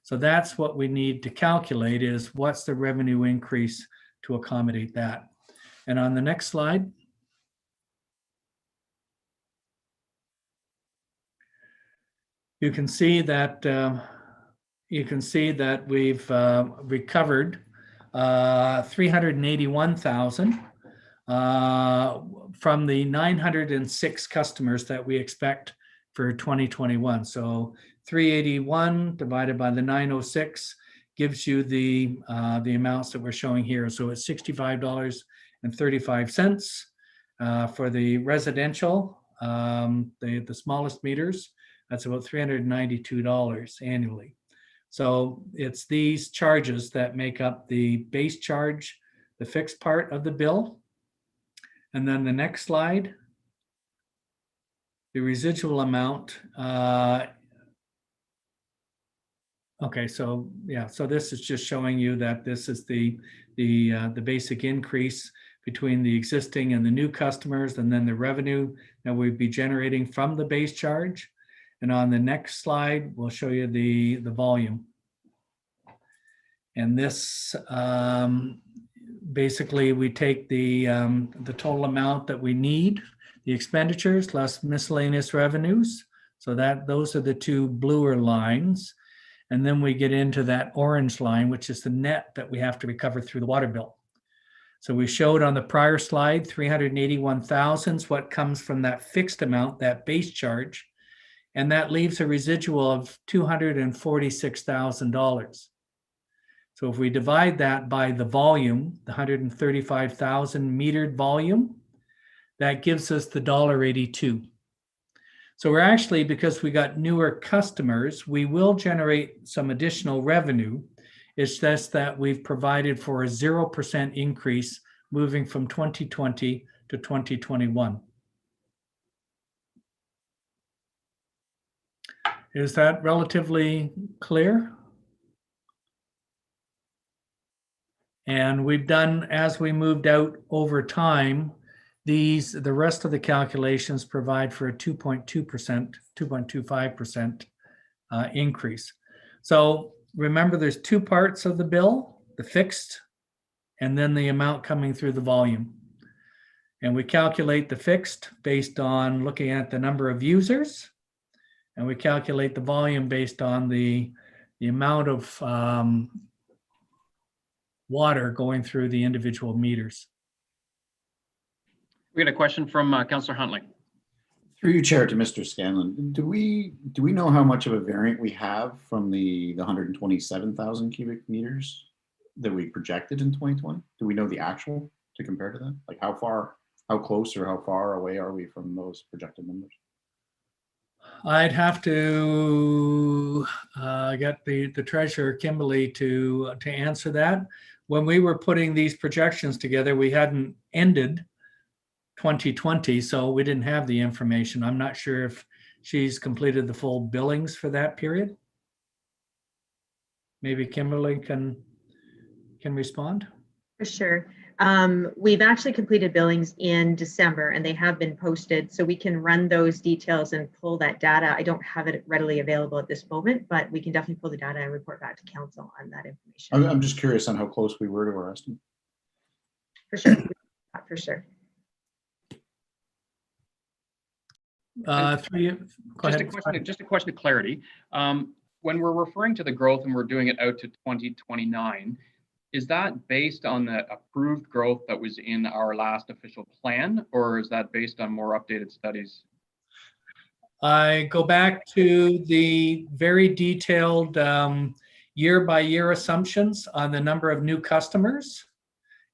So that's what we need to calculate, is what's the revenue increase to accommodate that. And on the next slide, you can see that we've recovered 381,000 from the 906 customers that we expect for 2021. So 381 divided by the 906 gives you the amounts that we're showing here. So it's $65.35 for the residential, the smallest meters. That's about $392 annually. So it's these charges that make up the base charge, the fixed part of the bill. And then the next slide, the residual amount. Okay, so yeah, so this is just showing you that this is the basic increase between the existing and the new customers, and then the revenue that we'd be generating from the base charge. And on the next slide, we'll show you the volume. And this basically, we take the total amount that we need, the expenditures less miscellaneous revenues. So those are the two bluer lines. And then we get into that orange line, which is the net that we have to recover through the water bill. So we showed on the prior slide, 381,000 is what comes from that fixed amount, that base charge. And that leaves a residual of $246,000. So if we divide that by the volume, the 135,000 metered volume, that gives us the $1.82. So we're actually, because we got newer customers, we will generate some additional revenue. It's just that we've provided for a 0% increase moving from 2020 to 2021. Is that relatively clear? And we've done, as we moved out over time, the rest of the calculations provide for a 2.2%, 2.25% increase. So remember, there's two parts of the bill, the fixed, and then the amount coming through the volume. And we calculate the fixed based on looking at the number of users, and we calculate the volume based on the amount of water going through the individual meters. We got a question from Councillor Huntley. Through you, Chair, to Mr. Scanlon. Do we know how much of a variant we have from the 127,000 cubic meters that we projected in 2020? Do we know the actual to compare to that? Like how close or how far away are we from those projected numbers? I'd have to get the treasurer, Kimberly, to answer that. When we were putting these projections together, we hadn't ended 2020, so we didn't have the information. I'm not sure if she's completed the full billings for that period. Maybe Kimberly can respond. For sure. We've actually completed billings in December and they have been posted, so we can run those details and pull that data. I don't have it readily available at this moment, but we can definitely pull the data and report back to council on that information. I'm just curious on how close we were to our estimate. For sure. For sure. Just a question of clarity. When we're referring to the growth and we're doing it out to 2029, is that based on the approved growth that was in our last official plan, or is that based on more updated studies? I go back to the very detailed year-by-year assumptions on the number of new customers,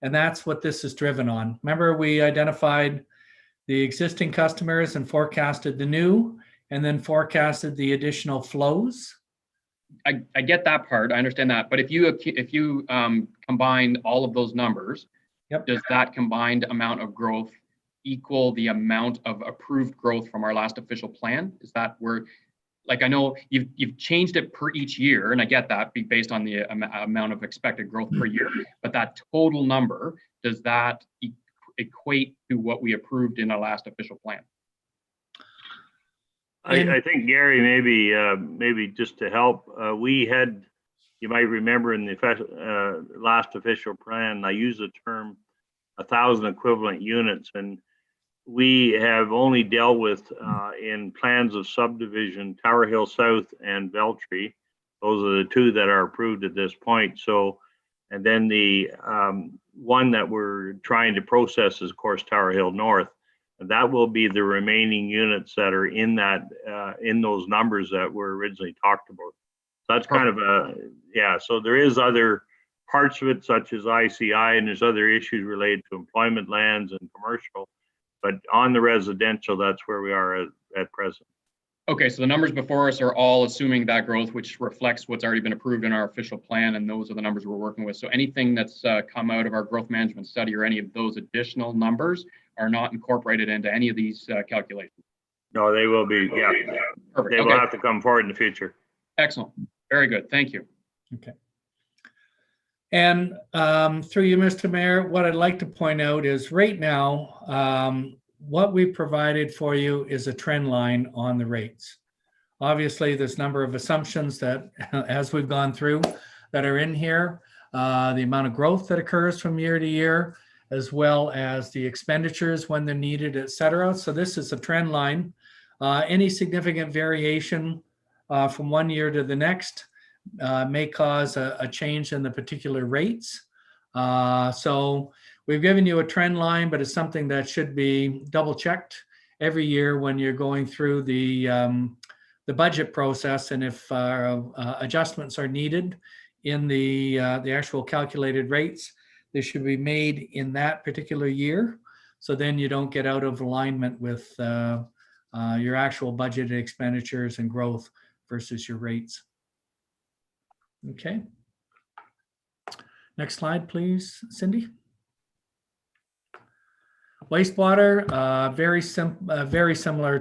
and that's what this is driven on. Remember, we identified the existing customers and forecasted the new, and then forecasted the additional flows. I get that part. I understand that. But if you combine all of those numbers, Yep. does that combined amount of growth equal the amount of approved growth from our last official plan? Is that where, like, I know you've changed it per each year, and I get that based on the amount of expected growth per year, but that total number, does that equate to what we approved in our last official plan? I think Gary, maybe just to help, we had, you might remember in the last official plan, I used the term 1,000 equivalent units, and we have only dealt with in plans of subdivision, Tower Hill South and Beltree. Those are the two that are approved at this point. So, and then the one that we're trying to process is, of course, Tower Hill North. And that will be the remaining units that are in that in those numbers that were originally talked about. So that's kind of a, yeah. So there is other parts of it, such as ICI, and there's other issues related to employment lands and commercial. But on the residential, that's where we are at present. Okay, so the numbers before us are all assuming that growth, which reflects what's already been approved in our official plan, and those are the numbers we're working with. So anything that's come out of our growth management study or any of those additional numbers are not incorporated into any of these calculations. No, they will be, yeah. Perfect. They will Okay. have to come forward in the future. Excellent. Very good. Thank you. Okay. And through you, Mr. Mayor, what I'd like to point out is right now, what we've provided for you is a trend line on the rates. Obviously, there's a number of assumptions that, as we've gone through, that are in here, the amount of growth that occurs from year to year, as well as the expenditures when they're needed, et cetera. So this is a trend line. Any significant variation from one year to the next may cause a change in the particular rates. So we've given you a trend line, but it's something that should be double checked every year when you're going through the budget process. And if adjustments are needed in the actual calculated rates, they should be made in that particular year. So then you don't get out of alignment with your actual budgeted expenditures and growth versus your rates. Okay. Next slide, please, Cindy. Wastewater, very similar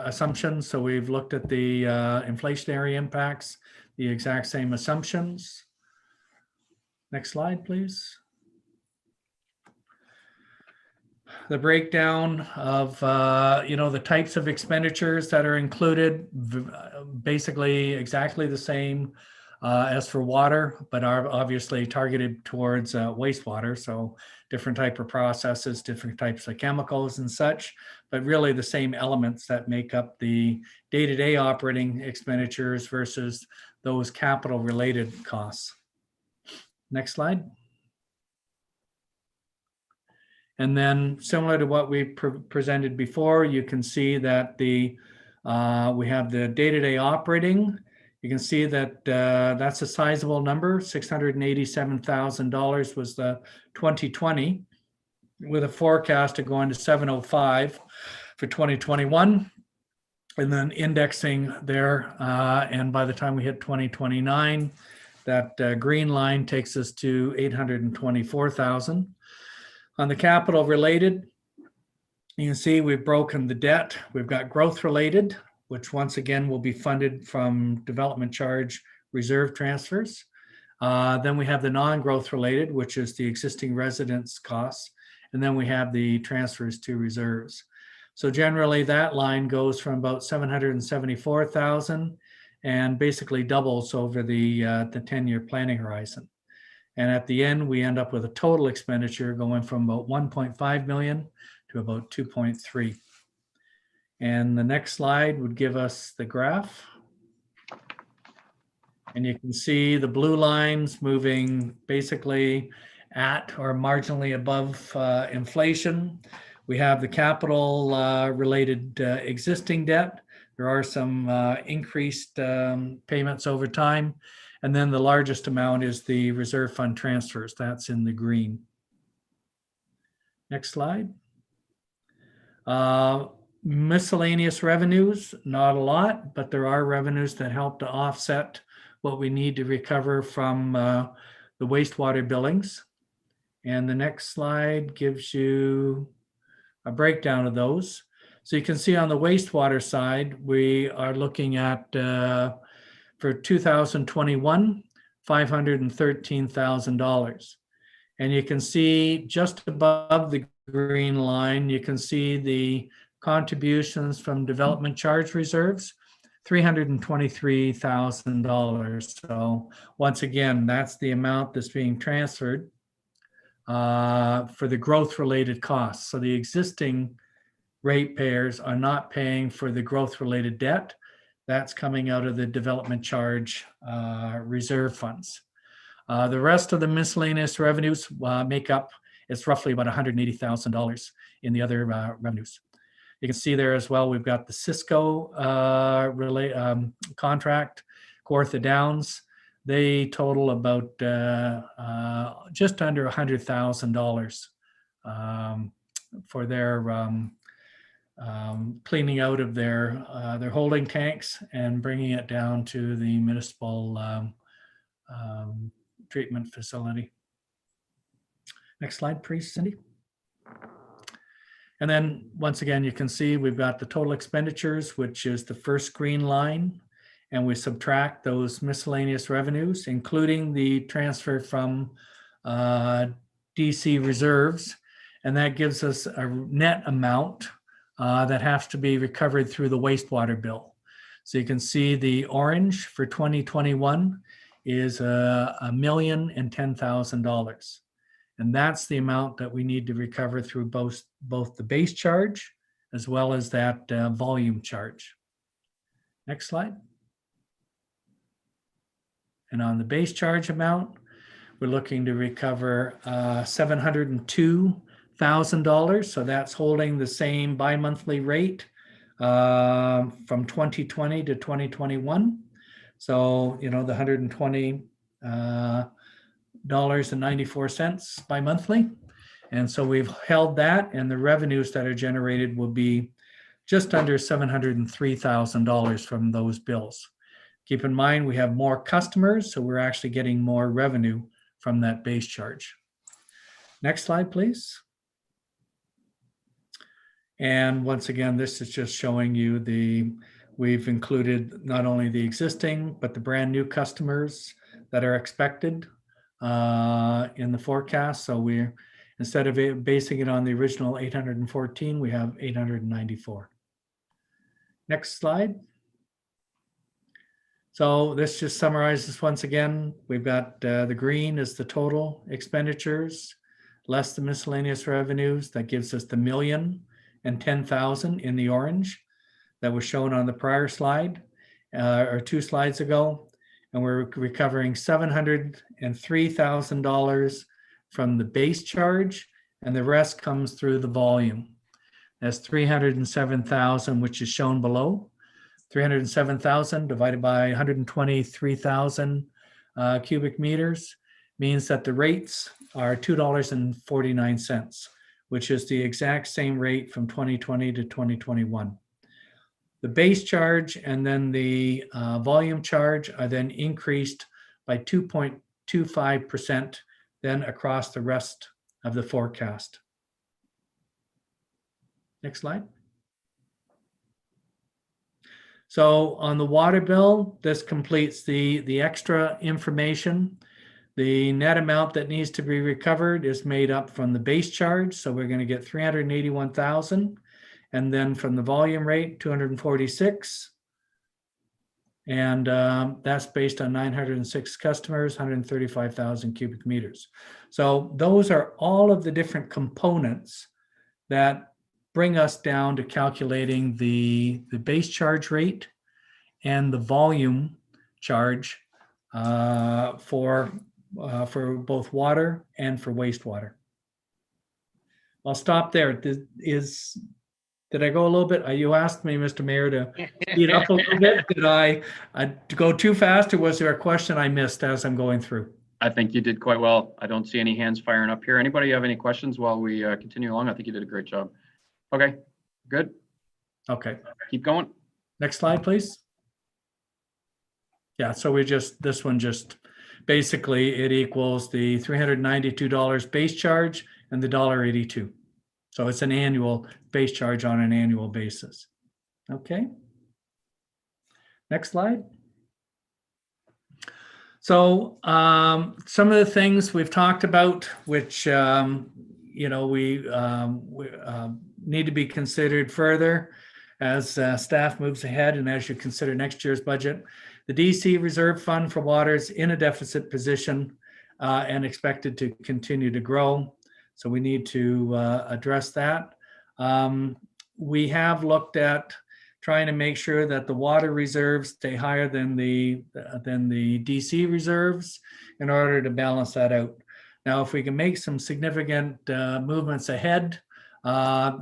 assumptions. So we've looked at the inflationary impacts, the exact same assumptions. Next slide, please. The breakdown of the types of expenditures that are included, basically exactly the same as for water, but are obviously targeted towards wastewater. So different type of processes, different types of chemicals and such, but really the same elements that make up the day-to-day operating expenditures versus those capital related costs. Next slide. And then similar to what we presented before, you can see that we have the day-to-day operating. You can see that that's a sizable number. $687,000 was the 2020, with a forecast of going to 705 for 2021, and then indexing there. And by the time we hit 2029, that green line takes us to 824,000. On the capital related, you can see we've broken the debt. We've got growth related, which once again will be funded from development charge reserve transfers. Then we have the non-growth related, which is the existing residence costs. And then we have the transfers to reserves. So generally that line goes from about 774,000 and basically doubles over the 10-year planning horizon. And at the end, we end up with a total expenditure going from about 1.5 million to about 2.3. And the next slide would give us the graph. And you can see the blue lines moving basically at or marginally above inflation. We have the capital related existing debt. There are some increased payments over time. And then the largest amount is the reserve fund transfers. That's in the green. Next slide. Miscellaneous revenues, not a lot, but there are revenues that help to offset what we need to recover from the wastewater billings. And the next slide gives you a breakdown of those. So you can see on the wastewater side, we are looking at, for 2021, $513,000. And you can see just above the green line, you can see the contributions from development charge reserves, $323,000. So once again, that's the amount that's being transferred for the growth-related costs. So the existing ratepayers are not paying for the growth-related debt. That's coming out of the development charge reserve funds. The rest of the miscellaneous revenues make up, it's roughly about $180,000 in the other revenues. You can see there as well, we've got the Cisco contract, Kawartha Downs. They total about just under $100,000 for their cleaning out of their holding tanks and bringing it down to the municipal treatment facility. Next slide, please, Cindy. And then once again, you can see we've got the total expenditures, which is the first green line, and we subtract those miscellaneous revenues, including the transfer from DC reserves, and that gives us a net amount that has to be recovered through the wastewater bill. So you can see the orange for 2021 is $1,010,000. And that's the amount that we need to recover through both the base charge as well as that volume charge. Next slide. And on the base charge amount, we're looking to recover $702,000. So that's holding the same bi-monthly rate from 2020 to 2021. So, you know, the $120.94 bi-monthly. And so we've held that, and the revenues that are generated will be just under $703,000 from those bills. Keep in mind, we have more customers, so we're actually getting more revenue from that base charge. Next slide, please. And once again, this is just showing you we've included not only the existing, but the brand new customers that are expected in the forecast. So we're, instead of basing it on the original 814, we have 894. Next slide. So this just summarizes once again, we've got the green is the total expenditures, less the miscellaneous revenues. That gives us the $1,010,000 in the orange that was shown on the prior slide or 2 slides ago. And we're recovering $703,000 from the base charge, and the rest comes through the volume. That's $307,000, which is shown below. 307,000 divided by 123,000 cubic meters means that the rates are $2.49, which is the exact same rate from 2020 to 2021. The base charge and then the volume charge are then increased by 2.25% then across the rest of the forecast. Next slide. So on the water bill, this completes the extra information. The net amount that needs to be recovered is made up from the base charge. So we're going to get 381,000. And then from the volume rate, 246. And that's based on 906 customers, 135,000 cubic meters. So those are all of the different components that bring us down to calculating the base charge rate and the volume charge for both water and for wastewater. I'll stop there. Did I go a little bit? You asked me, Mr. Mayor, to speed up a little bit. Did I go too fast, or was there a question I missed as I'm going through? I think you did quite well. I don't see any hands firing up here. Anybody have any questions while we continue along? I think you did a great job. Okay, good. Okay. Keep going. Next slide, please. Yeah, so this one just, basically it equals the $392 base charge and the $1.82. So it's an annual base charge on an annual basis. Okay. Next slide. So some of the things we've talked about, which we need to be considered further as staff moves ahead and as you consider next year's budget. The DC Reserve Fund for Water is in a deficit position and expected to continue to grow. So we need to address that. We have looked at trying to make sure that the water reserves stay higher than the DC reserves in order to balance that out. Now, if we can make some significant movements ahead,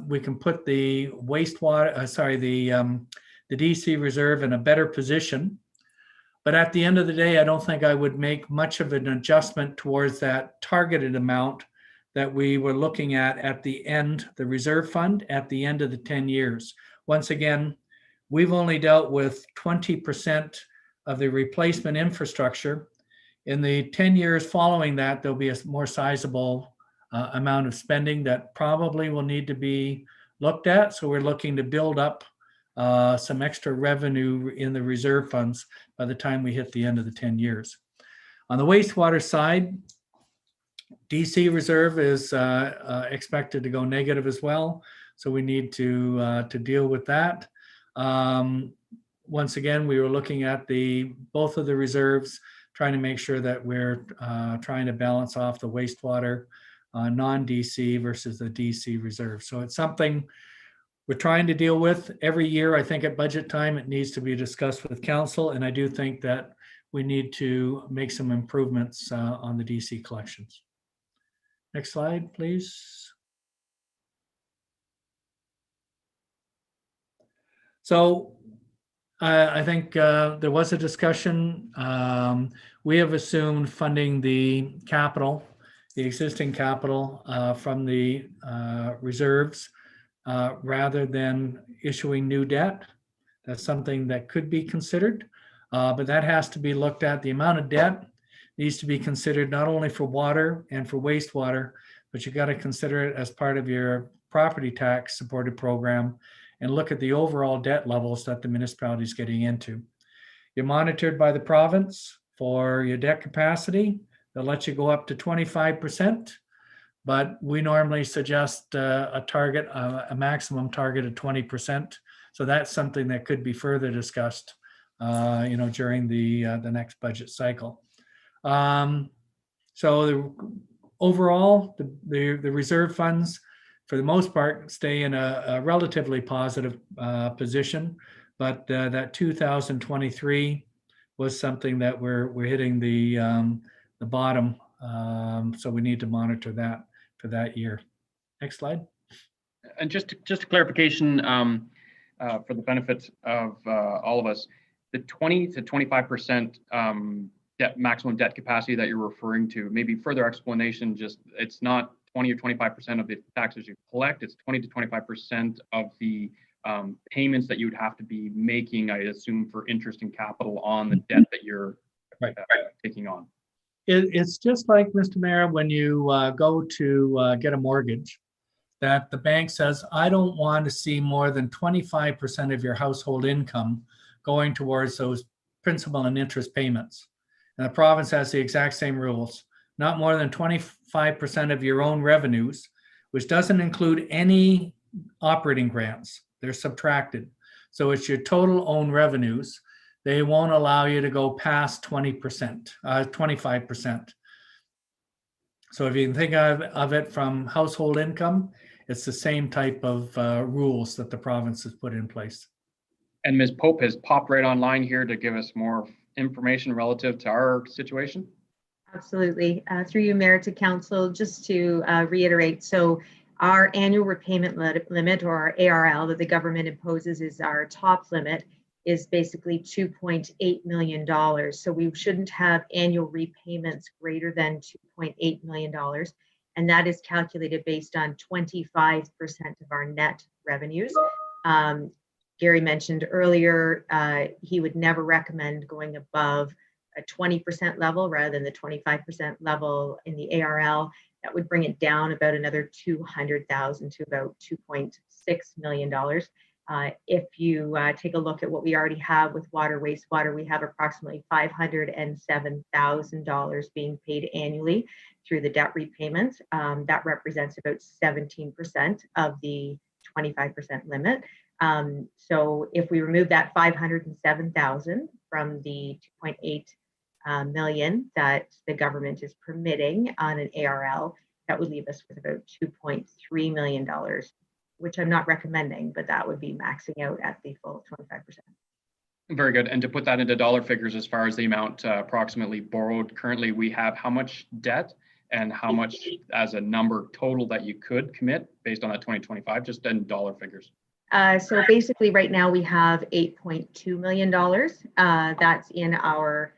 we can put the wastewater, the DC reserve in a better position. But at the end of the day, I don't think I would make much of an adjustment towards that targeted amount that we were looking at the end, the reserve fund at the end of the 10 years. Once again, we've only dealt with 20% of the replacement infrastructure. In the 10 years following that, there'll be a more sizable amount of spending that probably will need to be looked at. So we're looking to build up some extra revenue in the reserve funds by the time we hit the end of the 10 years. On the wastewater side, DC reserve is expected to go negative as well. So we need to deal with that. Once again, we were looking at both of the reserves, trying to make sure that we're trying to balance off the wastewater non-DC versus the DC reserve. So it's something we're trying to deal with every year. I think at budget time, it needs to be discussed with council. And I do think that we need to make some improvements on the DC collections. Next slide, please. So I think there was a discussion. We have assumed funding the capital, the existing capital from the reserves rather than issuing new debt. That's something that could be considered, but that has to be looked at. The amount of debt needs to be considered not only for water and for wastewater, but you got to consider it as part of your property tax supported program and look at the overall debt levels that the municipality is getting into. You're monitored by the province for your debt capacity. They'll let you go up to 25%, but we normally suggest a target, a maximum target of 20%. So that's something that could be further discussed, during the next budget cycle. So overall, the reserve funds, for the most part, stay in a relatively positive position, but that 2023 was something that we're hitting the bottom, so we need to monitor that for that year. Next slide. And just a clarification for the benefit of all of us, the 20 to 25% maximum debt capacity that you're referring to, maybe further explanation, just it's not 20 or 25% of the taxes you collect, it's 20 to 25% of the payments that you would have to be making, I assume, for interest and capital on the debt that you're taking on. It's just like, Mr. Mayor, when you go to get a mortgage, that the bank says, I don't want to see more than 25% of your household income going towards those principal and interest payments. And the province has the exact same rules. Not more than 25% of your own revenues, which doesn't include any operating grants. They're subtracted. So it's your total own revenues. They won't allow you to go past 20%, 25%. So if you can think of it from household income, it's the same type of rules that the province has put in place. And Ms. Pope has popped right online here to give us more information relative to our situation. Absolutely. Through you, Mayor, to Council, just to reiterate, so our annual repayment limit, or our ARL, that the government imposes is our top limit, is basically $2.8 million. So we shouldn't have annual repayments greater than $2.8 million. And that is calculated based on 25% of our net revenues. Gary mentioned earlier, he would never recommend going above a 20% level rather than the 25% level in the ARL. That would bring it down about another 200,000 to about $2.6 million. If you take a look at what we already have with water, wastewater, we have approximately $507,000 being paid annually through the debt repayment. That represents about 17% of the 25% limit. So if we remove that 507,000 from the 2.8 million that the government is permitting on an ARL, that would leave us with about $2.3 million, which I'm not recommending, but that would be maxing out at the full 25%. Very good. And to put that into dollar figures, as far as the amount approximately borrowed, currently we have how much debt and how much as a number total that you could commit based on that 2025, just in dollar figures? So basically right now we have $8.2 million. That's in our,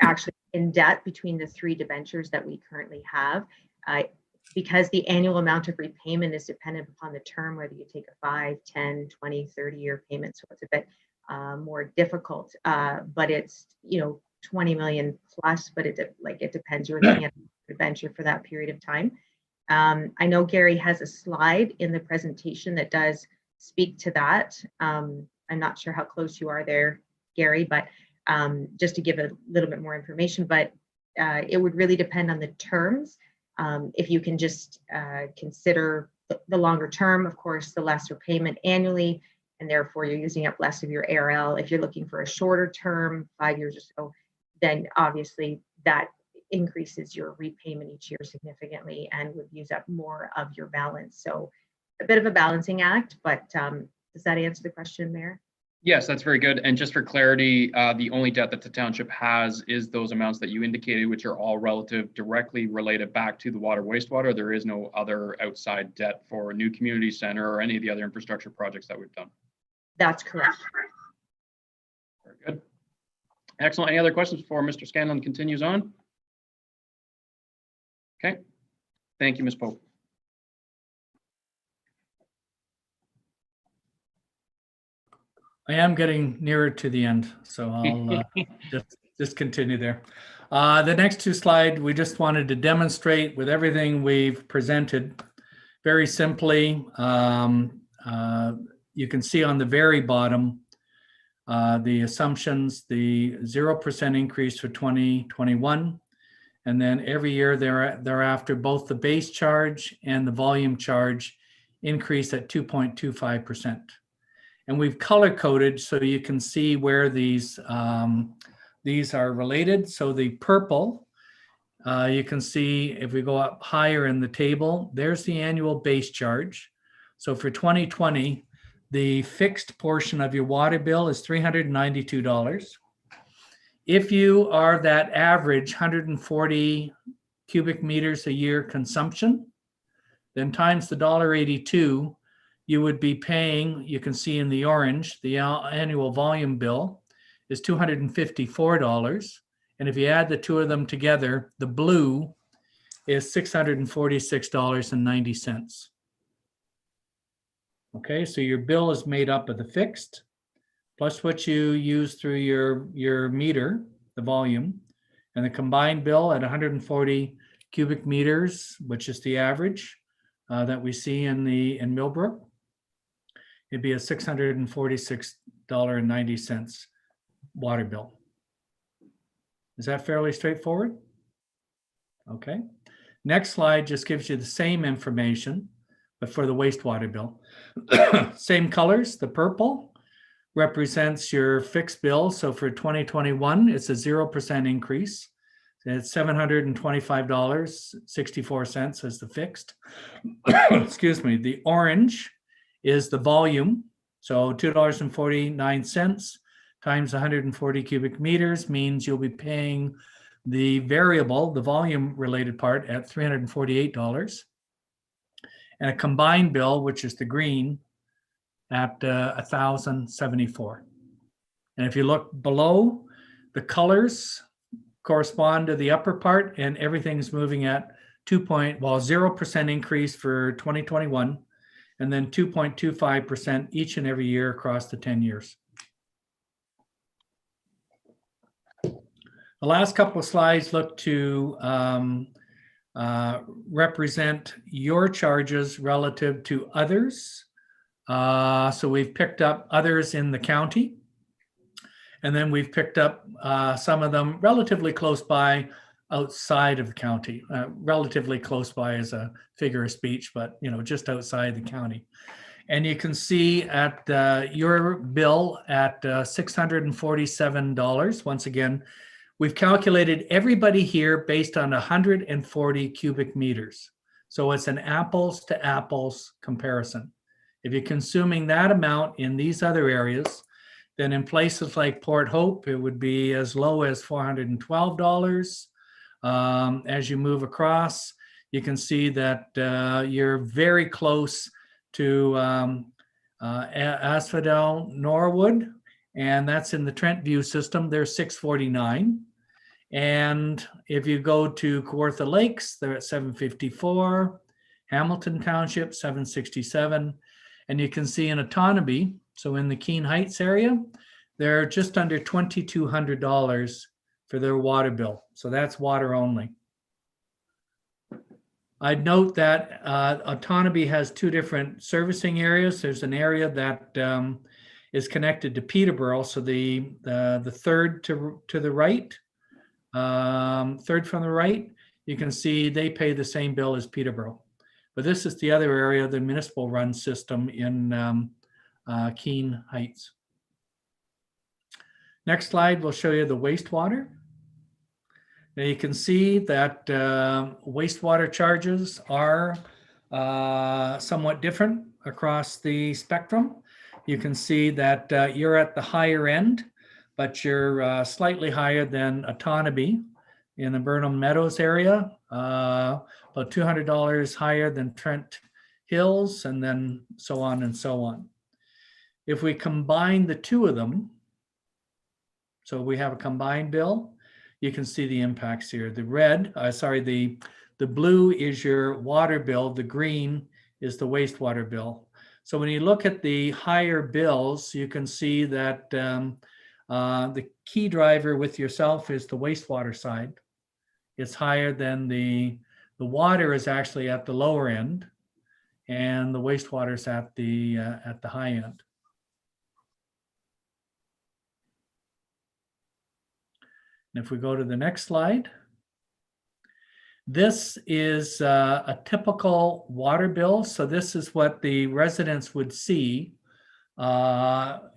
actually in debt between the three debentures that we currently have. Because the annual amount of repayment is dependent upon the term, whether you take a 5, 10, 20, 30-year payment. So it's a bit more difficult, but it's, 20 million plus, but it depends. You're looking at the debenture for that period of time. I know Gary has a slide in the presentation that does speak to that. I'm not sure how close you are there, Gary, but just to give a little bit more information, but it would really depend on the terms. If you can just consider the longer term, of course, the lesser payment annually, and therefore you're using up less of your ARL. If you're looking for a shorter term, 5 years or so, then obviously that increases your repayment each year significantly and would use up more of your balance. So a bit of a balancing act, but does that answer the question, Mayor? Yes, that's very good. And just for clarity, the only debt that the township has is those amounts that you indicated, which are all relative, directly related back to the water wastewater. There is no other outside debt for a new community center or any of the other infrastructure projects that we've done. That's correct. Very good. Excellent. Any other questions before Mr. Scanlon continues on? Okay. Thank you, Ms. Pope. I am getting nearer to the end, so I'll just continue there. The next two slides, we just wanted to demonstrate with everything we've presented, very simply. You can see on the very bottom, the assumptions, the 0% increase for 2021, and then every year thereafter, both the base charge and the volume charge increase at 2.25%. And we've color coded so you can see where these are related. So the purple, you can see if we go up higher in the table, there's the annual base charge. So for 2020, the fixed portion of your water bill is $392. If you are that average 140 cubic meters a year consumption, then times the $1.82, you would be paying, you can see in the orange, the annual volume bill is $254. And if you add the two of them together, the blue is $646.90. Okay, so your bill is made up of the fixed, plus what you use through your meter, the volume, and the combined bill at 140 cubic meters, which is the average that we see in Millbrook. It'd be a $646.90 water bill. Is that fairly straightforward? Okay. Next slide just gives you the same information, but for the wastewater bill. Same colors, the purple represents your fixed bill. So for 2021, it's a 0% increase. It's $725.64 as the fixed. Excuse me. The orange is the volume. So $2.49 times 140 cubic meters means you'll be paying the variable, the volume related part, at $348. And a combined bill, which is the green, at $1,074. And if you look below, the colors correspond to the upper part, and everything's moving at 0% increase for 2021, and then 2.25% each and every year across the 10 years. The last couple of slides look to represent your charges relative to others. So we've picked up others in the county, and then we've picked up some of them relatively close by outside of the county. Relatively close by is a figure of speech, but just outside the county. And you can see at your bill at $647. Once again, we've calculated everybody here based on 140 cubic meters. So it's an apples to apples comparison. If you're consuming that amount in these other areas, then in places like Port Hope, it would be as low as $412. As you move across, you can see that you're very close to Asphodel, Norwood, and that's in the Trent View system. They're $649. And if you go to Kawartha Lakes, they're at $754. Hamilton Township, $767. And you can see in Otonabee, so in the Keene Heights area, they're just under $2,200 for their water bill. So that's water only. I'd note that Otonabee has two different servicing areas. There's an area that is connected to Peterborough. So the third to the right, third from the right, you can see they pay the same bill as Peterborough. But this is the other area, the municipal run system in Keene Heights. Next slide will show you the wastewater. Now you can see that wastewater charges are somewhat different across the spectrum. You can see that you're at the higher end, but you're slightly higher than Otonabee in the Burnham Meadows area, about $200 higher than Trent Hills, and then so on and so on. If we combine the two of them, so we have a combined bill, you can see the impacts here. The red, the blue is your water bill, the green is the wastewater bill. So when you look at the higher bills, you can see that the key driver with yourself is the wastewater side. It's higher than the water is actually at the lower end, and the wastewater is at the high end. And if we go to the next slide, this is a typical water bill. So this is what the residents would see. But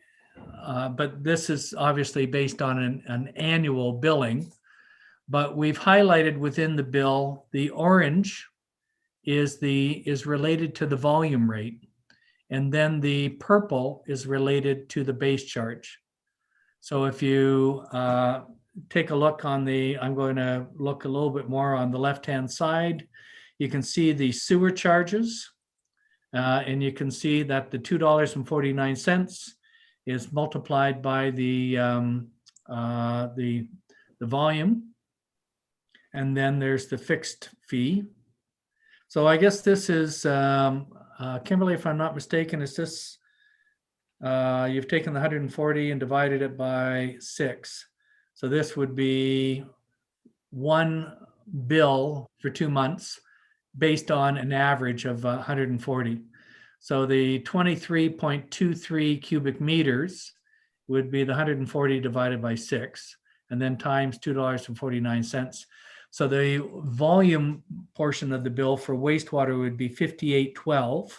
this is obviously based on an annual billing. But we've highlighted within the bill, the orange is related to the volume rate. And then the purple is related to the base charge. So if you take a look on I'm going to look a little bit more on the left-hand side. You can see the sewer charges, and you can see that the $2.49 is multiplied by the volume, and then there's the fixed fee. So I guess this is Kimberly, if I'm not mistaken, is this you've taken the 140 and divided it by 6. So this would be one bill for 2 months based on an average of 140. So the 23.23 cubic meters would be the 140 divided by 6, and then times $2.49. So the volume portion of the bill for wastewater would be $58.12.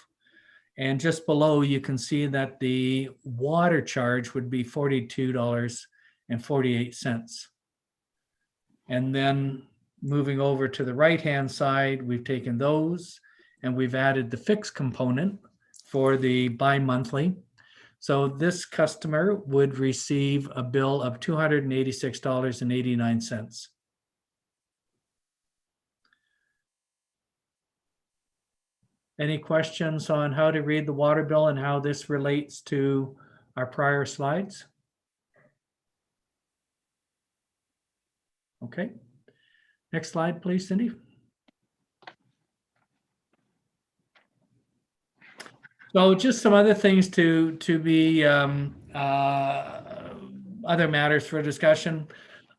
And just below, you can see that the water charge would be $42.48. And then moving over to the right-hand side, we've taken those and we've added the fixed component for the bi-monthly. So this customer would receive a bill of $286.89. Any questions on how to read the water bill and how this relates to our prior slides? Okay. Next slide, please, Cindy. So just some other things to be other matters for discussion.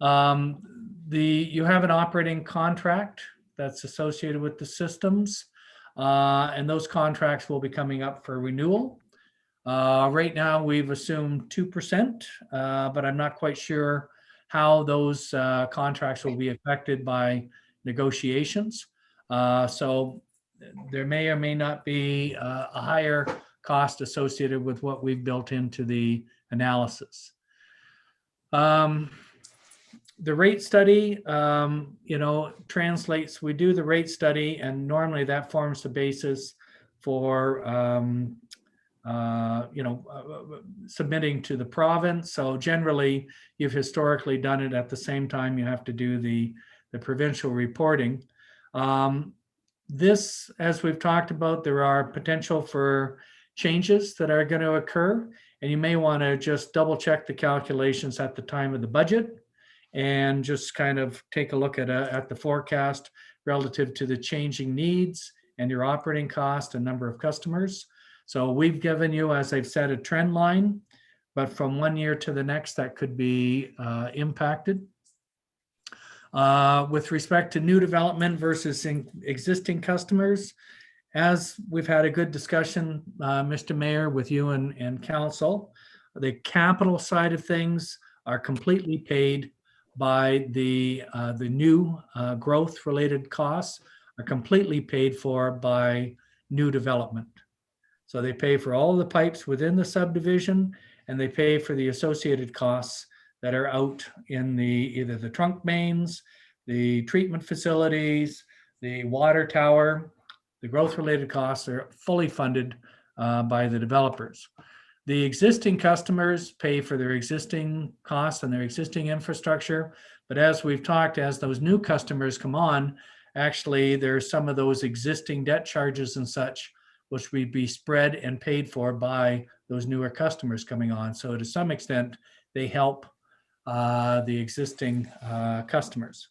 You have an operating contract that's associated with the systems, and those contracts will be coming up for renewal. Right now, we've assumed 2%, but I'm not quite sure how those contracts will be affected by negotiations. So there may or may not be a higher cost associated with what we've built into the analysis. The rate study, translates, we do the rate study, and normally that forms the basis for submitting to the province. So generally, you've historically done it at the same time you have to do the provincial reporting. This, as we've talked about, there are potential for changes that are going to occur, and you may want to just double check the calculations at the time of the budget and just kind of take a look at the forecast relative to the changing needs and your operating cost and number of customers. So we've given you, as I've said, a trend line, but from one year to the next, that could be impacted. With respect to new development versus existing customers, as we've had a good discussion, Mr. Mayor, with you and council, the capital side of things are completely paid by the new growth-related costs are completely paid for by new development. So they pay for all the pipes within the subdivision, and they pay for the associated costs that are out in either the trunk mains, the treatment facilities, the water tower. The growth-related costs are fully funded by the developers. The existing customers pay for their existing costs and their existing infrastructure. But as we've talked, as those new customers come on, actually there's some of those existing debt charges and such which will be spread and paid for by those newer customers coming on. So to some extent, they help the existing customers.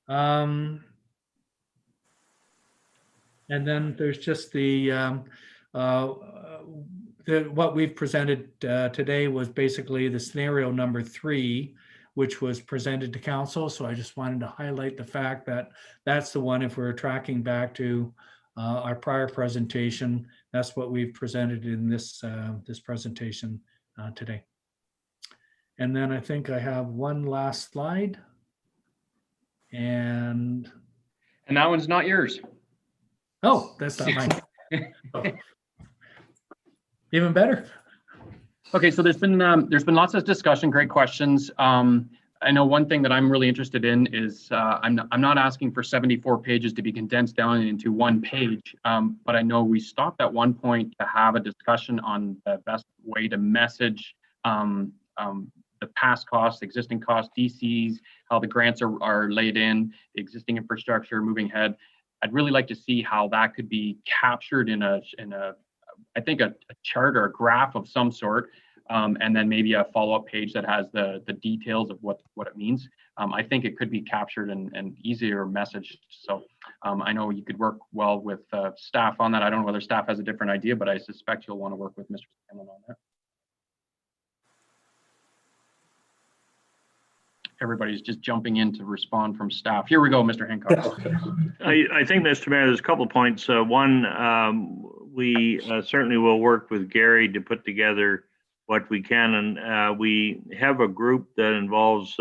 And then there's just what we've presented today was basically the scenario number 3, which was presented to council. So I just wanted to highlight the fact that that's the one, if we're tracking back to our prior presentation, that's what we've presented in this presentation today. And then I think I have one last slide. And that one's not yours. Oh, that's not mine. Oh. Even better. Okay, so there's been lots of discussion, great questions. I know one thing that I'm really interested in is I'm not asking for 74 pages to be condensed down into one page, but I know we stopped at one point to have a discussion on the best way to message the past costs, existing costs, DCs, how the grants are laid in, the existing infrastructure moving ahead. I'd really like to see how that could be captured in a I think a chart or a graph of some sort. And then maybe a follow-up page that has the details of what it means. I think it could be captured and easier messaged. So I know you could work well with staff on that. I don't know whether staff has a different idea, but I suspect you'll want to work with Mr. Scanlon on that. Everybody's just jumping in to respond from staff. Here we go, Mr. Hancock. I think, Mr. Mayor, there's a couple of points. One, we certainly will work with Gary to put together what we can, and we have a group that involves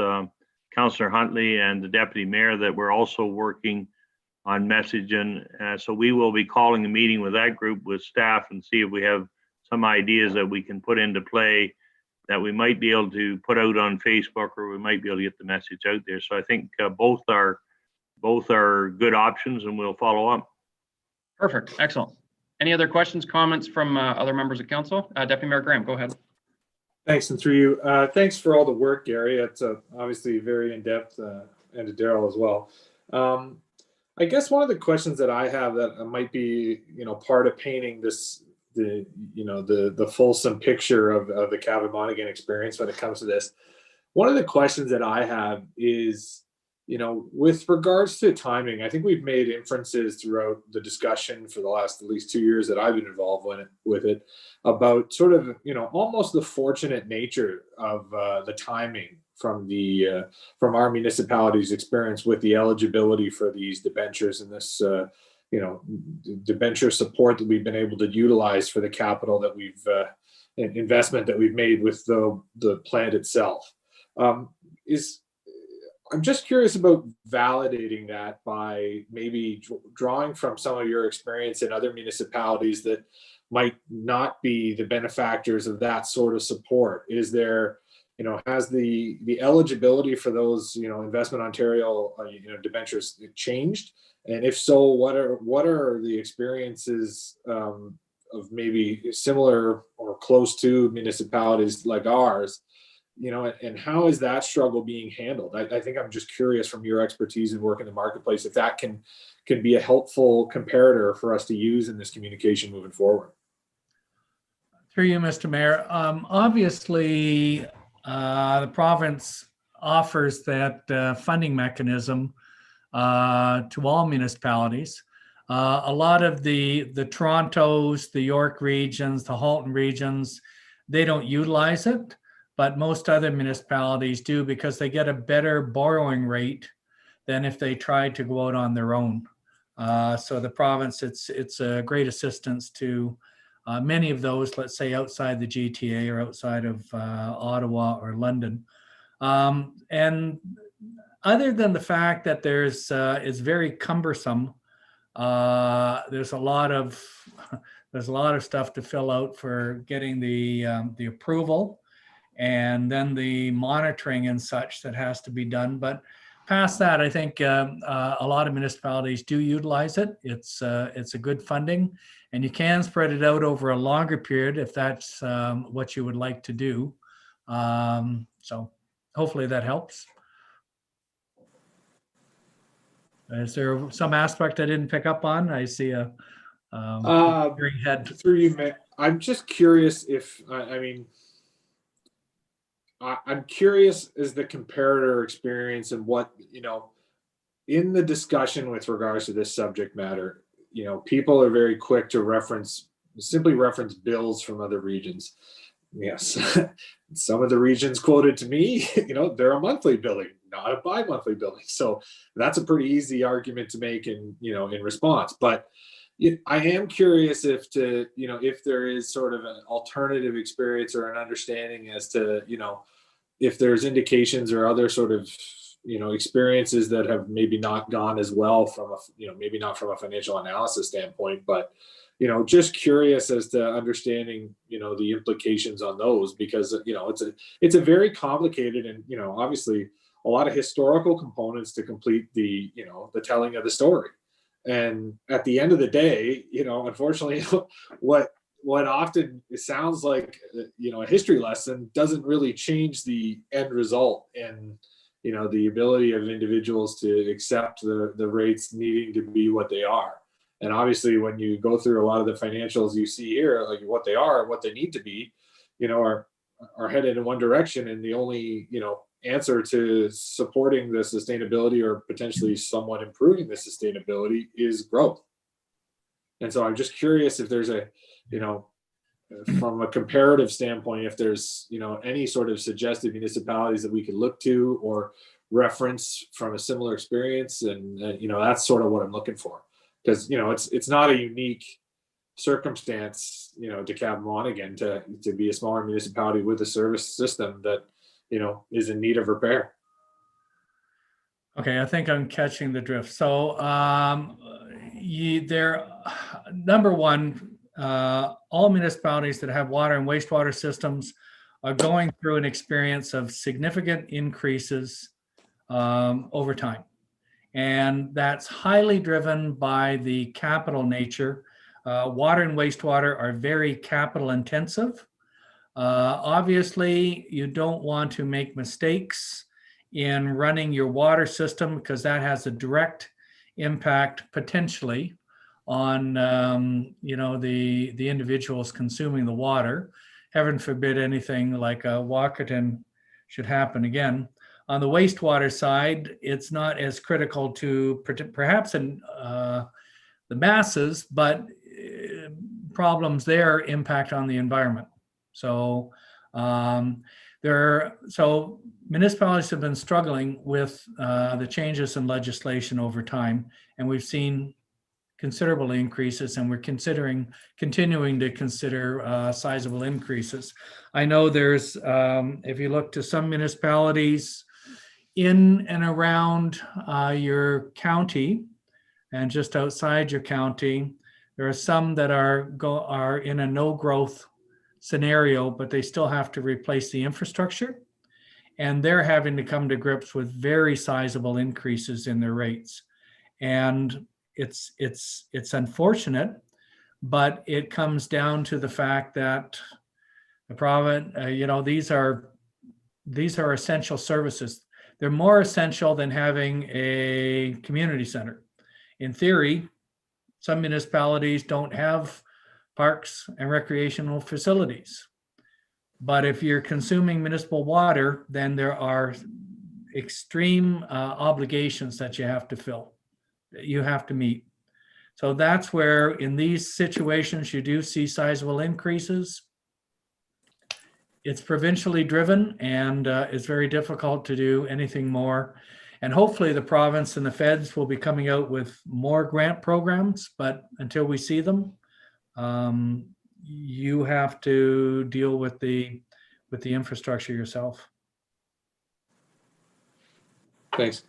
Councillor Huntley and the Deputy Mayor that we're also working on messaging. So we will be calling a meeting with that group with staff and see if we have some ideas that we can put into play that we might be able to put out on Facebook, or we might be able to get the message out there. So I think both are good options, and we'll follow up. Perfect, excellent. Any other questions, comments from other members of council? Deputy Mayor Graham, go ahead. Thanks, and through you. Thanks for all the work, Gary. It's obviously very in-depth, and to Daryl as well. I guess one of the questions that I have that might be, part of painting the fulsome picture of the Kevin Monaghan experience when it comes to this. One of the questions that I have is, with regards to timing, I think we've made inferences throughout the discussion for the last at least 2 years that I've been involved with it about sort of, almost the fortunate nature of the timing from our municipality's experience with the eligibility for these debentures and this, debenture support that we've been able to utilize for the capital that we've investment that we've made with the plant itself. I'm just curious about validating that by maybe drawing from some of your experience in other municipalities that might not be the benefactors of that sort of support. Is there, has the eligibility for those, Investment Ontario, debentures changed? And if so, what are the experiences of maybe similar or close to municipalities like ours? And how is that struggle being handled? I think I'm just curious from your expertise and work in the marketplace, if that can be a helpful comparator for us to use in this communication moving forward. Through you, Mr. Mayor. Obviously, the province offers that funding mechanism to all municipalities. A lot of the Torontos, the York regions, the Halton regions, they don't utilize it. But most other municipalities do, because they get a better borrowing rate than if they tried to go out on their own. So the province, it's a great assistance to many of those, let's say outside the GTA or outside of Ottawa or London. And other than the fact that it's very cumbersome, there's a lot of stuff to fill out for getting the approval, and then the monitoring and such that has to be done. But past that, I think a lot of municipalities do utilize it. It's a good funding, and you can spread it out over a longer period if that's what you would like to do. So hopefully that helps. Is there some aspect I didn't pick up on? I see a green head. Through you, I'm just curious if, I'm curious as the comparator experience and what, in the discussion with regards to this subject matter, people are very quick to simply reference bills from other regions. Yes, some of the regions quoted to me, they're a monthly billing, not a bi-monthly billing. So that's a pretty easy argument to make in response. But I am curious if there is sort of an alternative experience or an understanding as to, if there's indications or other sort of, experiences that have maybe not gone as well from maybe not from a financial analysis standpoint, but, just curious as to understanding, the implications on those, because, it's a very complicated and, obviously a lot of historical components to complete the telling of the story. And at the end of the day, unfortunately, what often sounds like, a history lesson doesn't really change the end result, and, the ability of individuals to accept the rates needing to be what they are. And obviously, when you go through a lot of the financials you see here, like what they are and what they need to be, are headed in one direction. And the only, answer to supporting the sustainability or potentially somewhat improving the sustainability is growth. And so I'm just curious if there's from a comparative standpoint, if there's, any sort of suggested municipalities that we could look to or reference from a similar experience. And that's sort of what I'm looking for, because, it's not a unique circumstance, to Cabmonaghan to be a smaller municipality with a service system that, is in need of repair. Okay, I think I'm catching the drift. So number one, all municipalities that have water and wastewater systems are going through an experience of significant increases over time. And that's highly driven by the capital nature. Water and wastewater are very capital intensive. Obviously, you don't want to make mistakes in running your water system, because that has a direct impact potentially on the individuals consuming the water. Heaven forbid anything like Walkerton should happen again. On the wastewater side, it's not as critical to perhaps in the masses, but problems there impact on the environment. So so municipalities have been struggling with the changes in legislation over time, and we've seen considerable increases, and we're continuing to consider sizable increases. I know there's, if you look to some municipalities in and around your county and just outside your county, there are some that are in a no growth scenario, but they still have to replace the infrastructure. And they're having to come to grips with very sizable increases in their rates. And it's unfortunate, but it comes down to the fact that the province, these are essential services. They're more essential than having a community center. In theory, some municipalities don't have parks and recreational facilities. But if you're consuming municipal water, then there are extreme obligations that you have to fill, that you have to meet. So that's where in these situations, you do see sizable increases. It's provincially driven, and it's very difficult to do anything more. And hopefully the province and the feds will be coming out with more grant programs, but until we see them, you have to deal with the infrastructure yourself. Thanks.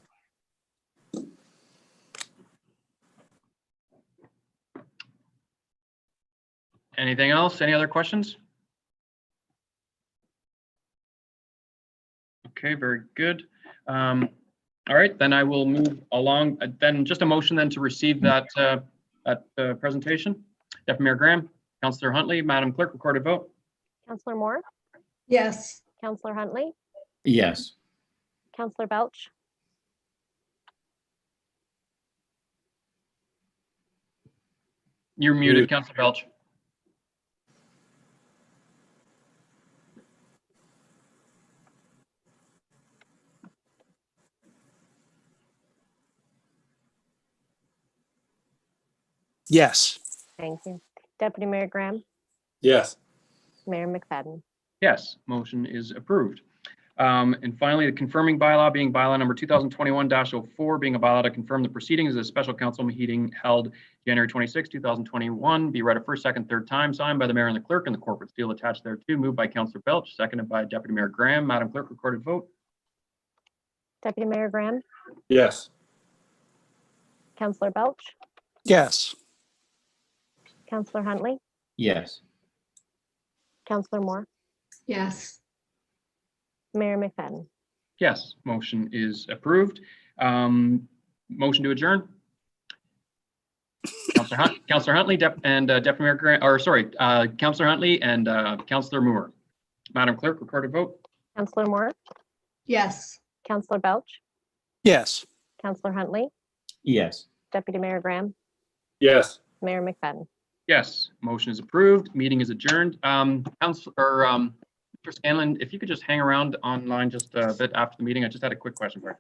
Anything else? Any other questions? Okay, very good. All right, then I will move along. Then just a motion then to receive that presentation. Deputy Mayor Graham, Councillor Huntley, Madam Clerk, recorded vote. Councillor Moore, Yes. Councillor Huntley, Yes. Councillor Belch, You're muted, Councillor Belch. Yes. thank you. Deputy Mayor Graham, Yes. Mayor McFadden. Yes, motion is approved. And finally, the confirming bylaw being bylaw number 2021-04, being a bylaw to confirm the proceedings of the special council meeting held January 26, 2021, be read a first, second, third time, signed by the mayor and the clerk, and the corporate seal attached thereto, moved by Councillor Belch, seconded by Deputy Mayor Graham. Madam Clerk, recorded vote. Deputy Mayor Graham, Yes. Councillor Belch, Yes. Councillor Huntley, Yes. Councillor Moore, Yes. Mayor McFadden. Yes, motion is approved. Motion to adjourn. Councillor Huntley and Deputy Mayor Graham, or sorry, Councillor Huntley and Councillor Moore. Madam Clerk, recorded vote. Councillor Moore, Yes. Councillor Belch, Yes. Councillor Huntley, Yes. Deputy Mayor Graham, Yes. Mayor McFadden. Yes, motion is approved. Meeting is adjourned. Mr. Scanlon, if you could just hang around online just a bit after the meeting. I just had a quick question for you.